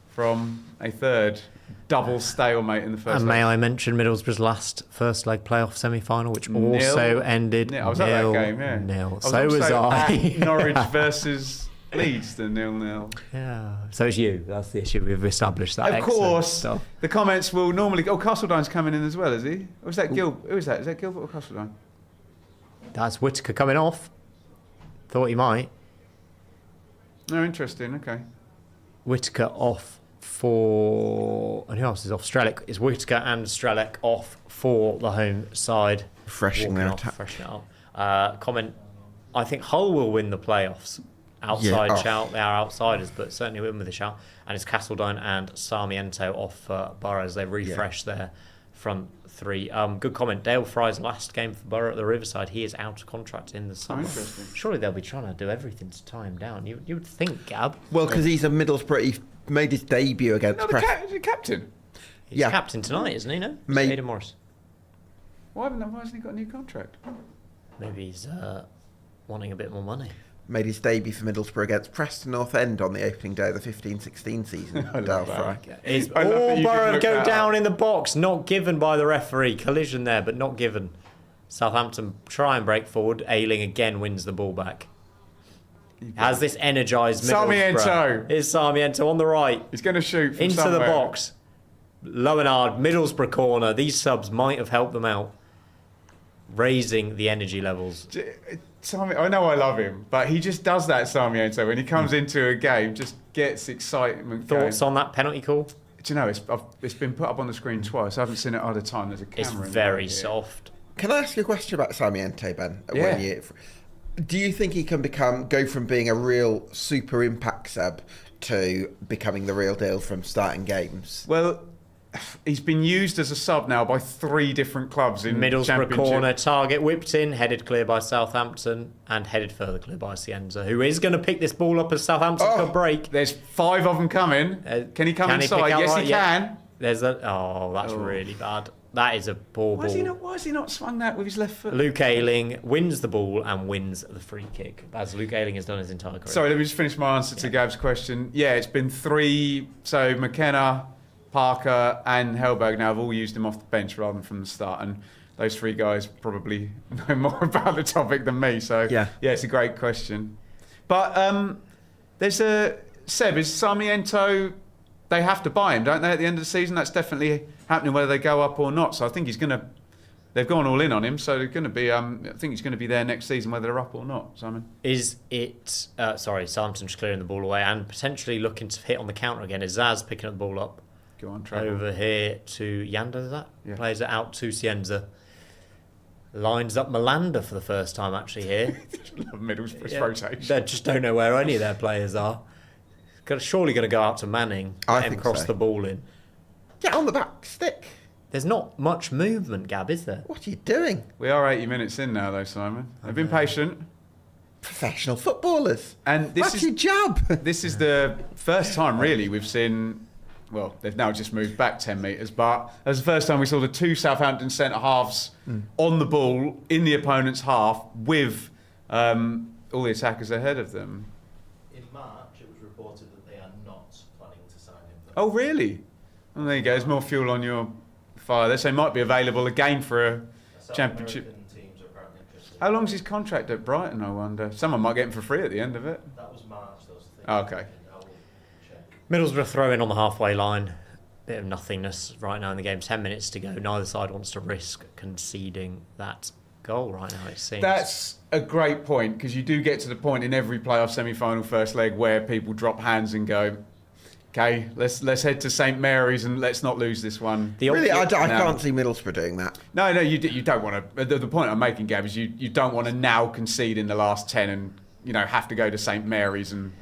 from a third double stalemate in the first And leg. may I mention Middlesbrough's first leg playoff semi-final, which also ended I was at that game, yeah. 0-0. I So was also I. at Norwich versus Leeds, the 0-0. Yeah. So it's you. That's the issue. We've established that. Of Excellent course, stuff. the comments will normally... Oh, Castledown's coming in as well, is he? Or is that Gilbert? Who is that? Is that Gilbert or Castledown? That's Whittaker coming off. Thought he might. No, interesting. Okay. Whittaker off for... And who else is off? Strelec. Is Whittaker and Strelec off for the home side? Freshening their Walking off, attack. freshen it up. Comment, I think Hull will win the playoffs. Outside Yeah. Oh. shout. They are outsiders, but certainly win with a shout. And it's Castledown and Sarmiento off for Borough as they refresh their front three. Good comment. Dale Fry's last game for Borough at the Riverside. He is out of contract in the summer. interesting. Surely they'll be trying to do everything to tie him down. You would think, Gab. Well, because he's a Middlesbrough. He made his debut against No, Preston. the captain. He's Yeah. captain tonight, isn't he? No, Mate. Aidan Morris. Why hasn't he got a new contract? Maybe he's wanting a bit more money. Made his debut for Middlesbrough against Preston North End on the opening day of the 15-16 season. I Dale love that. Fry. Is I love that all you Borough can look go that down up. in the box, not given by the referee. Collision there, but not given. Southampton try and break forward. Ayling again wins the ball back. Has this energised Middlesbrough? Sarmiento. Is Sarmiento on the right. He's going to shoot from Into somewhere. the box. Low and hard, Middlesbrough corner. These subs might have helped them out. Raising the energy levels. I know I love him, but he just does that, Sarmiento. When he comes into a game, just gets excitement going. Thoughts on that penalty call? Do you know, it's been put up on the screen twice. I haven't seen it other time. There's a camera It's in very there. soft. Can I ask you a question about Sarmiento, Ben? Yeah. Do you think he can go from being a real super impact sub to becoming the real deal from starting games? Well, he's been used as a sub now by 3 different clubs in Middlesbrough Championship. corner, target whipped in, headed clear by Southampton, and headed further clear by Cienza, who is going to pick this ball up as Southampton could break. There's 5 of them coming. Can he come inside? pick out Yes, right? he Yeah. can. There's that's really bad. That is a poor Why ball. has he not swung that with his left foot? Luke Ayling wins the ball and wins the free kick, as Luke Ayling has done his entire career. Sorry, let me just finish my answer to Gab's question. Yeah, it's been 3. So McKenna, Parker, and Hellberg now have all used him off the bench rather than from the start. And those three guys probably know more about the topic than me. So Yeah. it's a great question. But there's Seb, is Sarmiento, they have to buy him, don't they, at the end of the season? That's definitely happening whether they go up or not. So I think they've gone all in on him. So they're going to be, I think he's going to be there next season whether they're up or not, Simon. Is it, Southampton just clearing the ball away and potentially looking to hit on the counter again. Is Zaz picking up the ball up? Go on, Trevor. Over here to Yanda, is that? Yeah. Plays it out to Cienza. Lines up Malanda for the first time actually here. Love Middlesbrough's rotation. They just don't know where any of their players are. Surely going to go out to Manning and cross the ball in. Get on the back stick. There's not much movement, Gab, is there? What are you doing? We are 80 minutes in now, though, Simon. They've been patient. Professional footballers. And That's your job. This is the first time, really, we've seen... Well, they've now just moved back 10 metres, but that was the first time we saw the two Southampton centre-halves on the ball in the opponent's half with all the attackers ahead of them. In March, it was reported that they are not planning to sign him. Oh, really? Well, there you go. There's more fuel on your fire. They say might be available again for a South Championship. American teams are apparently interested. How long's his contract at Brighton, I wonder? Someone might get him for free at the end of it. That was March, those things. Oh, okay. I will check. Middlesbrough throw in on the halfway line. Bit of nothingness right now in the game. 10 minutes to go. Neither side wants to risk conceding that goal right now, it seems. That's a great point, because you do get to the point in every playoff semi-final first leg where people drop hands and go, okay, let's head to St Mary's and let's not lose this one. Really, I can't see Middlesbrough doing that. No, you don't want to. The point I'm making, Gab, is you don't want to now concede in the last 10 and have to go to St Mary's and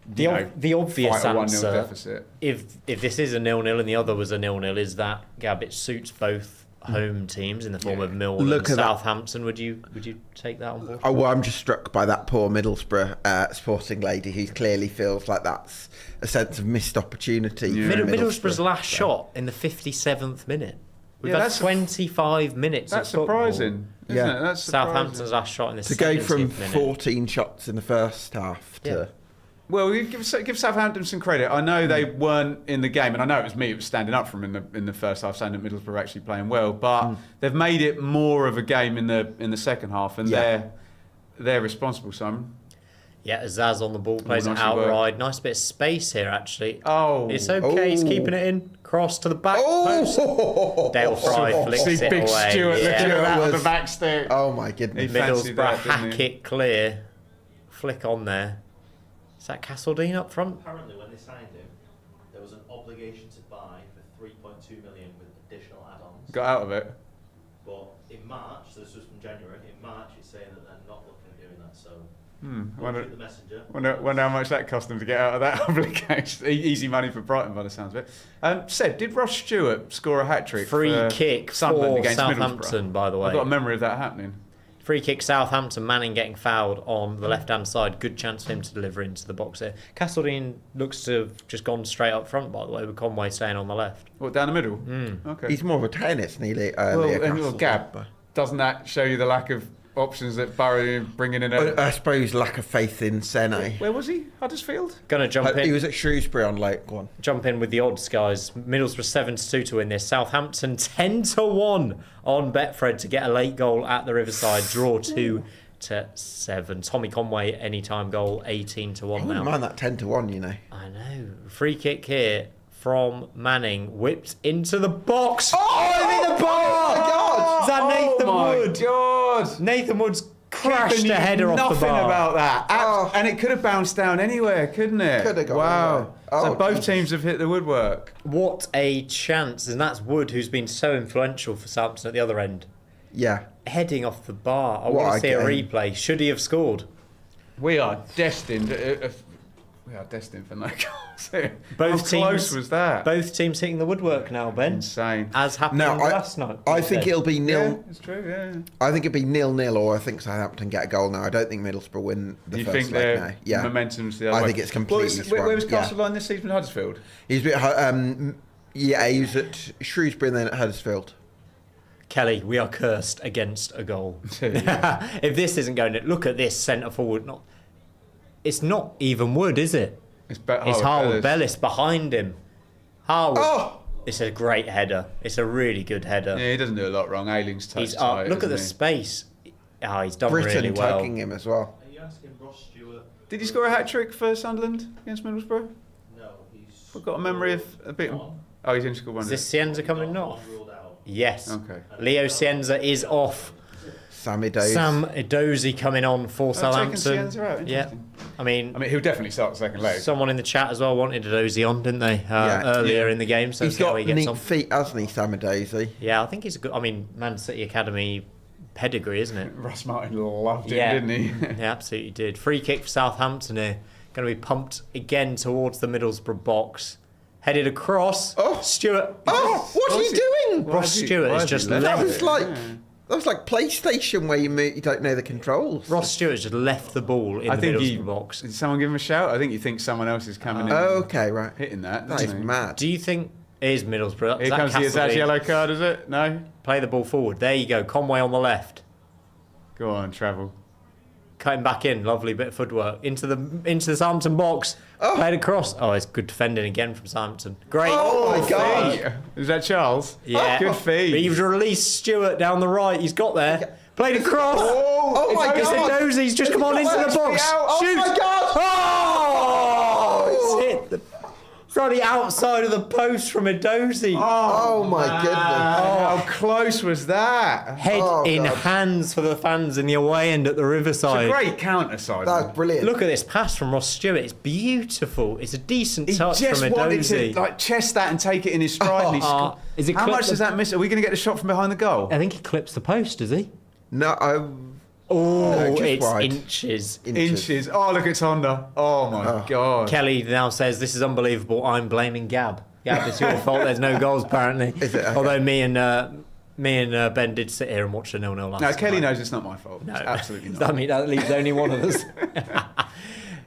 the obvious fight a 1-0 answer, deficit. if this is a 0-0 and the other was a 0-0, is that, Gab, it suits both home teams in the form of Millwall Look and at that. Southampton. Would you take that on board? Oh, well, I'm just struck by that poor Middlesbrough sporting lady who clearly feels like that's a sense of missed opportunity. Yeah. for Middlesbrough's last So- shot in the 57th minute. We've Yeah, had that's 25 minutes That's of football. surprising, isn't Yeah. it? That's surprising. Southampton's last shot in the To go 70th from minute. 14 shots in the first half to... Yeah. Well, you give Southampton some credit. I know they weren't in the game, and I know it was me who was standing up for them in the first half, saying that Middlesbrough were actually playing well. But they've made it more of a game in the second half, and Yeah. they're responsible, Simon. Yeah, Zaz on the ball, plays it nicely outright. Nice bit of space here, actually. Oh, It's okay, he's Oh. keeping it in. Cross to the back post. Oh! Dale Fry flicks See it Big away. Stuart looking at that on the was- back stick. Oh my goodness. He fancied Middlesbrough that, didn't hack he? it clear. Flick on there. Is that Castledine up front? Apparently, when they signed him, there was an obligation to buy for 3.2 million with additional add-ons. Got out of it. But in March, so this was from January, in March it's saying that they're not looking at doing that, so I go wonder, through the messenger. wonder how much that cost them to get out of that obligation. Easy money for Brighton by the sounds of it. Seb, did Ross Stewart score a hat-trick? Free for kick Sunderland for against Southampton, Middlesbrough? by the way. I've got a memory of that happening. Free kick Southampton, Manning getting fouled on the left-hand side. Good chance for him to deliver into the box here. Castledine looks to have just gone straight up front, by the way, with Conway staying on the left. What, down the middle? Okay. He's more of a tennis than Leo Well, and Castle, little Gab, but- doesn't that show you the lack of options that Barry bringing in? I suppose lack of faith in Sene. Where was he? Huddersfield? Gonna jump He in. was at Shrewsbury on late. Go on. Jump in with the odds, guys. Middlesbrough 7-2 to win this. Southampton 10-1 on Betfred to get a late goal at the Riverside. Draw 2-7. Tommy Conway anytime goal 18-1 I wouldn't now. mind that 10-1, you know. I know. Free kick here from Manning, whipped into the box. Oh, in the bar! God! Is that Nathan Wood? God! Nathan Wood's crashed Keeping a header off the nothing bar. about that. Oh. And it could have bounced down anywhere, couldn't it? Could have gone Wow. anywhere. Oh, So both Jesus. teams have hit the woodwork. What a chance. And that's Wood, who's been so influential for Southampton at the other end. Yeah. Heading off the bar. I What want a to see a game. replay. Should he have scored? We are destined. We are destined for no goals here. Both How teams, close was that? Both teams hitting the woodwork now, Ben. Insane. As happened No, last night. I think it'll be Yeah, nil. it's true. Yeah. I think it'll be 0-0, or I think Southampton get a goal now. I don't think Middlesbrough win the You first think leg now. their Yeah. momentum's the other I way? think it's completely Where was swung, yeah. Castleline this season? Huddersfield. He's a bit, yeah, he was at Shrewsbury and then at Huddersfield. Kelly, we are cursed against a goal. If this isn't going to... Look at this centre forward. It's not even Wood, is it? It's It's Harwood Bellis behind him. Harwood. Oh! It's a great header. It's a really good header. Yeah, he doesn't do a lot wrong. Ayling's touch He's tight, up. Look at the isn't he? space. Oh, he's done Britain really well. tugging him as well. Are you asking Ross Stewart? Did he score a hat-trick for Sunderland against Middlesbrough? No, he's. I've got a memory of a bit... Oh, he's only scored one. Is this Cienza coming off? Ruled out. Yes. Okay. Leo Cienza is off. Sammy Days. Sam Edozie coming on for Southampton. Cienza out. Yeah. Interesting. I mean, he'll definitely start the second leg. someone in the chat as well wanted Edozie on, didn't they? Earlier in the game. So He's see how got he gets neat on. feet, hasn't he, Sammy Daisy? Yeah, I think he's a good. I mean, Man City Academy pedigree, isn't it? Russ Martin loved him, Yeah. didn't he? Yeah, absolutely did. Free kick for Southampton here. Going to be pumped again towards the Middlesbrough box. Headed across. Oh. Stewart. Oh, what's he doing? Ross Stewart has just That left. was like PlayStation where you don't know the controls. Ross Stewart's just left the ball in I the think Middlesbrough box. Did someone give him a shout? I think you think someone else is coming in Okay, right. hitting that. That is doesn't he? mad. Do you think it is Middlesbrough? Here Is that comes the Castleby? Azaz yellow card, is it? No? Play the ball forward. There you go. Conway on the left. Go on, travel. Cutting back in. Lovely bit of footwork. Into the Southampton box. Oh. Played across. Oh, it's good defending again from Southampton. Great. Oh my God. Feet. Is that Charles? Yeah. Good feed. He's released Stewart down the right. He's got there. Played across. Oh my It's God. Edozie's just come on into the box. Oh Shoot. my God. Oh! It's hit the bloody outside of the post from Edozie. Oh my goodness. How close was that? Head Oh, in God. hands for the fans in the away end at the Riverside. It's a great counter side. That was brilliant. Look at this pass from Ross Stewart. It's beautiful. It's a decent He touch just from wanted Edozie. to chest that and take it in his stride. and he scored. Is it How clipped much does the- that miss? Are we going to get the shot from behind the goal? I think he clips the post, does he? No, Oh, just it's wide. inches. Inches. Oh, look, it's Honda. Oh, my God. Kelly now says, this is unbelievable. I'm blaming Gab. Gab, it's your fault. There's no goals, apparently. Is it? Okay. Although me and Ben did sit here and watch the 0-0 last No, night. Kelly knows it's not my fault. No, It's absolutely not. I mean, that leaves only one of us.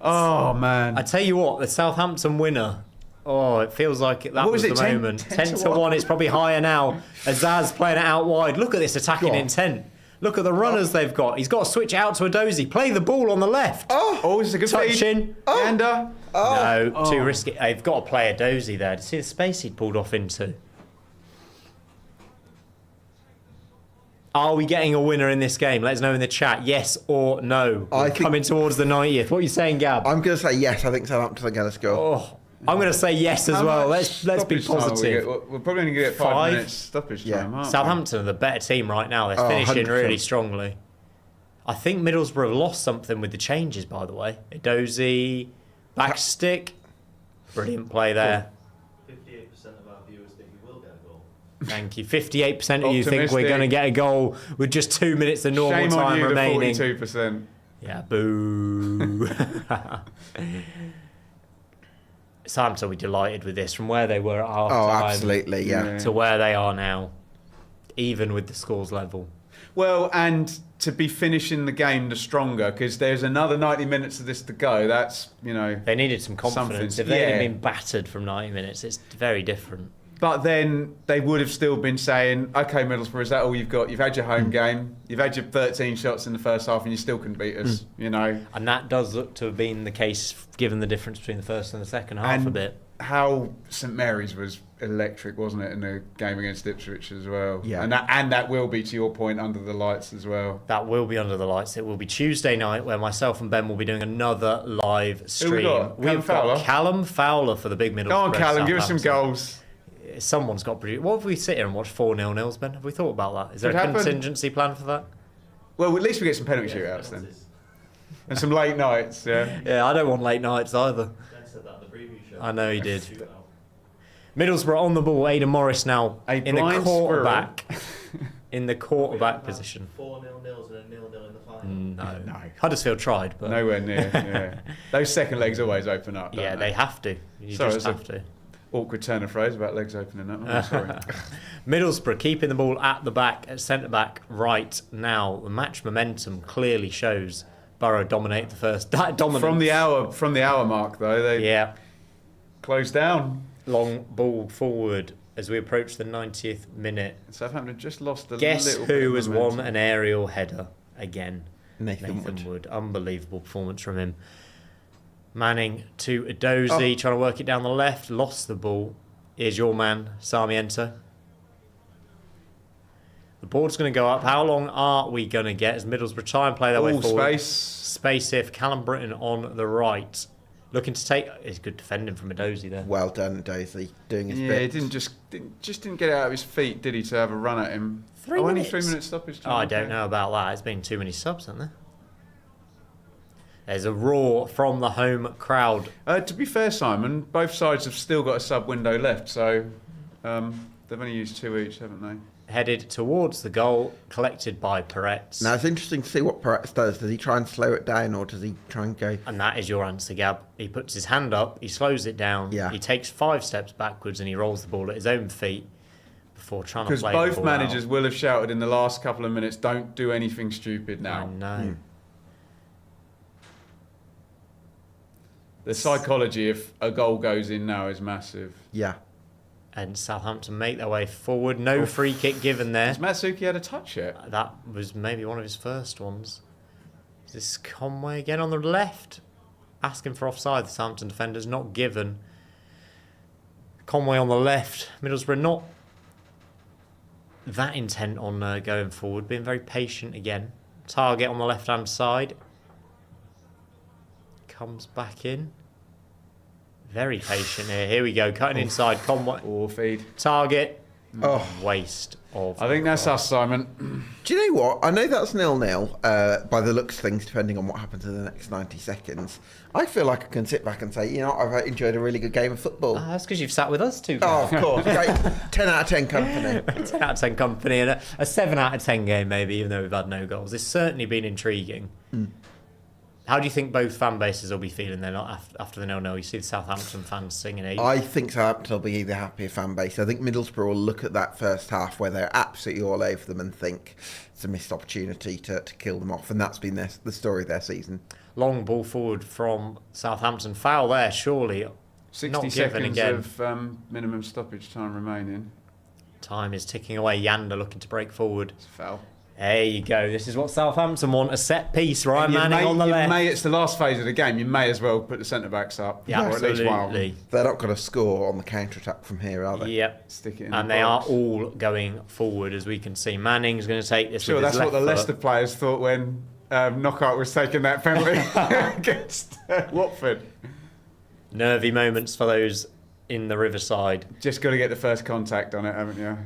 Oh, man. I tell you what, the Southampton winner. Oh, it feels like that What was was the it, 10 moment. 10 10 to to 1? 1. It's probably higher now. Azaz playing it out wide. Look at this attacking Go on. intent. Look at the runners they've got. He's got to switch out to Edozie. Play the ball on the left. Oh, this is a good Touch feed. in. Gander. No, too risky. They've got to play Edozie there. See the space he'd pulled off into. Are we getting a winner in this game? Let us know in the chat. Yes or no. I We're think- coming towards the 90th. What are you saying, Gab? I'm going to say yes. I think Southampton are going to score. Oh, I'm going to say yes as How well. much Let's be stoppage time will we positive. get? We're probably going to get 5 5? minutes stoppage Yeah. time, aren't we? Southampton are the better team right now. They're Oh, finishing 100%. really strongly. I think Middlesbrough have lost something with the changes, by the way. Edozie, backstick. Brilliant play there. 58% of our viewers think we will get a goal. Thank you. 58% of you think we're Optimistic. going to get a goal with just 2 minutes of normal Shame time on you, remaining. the 42%. Yeah, boo. Southampton will be delighted with this from where they were at half Oh, time absolutely, yeah. to where they are now, even with the scores level. Well, and to be finishing the game the stronger, because there's another 90 minutes of this to go. That's, They needed some confidence. Something, If they had yeah. been battered from 90 minutes, it's very different. But then they would have still been saying, okay, Middlesbrough, is that all you've got? You've had your home game. You've had your 13 shots in the first half and you still couldn't beat us, And that does look to have been the case, given the difference between the first and the second half And a bit. how St Mary's was electric, wasn't it, in the game against Ipswich as well? Yeah. And that will be, to your point, under the lights as well. That will be under the lights. It will be Tuesday night, where myself and Ben will be doing another live stream. we got? Callum We've Fowler? got Callum Fowler for the big Middlesbrough. Go on, Callum, give us some Southampton. goals. Someone's got to produce. What if we sit here and watch 4-0-0s, Ben? Have we thought about that? Is there Could a happen. contingency plan for that? Well, at least we get some penalty shootouts then. And some late nights, yeah. Yeah, I don't want late nights either. Ben said that at the preview show. I know he did. Shootout. Middlesbrough on the ball. Aidan Morris now A in the blind quarterback. In the quarterback position. 4 0-0s and a 0-0 in the final. No. Huddersfield tried, but Nowhere near, yeah. Those second legs always open up, don't yeah, they have to. You Sorry, just that's have to. Awkward turn of phrase about legs opening up. I'm sorry. Middlesbrough keeping the ball at the back, at centre back right now. The match momentum clearly shows Borough dominate the first. Dominance. From the hour mark though, they Yeah, closed down. long ball forward as we approach the 90th minute. Southampton just lost a Guess little bit who of has momentum. won an aerial header again? Nathan Wood. Wood. Unbelievable performance from him. Manning to Edozie, trying to work it down the left, lost the ball. Here's your man, Sarmiento. The board's going to go up. How long are we going to get as Middlesbrough try and play their way All forward? space. Space here for Callum Britton on the right. Looking to take... It's good defending from Edozie there. Well done, Dozy, doing his Yeah, bit. he didn't get it out of his feet, did he, to have a run at him? Only 3 minutes stoppage time. Oh, I don't know about that. It's been too many subs, hasn't there? There's a roar from the home crowd. To be fair, Simon, both sides have still got a sub window left, so they've only used 2 each, haven't they? Headed towards the goal, collected by Peretz. Now, it's interesting to see what Peretz does. Does he try and slow it down, or does he try and go... And that is your answer, Gab. He puts his hand up, he slows it down, Yeah. he takes 5 steps backwards and he rolls the ball at his own feet before trying to Because play the both ball managers out. will have shouted in the last couple of minutes, don't do anything stupid I now. know. The psychology if a goal goes in now is massive. Yeah. And Southampton make their way forward. No free kick given there. Has Matsuki had a touch yet? That was maybe one of his first ones. Is this Conway again on the left? Asking for offside. The Southampton defender's not given. Conway on the left. Middlesbrough not that intent on going forward. Being very patient again. Target on the left-hand side. Comes back in. Very patient here. Here we go. Cutting inside. Conway. Or feed. Target. Oh. Waste of... I think that's us, Simon. Do you know what? I know that's 0-0 by the looks of things, depending on what happens in the next 90 seconds. I feel like I can sit back and say, you know, I've enjoyed a really good game of football. That's because you've sat with us too. Oh, of course. Great. 10 out of 10 company. 10 out of 10 company and a 7 out of 10 game maybe, even though we've had no goals. It's certainly been intriguing. How do you think both fan bases will be feeling then after the 0-0? You see the Southampton fans singing it. I think Southampton will be either happier fan base. I think Middlesbrough will look at that first half where they're absolutely all over them and think it's a missed opportunity to kill them off. And that's been the story of their season. Long ball forward from Southampton. Foul there, surely. 60 Not given seconds again. of minimum stoppage time remaining. Time is ticking away. Yander looking to break forward. It's a foul. There you go. This is what Southampton want. A set piece. Ryan Manning on the left. It's the last phase of the game. You may as well put the centre-backs up. Yeah, or at least one. absolutely. They're not going to score on the counter-attack from here, are they? Yep. Stick it in And the they are box. all going forward, as we can see. Manning's going to take this Sure, with that's his what left the foot. Leicester players thought when Knockout was taking that penalty against Watford. Nervy moments for those in the Riverside. Just got to get the first contact on it, haven't you?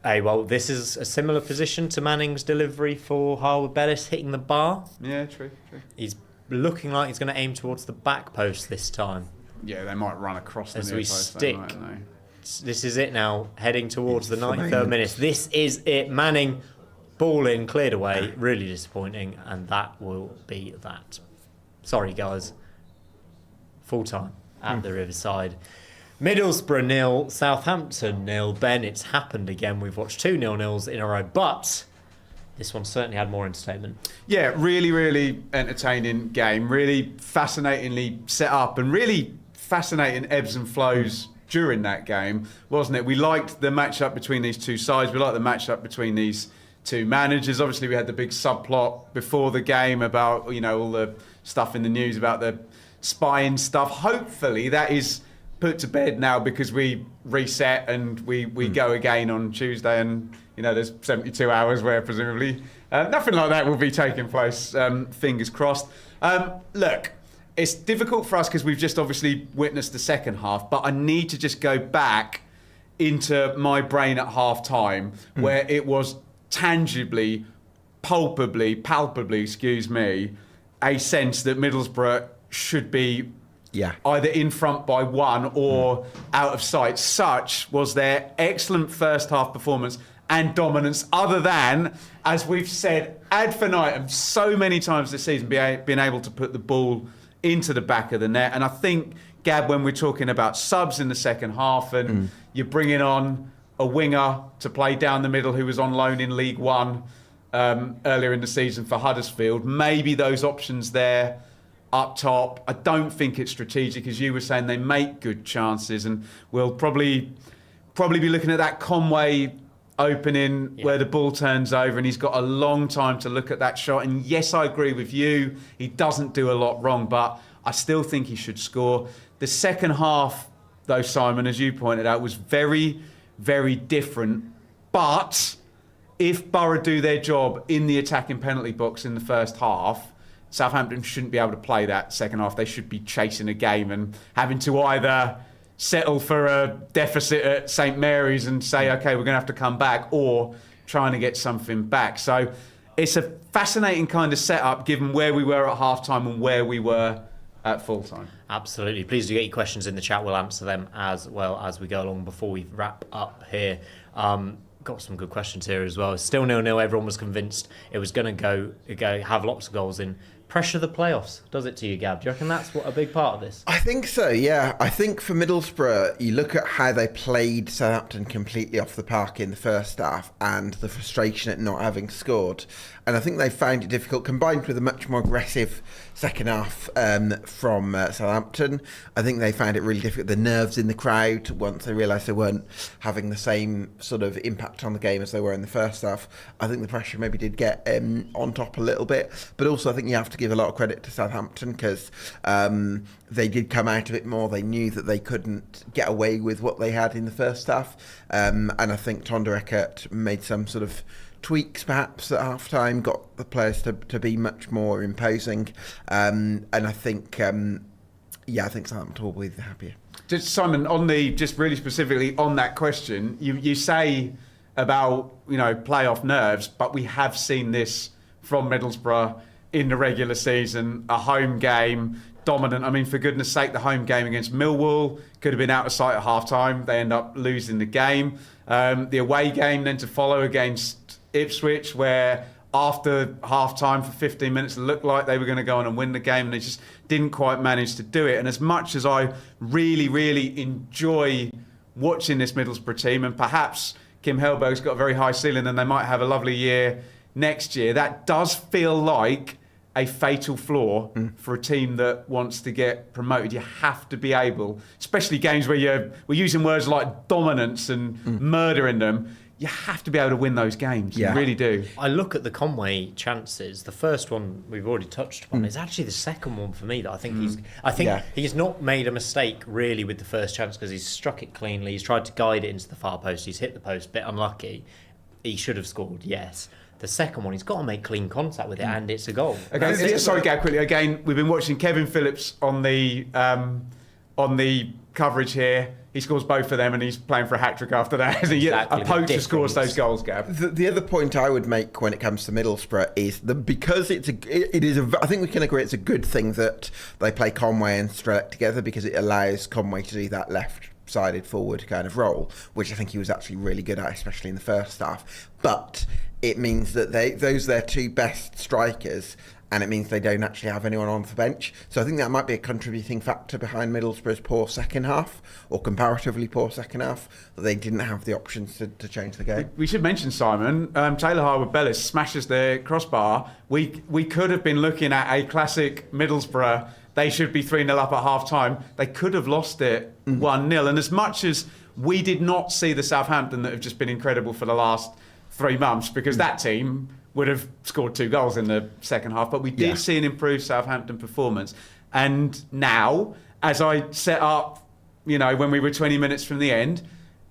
Hey, well, this is a similar position to Manning's delivery for Harwood Bellis hitting the bar. Yeah, true. He's looking like he's going to aim towards the back post this time. Yeah, they might run across the As near we post, stick. mightn't they? This is it now, heading towards the It's the 93rd moment. minute. This is it. Manning, ball in, cleared away. Really disappointing, and that will be that. Sorry, guys. Full time at the Riverside. Middlesbrough 0, Southampton 0. Ben, it's happened again. We've watched 2 0-0s in a row, but this one certainly had more entertainment. Yeah, really entertaining game. Really fascinatingly set up and really fascinating ebbs and flows during that game, wasn't it? We liked the matchup between these two sides. We liked the matchup between these two managers. Obviously, we had the big subplot before the game about, you know, all the stuff in the news about the spying stuff. Hopefully, that is put to bed now because we reset and we go again on Tuesday, and you know there's 72 hours where presumably nothing like that will be taking place. Fingers crossed. Look, it's difficult for us because we've just obviously witnessed the second half, but I need to just go back into my brain at half time where it was tangibly, palpably, a sense that Middlesbrough should be either in front by one or out of sight. Such was their excellent first half performance and dominance, other than, as we've said ad infinitum so many times this season, being able to put the ball into the back of the net. And I think, Gab, when we're talking about subs in the second half and you're bringing on a winger to play down the middle who was on loan in League One earlier in the season for Huddersfield, maybe those options there up top. I don't think it's strategic. As you were saying, they make good chances, and we'll probably be looking at that Conway opening where the ball turns over and he's got a long time to look at that shot. And yes, I agree with you, he doesn't do a lot wrong, but I still think he should score. The second half, though, Simon, as you pointed out, was very, very different. But if Borough do their job in the attacking penalty box in the first half, Southampton shouldn't be able to play that second half. They should be chasing a game and having to either settle for a deficit at St Mary's and say, OK, we're going to have to come back, or trying to get something back. So it's a fascinating kind of setup given where we were at half-time and where we were at full-time. Absolutely. Please do get your questions in the chat. We'll answer them as well as we go along before we wrap up here. Got some good questions here as well. Still 0-0. Everyone was convinced it was going to go have lots of goals in. Pressure the playoffs. Does it to you, Gab? Do you reckon that's a big part of this? I think so, yeah. I think for Middlesbrough, you look at how they played Southampton completely off the park in the first half and the frustration at not having scored. And I think they found it difficult, combined with a much more aggressive second half from Southampton. I think they found it really difficult. The nerves in the crowd, once they realised they weren't having the same sort of impact on the game as they were in the first half, I think the pressure maybe did get on top a little bit. But also I think you have to give a lot of credit to Southampton because they did come out a bit more. They knew that they couldn't get away with what they had in the first half. And I think Tonda Eckert made some sort of tweaks perhaps at half time, got the players to be much more imposing, and I think I think Southampton will be the happier. Just Simon, just really specifically on that question, you say about playoff nerves, but we have seen this from Middlesbrough in the regular season, a home game, dominant. I mean, for goodness sake, the home game against Millwall could have been out of sight at half time. They end up losing the game. The away game then to follow against Ipswich, where after half-time for 15 minutes it looked like they were going to go on and win the game, and they just didn't quite manage to do it. And as much as I really, really enjoy watching this Middlesbrough team, and perhaps Kim Hellberg's got a very high ceiling and they might have a lovely year next year, that does feel like a fatal flaw for a team that wants to get promoted. You have to be able, especially games where we're using words like dominance and murder in them, you have to be able to win those games. Yeah. You really do. I look at the Conway chances. The first one we've already touched upon is actually the second one for me that I think he's not made a mistake really with the first chance because he's struck it cleanly. He's tried to guide it into the far post. He's hit the post, bit unlucky. He should have scored, yes. The second one, he's got to make clean contact with it, and it's a goal. Okay, sorry, Gab, quickly. Again, we've been watching Kevin Phillips on the coverage here. He scores both of them, and he's playing for a hat-trick after that. Exactly. A poacher scores those goals, Gab. The other point I would make when it comes to Middlesbrough is that because I think we can agree it's a good thing that they play Conway and Strelec together, because it allows Conway to do that left-sided forward kind of role, which I think he was actually really good at, especially in the first half. But it means that those are their two best strikers, and it means they don't actually have anyone on the bench. So I think that might be a contributing factor behind Middlesbrough's poor second half, or comparatively poor second half, that they didn't have the options to change the game. We should mention, Simon, Taylor Harwood-Bellis smashes their crossbar. We could have been looking at a classic Middlesbrough. They should be 3-0 up at half-time. They could have lost it 1-0. And as much as we did not see the Southampton that have just been incredible for the last 3 months, because that team would have scored 2 goals in the second half, but we did see an improved Southampton performance. And now, as I set up, when we were 20 minutes from the end,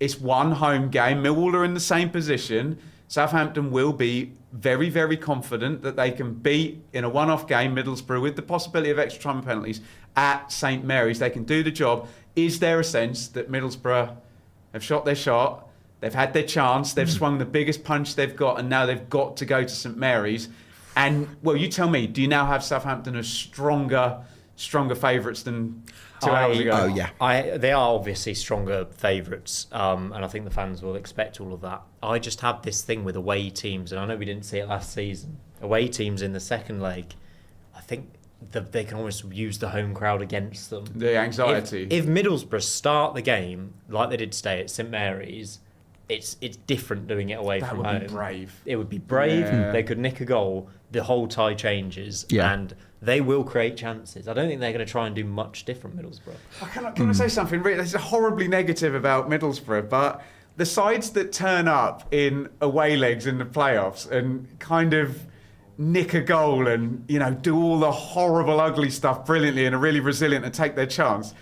it's one home game. Millwall are in the same position. Southampton will be very, very confident that they can beat, in a one-off game, Middlesbrough with the possibility of extra time and penalties at St Mary's. They can do the job. Is there a sense that Middlesbrough have shot their shot? They've had their chance. They've swung the biggest punch they've got, and now they've got to go to St Mary's. And, well, you tell me, do you now have Southampton as stronger favourites than 2 hours ago? Oh, yeah. They are obviously stronger favourites, and I think the fans will expect all of that. I just have this thing with away teams, and I know we didn't see it last season. Away teams in the second leg, I think they can almost use the home crowd against them. The anxiety. If Middlesbrough start the game like they did today at St Mary's, it's different doing it away from home. That would be brave. It would be brave. Yeah. They could nick a goal. The whole tie changes, and they will create chances. I don't think they're going to try and do much different, Middlesbrough. Can I say something? Really, this is horribly negative about Middlesbrough, but the sides that turn up in away legs in the playoffs and kind of nick a goal and do all the horrible, ugly stuff brilliantly and are really resilient and take their chance,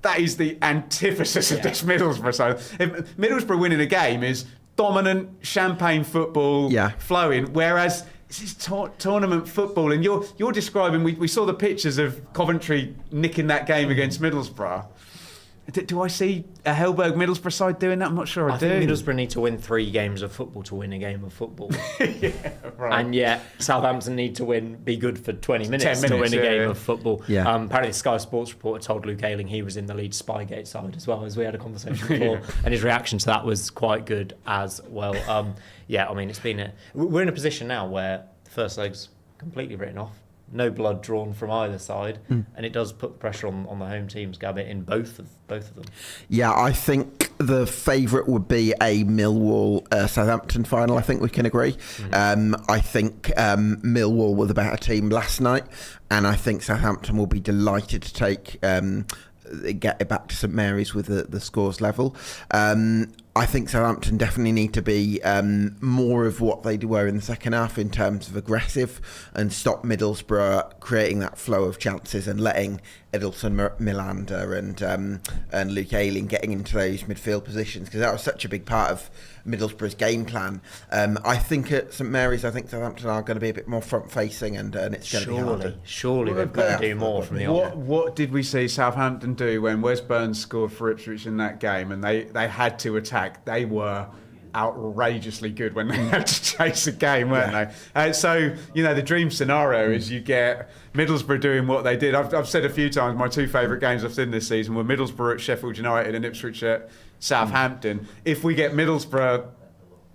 that is the antithesis of this Middlesbrough side. If Middlesbrough winning a game is dominant champagne football flowing, whereas this is tournament football, and you're describing. We saw the pictures of Coventry nicking that game against Middlesbrough. Do I see a Hellberg Middlesbrough side doing that? I'm not sure I do. I think Middlesbrough need to win 3 games of football to win a game of football. Yeah, right. And yet Southampton need to be good for 20 minutes, to win a game of football. Yeah. Apparently the Sky Sports reporter told Luke Ayling he was in the Leeds Spygate side as well, as we had a conversation before. And his reaction to that was quite good as well. It's been we're in a position now where the first leg's completely written off. No blood drawn from either side, and it does put pressure on the home teams, Gabbett, in both of them. Yeah, I think the favourite would be a Millwall Southampton final. I think we can agree. I think Millwall were the better team last night, and I think Southampton will be delighted to get it back to St Mary's with the scores level. I think Southampton definitely need to be more of what they were in the second half in terms of aggressive, and stop Middlesbrough creating that flow of chances and letting Edelson Milander and Luke Ayling getting into those midfield positions, because that was such a big part of Middlesbrough's game plan. I think at St Mary's, I think Southampton are going to be a bit more front facing, and it's going to be harder. Surely they've got to do more from the off. What did we see Southampton do when Wes Burns scored for Ipswich in that game, and they had to attack? They were outrageously good when they had to chase a game, weren't they? So, the dream scenario is you get Middlesbrough doing what they did. I've said a few times, my 2 favourite games I've seen this season were Middlesbrough at Sheffield United and Ipswich at Southampton. If we get Middlesbrough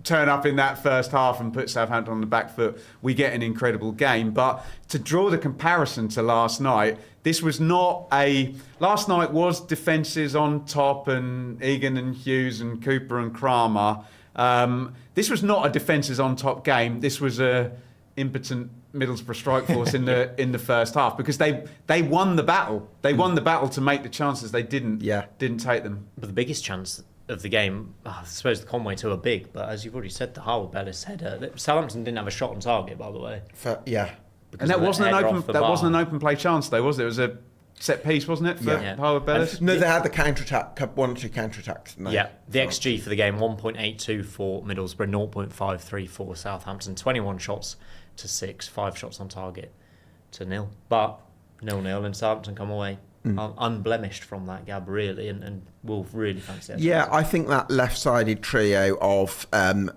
turn up in that first half and put Southampton on the back foot, we get an incredible game. But to draw the comparison to last night, last night was defences on top, and Egan and Hughes and Cooper and Kramer. This was not a defences on top game. This was a impotent Middlesbrough strike force in the first half, because they won the battle. They won the battle to make the chances. They didn't take them. But the biggest chance of the game, I suppose the Conway two are big, but as you've already said, the Harwood Bellis header. Southampton didn't have a shot on target, by the way. And that wasn't an open play chance, though, was it? It was a set piece, wasn't it, for Harwood Bellis? No, they had the counter-attack, 1 or 2 counter-attacks. Yeah, the XG for the game, 1.82 for Middlesbrough, 0.53 for Southampton, 21 shots to 6, 5 shots on target to 0. But 0-0, and Southampton come away unblemished from that, Gab, really, and will really fancy it. Yeah, I think that left-sided trio of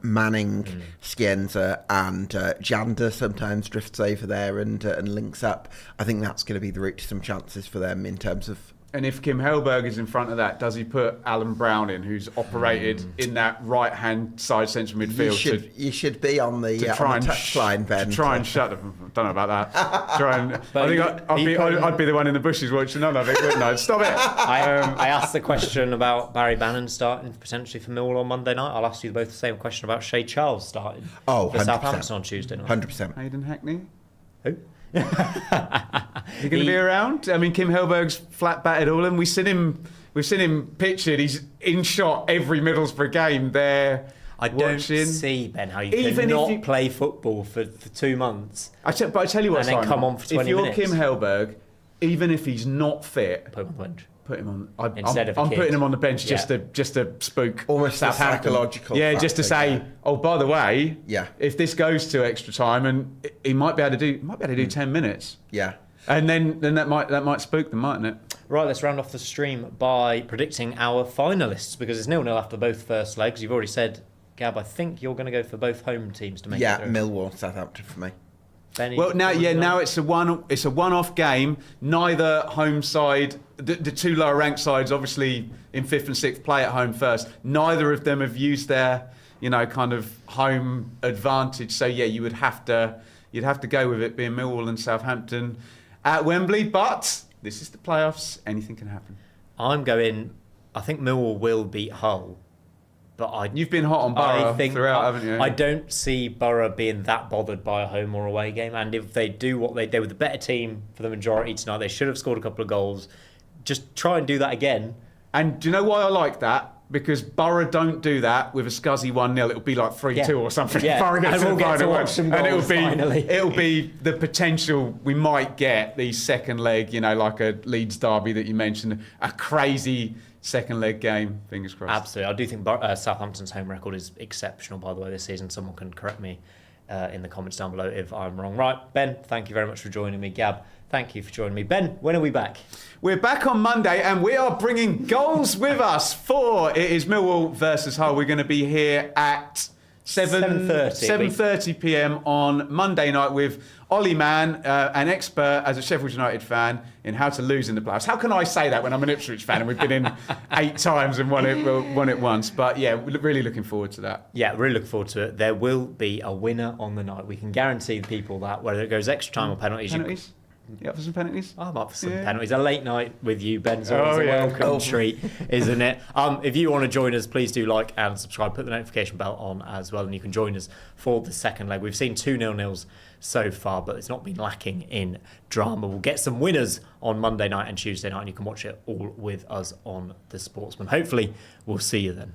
Manning, Scienza and Janda sometimes drifts over there and links up. I think that's going to be the route to some chances for them in terms of... And if Kim Hellberg is in front of that, does he put Alan Brown in, who's operated in that right-hand side central midfield? You should be on the touchline, Ben. To try and shut them. I don't know about that. I'd be the one in the bushes watching none of it, wouldn't I? Stop it. I asked the question about Barry Bannon starting potentially for Millwall on Monday night. I'll ask you both the same question about Shay Charles starting for 100%. Southampton on Tuesday night. 100%. Hayden Hackney? Who? Is he going to be around? I mean, Kim Hellberg's flat batted all in. We've seen him pictured. He's in shot every Middlesbrough game there. I don't see, Ben, how you cannot play football for 2 months. But I tell you what, and then Simon, come on for 20 minutes. If you're Kim Hellberg, even if he's not fit, put him on the bench. Put him on. I'm putting him on the bench just to spook. Almost Southampton. Psychological. Yeah, just to say, oh, by the way, yeah, if this goes to extra time, and he might be able to do 10 minutes. Yeah. And then that might spook them, mightn't it? Right, let's round off the stream by predicting our finalists, because it's 0-0 after both first legs. You've already said, Gab, I think you're going to go for both home teams to make it through. Millwall, Southampton for me. Benny, well, now it's a one-off game. Neither home side, the 2 lower ranked sides, obviously in 5th and 6th, play at home first. Neither of them have used their, kind of home advantage. So yeah, you'd have to go with it being Millwall and Southampton at Wembley. But this is the playoffs; anything can happen. I think Millwall will beat Hull. But you've been hot on Borough throughout, haven't you? I don't see Borough being that bothered by a home or away game. And if they do what they did with the better team for the majority tonight, they should have scored a couple of goals. Just try and do that again. And do you know why I like that? because Borough don't do that with a scuzzy 1-0. It'll be like 3-2 or something. Yeah. Borough gets And we'll to the get to final watch one. some And goals finally. it'll be the potential we might get the second leg, like a Leeds derby that you mentioned, a crazy second leg game. Fingers crossed. Absolutely. I do think Southampton's home record is exceptional, by the way, this season. Someone can correct me in the comments down below if I'm wrong. Right, Ben, thank you very much for joining me. Gab, thank you for joining me. Ben, when are we back? We're back on Monday and we are bringing goals with us for, it is Millwall versus Hull. We're going to be here at 7:30 p.m. on Monday night with Ollie Mann, an expert as a Sheffield United fan in how to lose in the playoffs. How can I say that when I'm an Ipswich fan and we've been in 8 times and won it once? But yeah, we're really looking forward to that. Yeah, really looking forward to it. There will be a winner on the night. We can guarantee the people that, whether it goes extra time or penalties. Penalties? You up for some penalties? I'm up for some penalties. A late night with you, Ben, is Oh, always a yeah. welcome treat, isn't it? If you want to join us, please do like and subscribe. Put the notification bell on as well, and you can join us for the second leg. We've seen 2 0-0s so far, but it's not been lacking in drama. We'll get some winners on Monday night and Tuesday night, and you can watch it all with us on The Sportsman. Hopefully, we'll see you then.